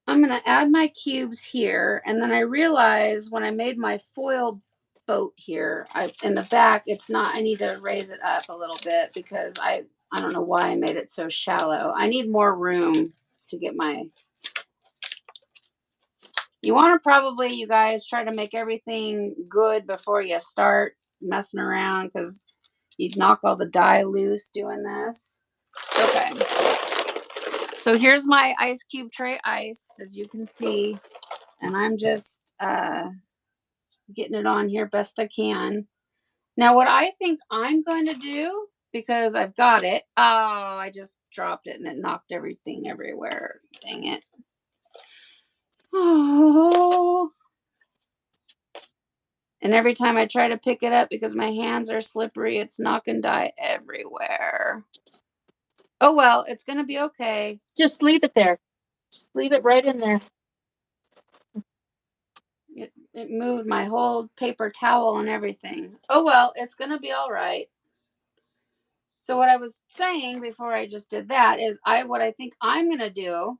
going to add my cubes here. And then I realized when I made my foil boat here, in the back, it's not, I need to raise it up a little bit because I don't know why I made it so shallow. I need more room to get you want to probably, you guys, try to make everything good before you start messing around because you'd knock all the dye loose doing this. Okay. So here's my ice cube tray ice, as you can see, and I'm just getting it on here best I can. Now, what I think I'm going to do, because I've got it, I just dropped it and it knocked everything everywhere. Dang it. Oh. And every time I try to pick it up because my hands are slippery, it's knocking dye everywhere. Oh, well, it's going to be okay. Just leave it there. Just leave it right in there. It moved my whole paper towel and everything. Oh well, it's gonna be all right. So what I was saying before I just did that is what I think I'm gonna do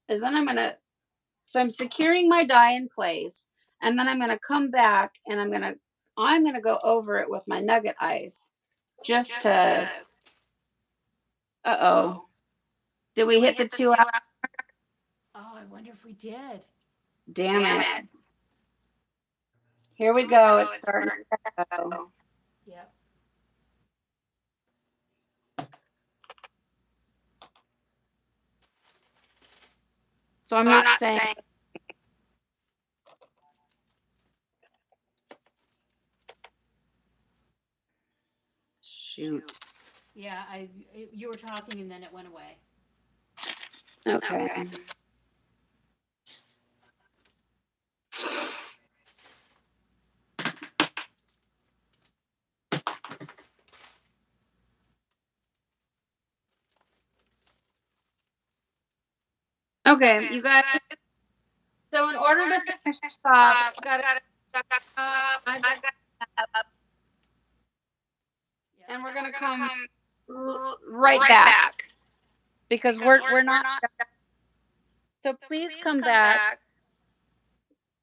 is then I'm securing my die in place, and then I'm gonna come back and I'm gonna go over it with my nugget ice just to uh-oh. Did we hit the 2 hours? Oh, I wonder if we did. Damn it. Here we go. It's starting to go. Yep. So I'm not saying shoot. Yeah, you were talking and then it went away. Okay. Okay, you guys. So in order to finish this off, and we're gonna come right back because we're not. So please come back.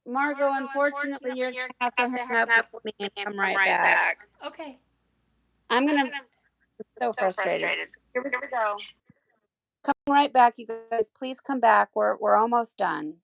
Margo, unfortunately, you're gonna have to hang up with me and come right back. Okay. I'm gonna be so frustrated. Here we go. Come right back, you guys. Please come back. We're almost done.